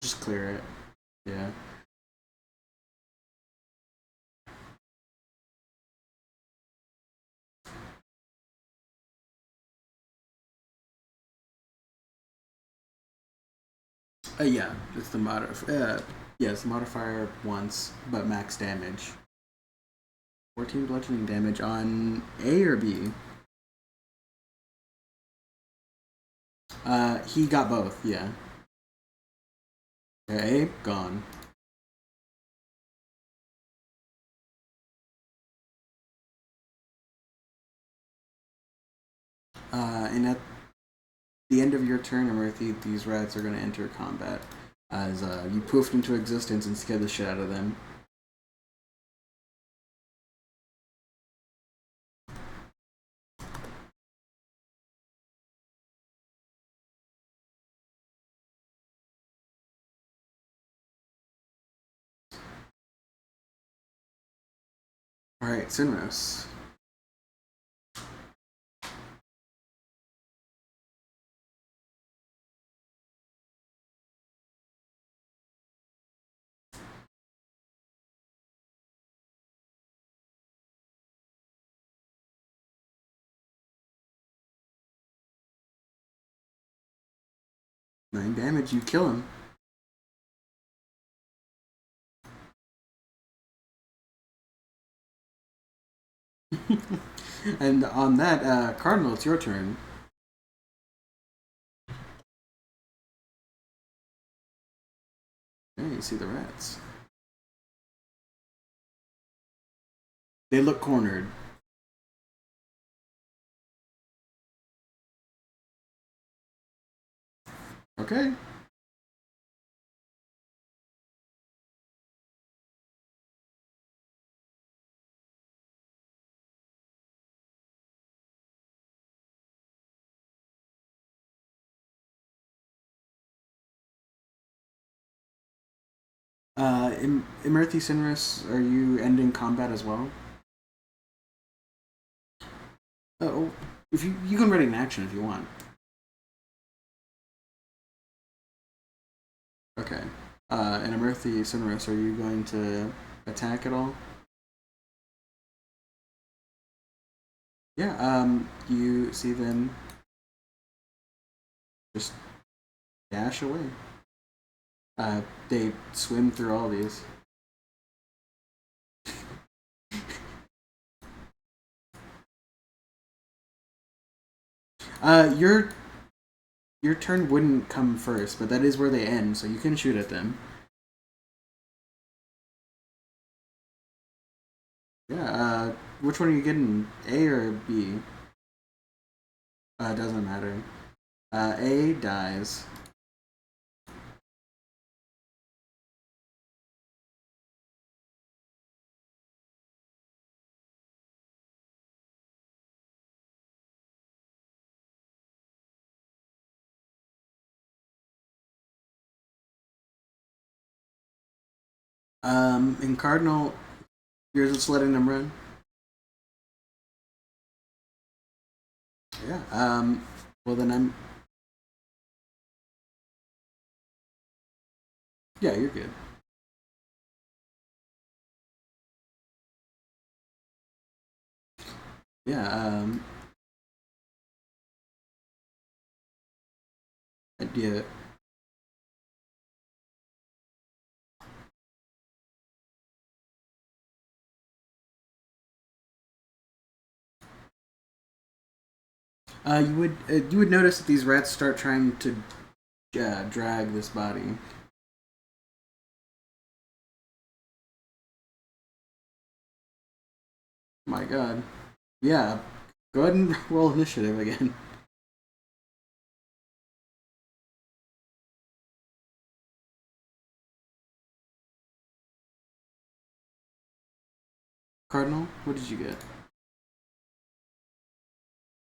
Just clear it. Yeah. Yeah. It's the yeah, it's the modifier once, but max damage. 14 bludgeoning damage on A or B? He got both, yeah. Okay, gone. And at the end of your turn, Emerthy, these rats are going to enter combat as you poofed into existence and scared the shit out of them. Alright, Sinros. Nine damage, you kill him. And on that, Cardinal, it's your turn. Okay, you see the rats. They look cornered. Okay. Imirthi Sinris, are you ending combat as well? Oh, if you can ready an action if you want. Okay. And Imirthi Sinris, are you going to attack at all? Yeah. You see them just dash away. They swim through all these. Your turn wouldn't come first, but that is where they end, so you can shoot at them. Yeah. Which one are you getting? A or B? Doesn't matter. A dies. In Cardinal, you're just letting them run. Yeah. Well then I'm. Yeah, you're good. Yeah. Idea. You would notice that these rats start trying to drag this body. My God. Yeah. Go ahead and roll initiative again. Cardinal, what did you get?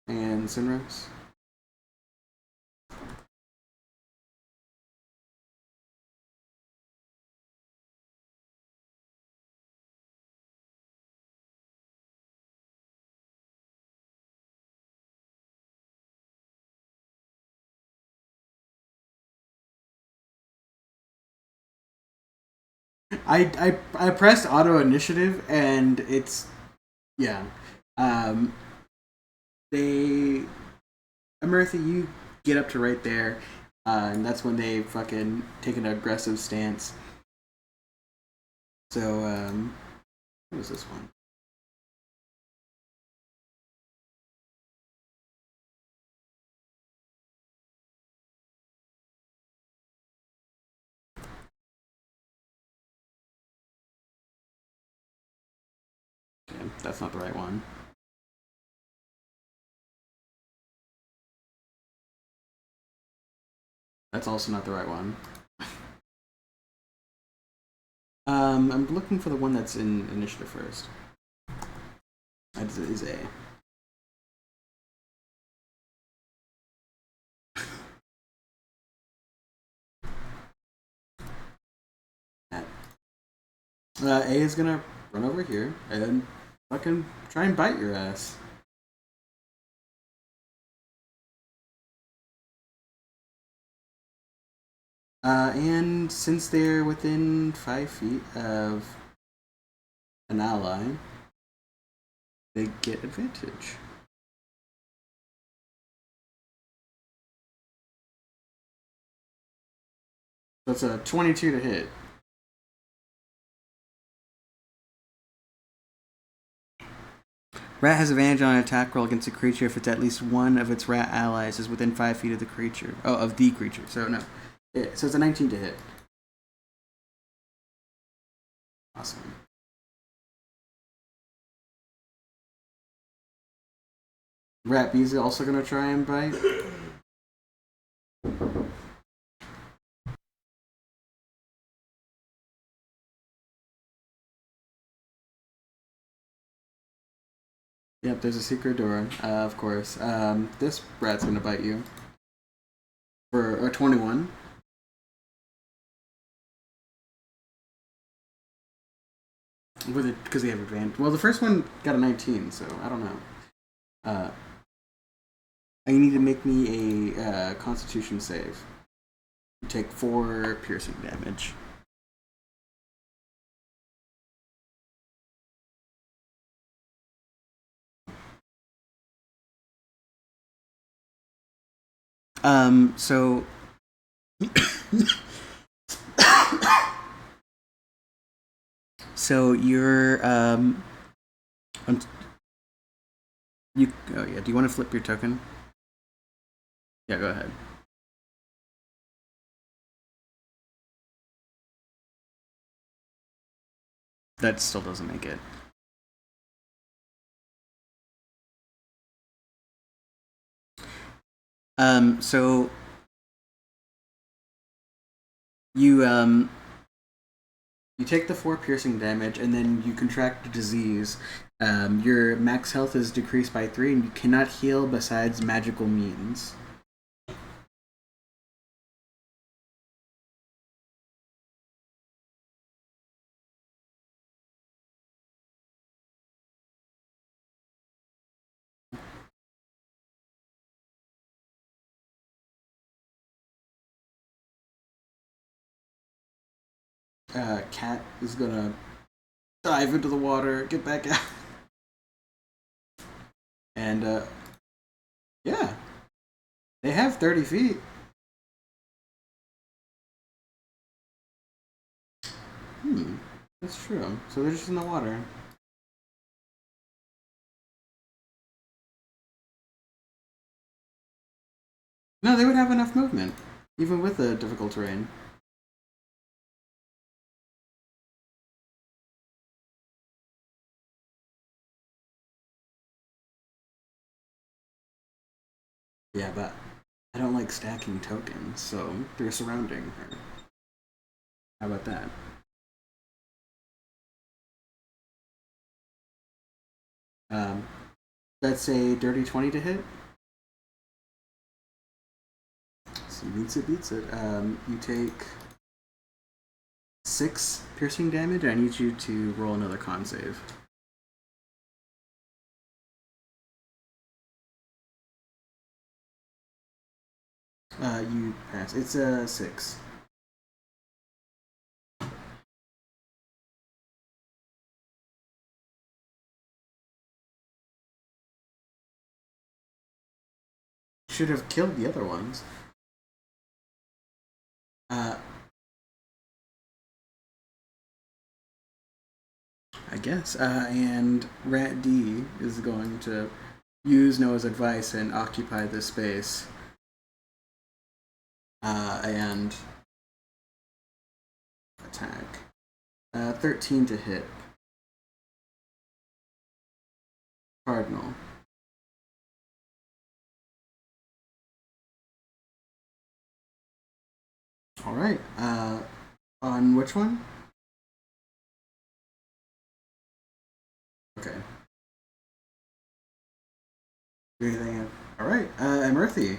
And Sinrose? I pressed auto initiative and it's yeah. Um, they Amirtha, you get up to right there, and that's when they fucking take an aggressive stance. So what was this one? Okay, that's not the right one. That's also not the right one. I'm looking for the one that's in initiative first. That is A. A is gonna run over here and fucking try and bite your ass. And since they're within 5 feet of an ally, they get advantage. That's a 22 to hit. Rat has advantage on an attack roll against a creature if it's at least one of its rat allies is within 5 feet of the creature. Oh, of the creature. So no. So it's a 19 to hit. Awesome. Rat B's also gonna try and bite. Yep, there's a secret door, of course. This rat's gonna bite you. For a 21. With it, because they have advantage. Well, the first one got a 19, so I don't know. You need to make me a Constitution save. You take 4 piercing damage. So so you're you oh yeah, do you want to flip your token? Yeah, go ahead. That still doesn't make it. So you take the 4 piercing damage, and then you contract a disease. Your max health is decreased by 3, and you cannot heal besides magical means. Cat is gonna dive into the water, get back out, and yeah, they have 30 feet. That's true. So they're just in the water. No, they would have enough movement, even with the difficult terrain. Yeah, but I don't like stacking tokens, so they're surrounding her. How about that? Um, that's a dirty 20 to hit. So beats it, beats it. You take 6 piercing damage. I need you to roll another con save. You pass. It's a 6. Should have killed the other ones. I guess. And Rat D is going to use Noah's advice and occupy this space. And attack. 13 to hit. Cardinal. Alright. On which one? Okay. Do anything? Alright. Emerthy.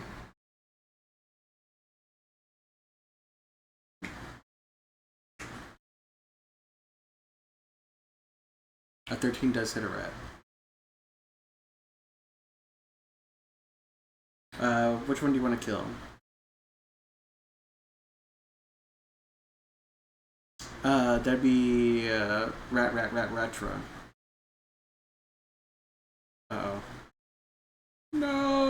A 13 does hit a rat. Which one do you want to kill? That'd be Ratra. Uh oh. No.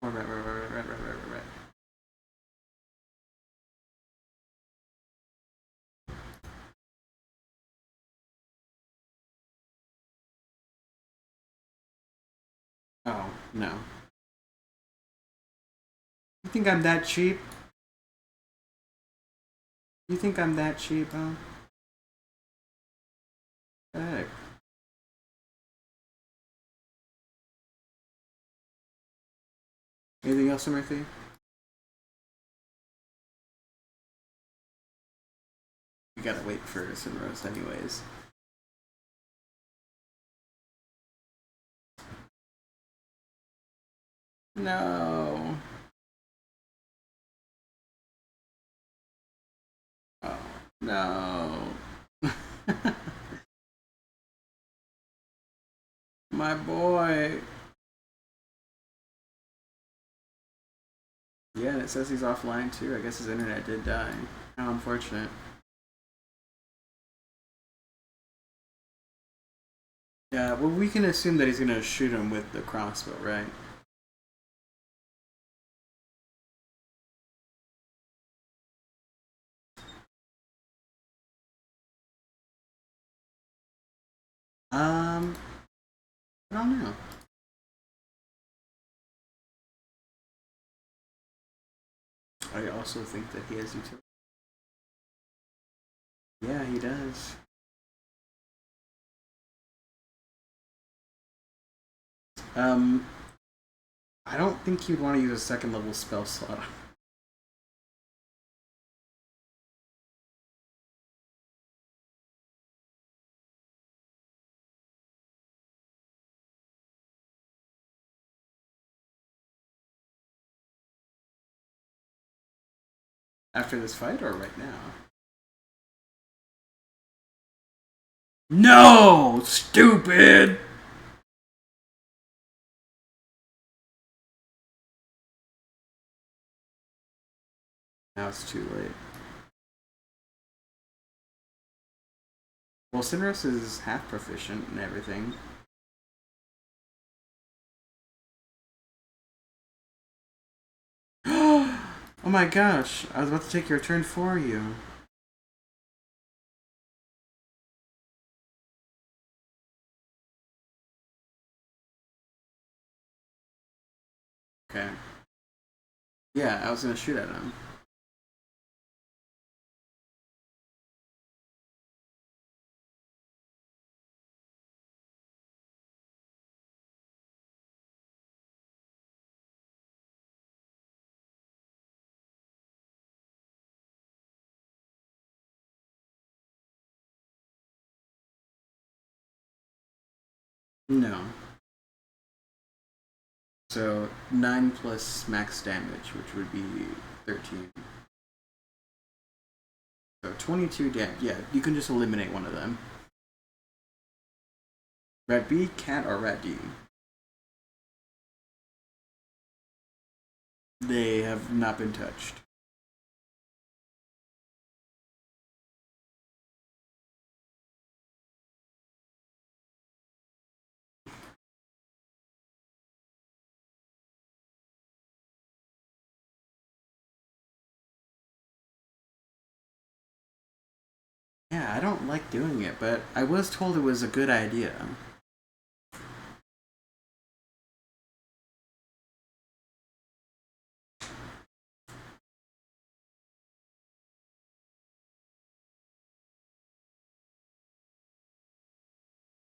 Right. Oh, no. You think I'm that cheap? You think I'm that cheap, huh? Heck. Anything else, Timothy? We gotta wait for some roast anyways. No. Oh, no. My boy. Yeah, and it says he's offline too. I guess his internet did die. How unfortunate. Yeah, well, we can assume that he's gonna shoot him with the crossbow, right? Um, I don't know. I also think that he has utility. Yeah, he does. Um, I don't think you'd want to use a second level spell slot. After this fight or right now? No! Stupid! Now it's too late. Well, Sinris is half proficient and everything. Oh my gosh, I was about to take your turn for you. Okay. Yeah, I was gonna shoot at him. No. So 9 plus max damage, which would be 13. So 22 damage. Yeah, you can just eliminate one of them. Rat B, Cat, or Rat D? They have not been touched. Yeah, I don't like doing it, but I was told it was a good idea.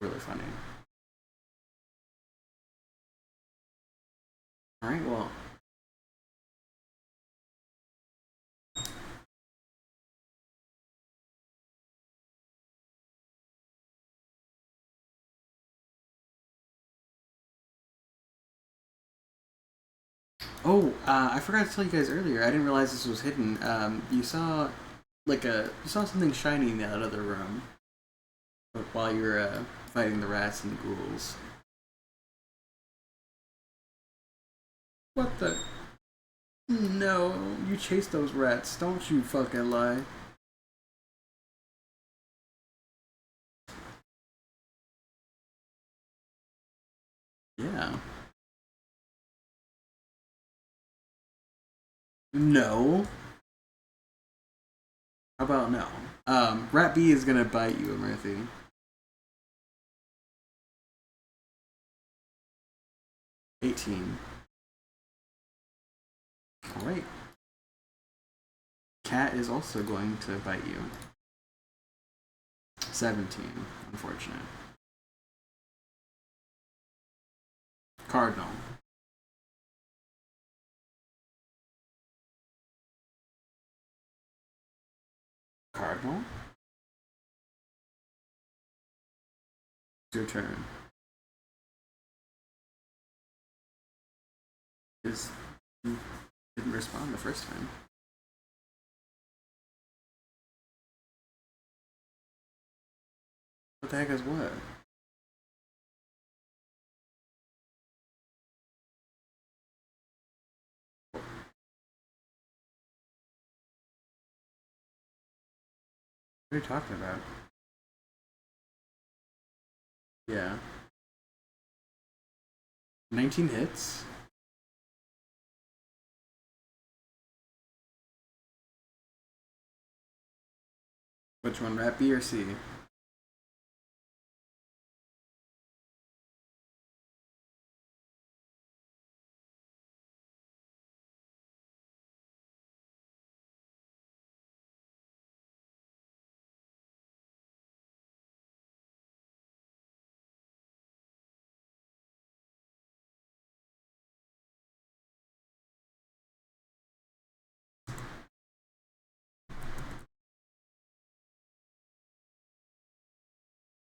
Really funny. Alright, well. Oh, I forgot to tell you guys earlier. I didn't realize this was hidden. You saw you saw something shiny in that other room while you were fighting the rats and the ghouls. What the? No, you chased those rats. Don't you fucking lie. Yeah. No. How about no? Rat B is gonna bite you, Murthy. $18. Alright. Cat is also going to bite you. 17. Unfortunate. Cardinal. Cardinal? It's your turn. Is didn't respond the first time. What the heck is what? What are you talking about? Yeah. 19 hits? Which one, rat B or C?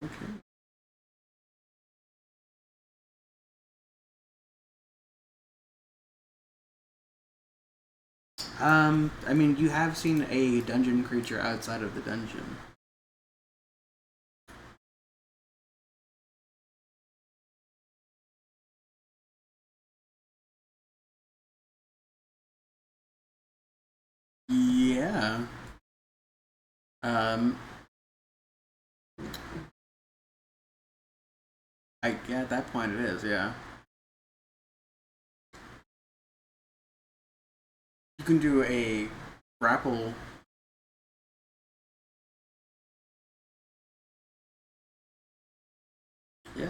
Okay. I mean, you have seen a dungeon creature outside of the dungeon. Yeah. Um, yeah, at that point it is, yeah. You can do a grapple. Yeah.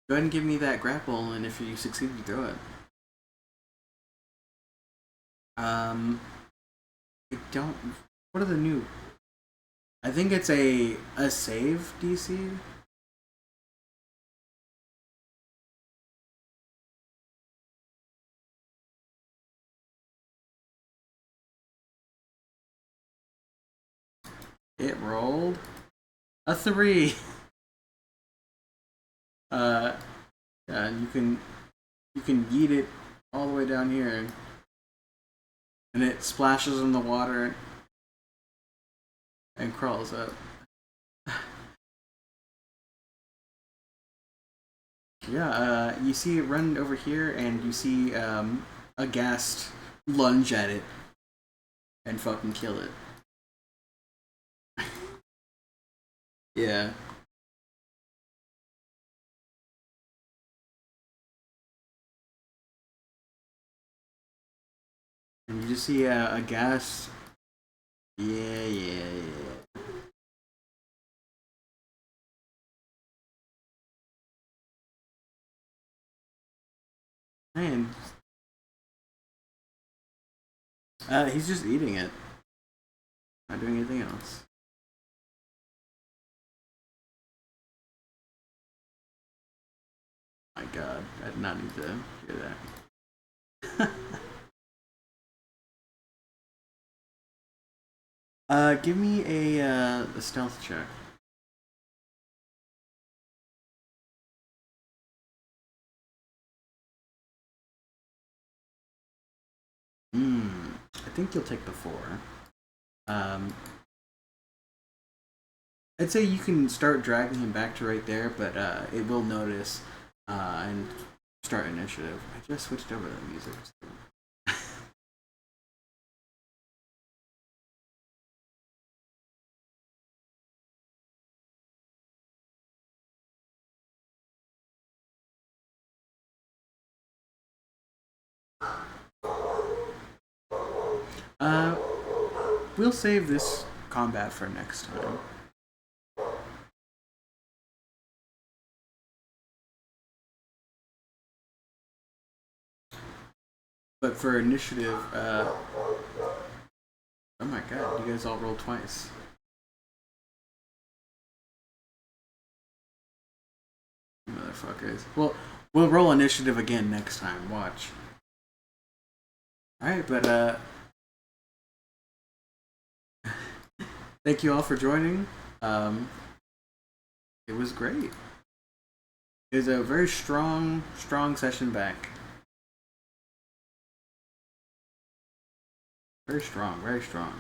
Go ahead and give me that grapple, and if you succeed, you throw it. Um, I don't. What are the new? I think it's a save DC. It rolled a 3. Uh, yeah, you can yeet it all the way down here, and it splashes in the water and crawls up. Yeah, you see it run over here, and you see a ghast lunge at it and fucking kill it. Yeah. And you just see a ghast. Yeah, yeah, yeah. Man, he's just eating it, not doing anything else. My God, I did not need to hear that. Give me a stealth check. I think you'll take the 4. Um, I'd say you can start dragging him back to right there, but it will notice and start initiative. I just switched over the music. Uh, we'll save this combat for next time. But for initiative, oh my god, you guys all rolled twice. Motherfuckers. Well, we'll roll initiative again next time. Watch. Alright, but thank you all for joining. It was great. It was a very strong session back. Very strong, very strong.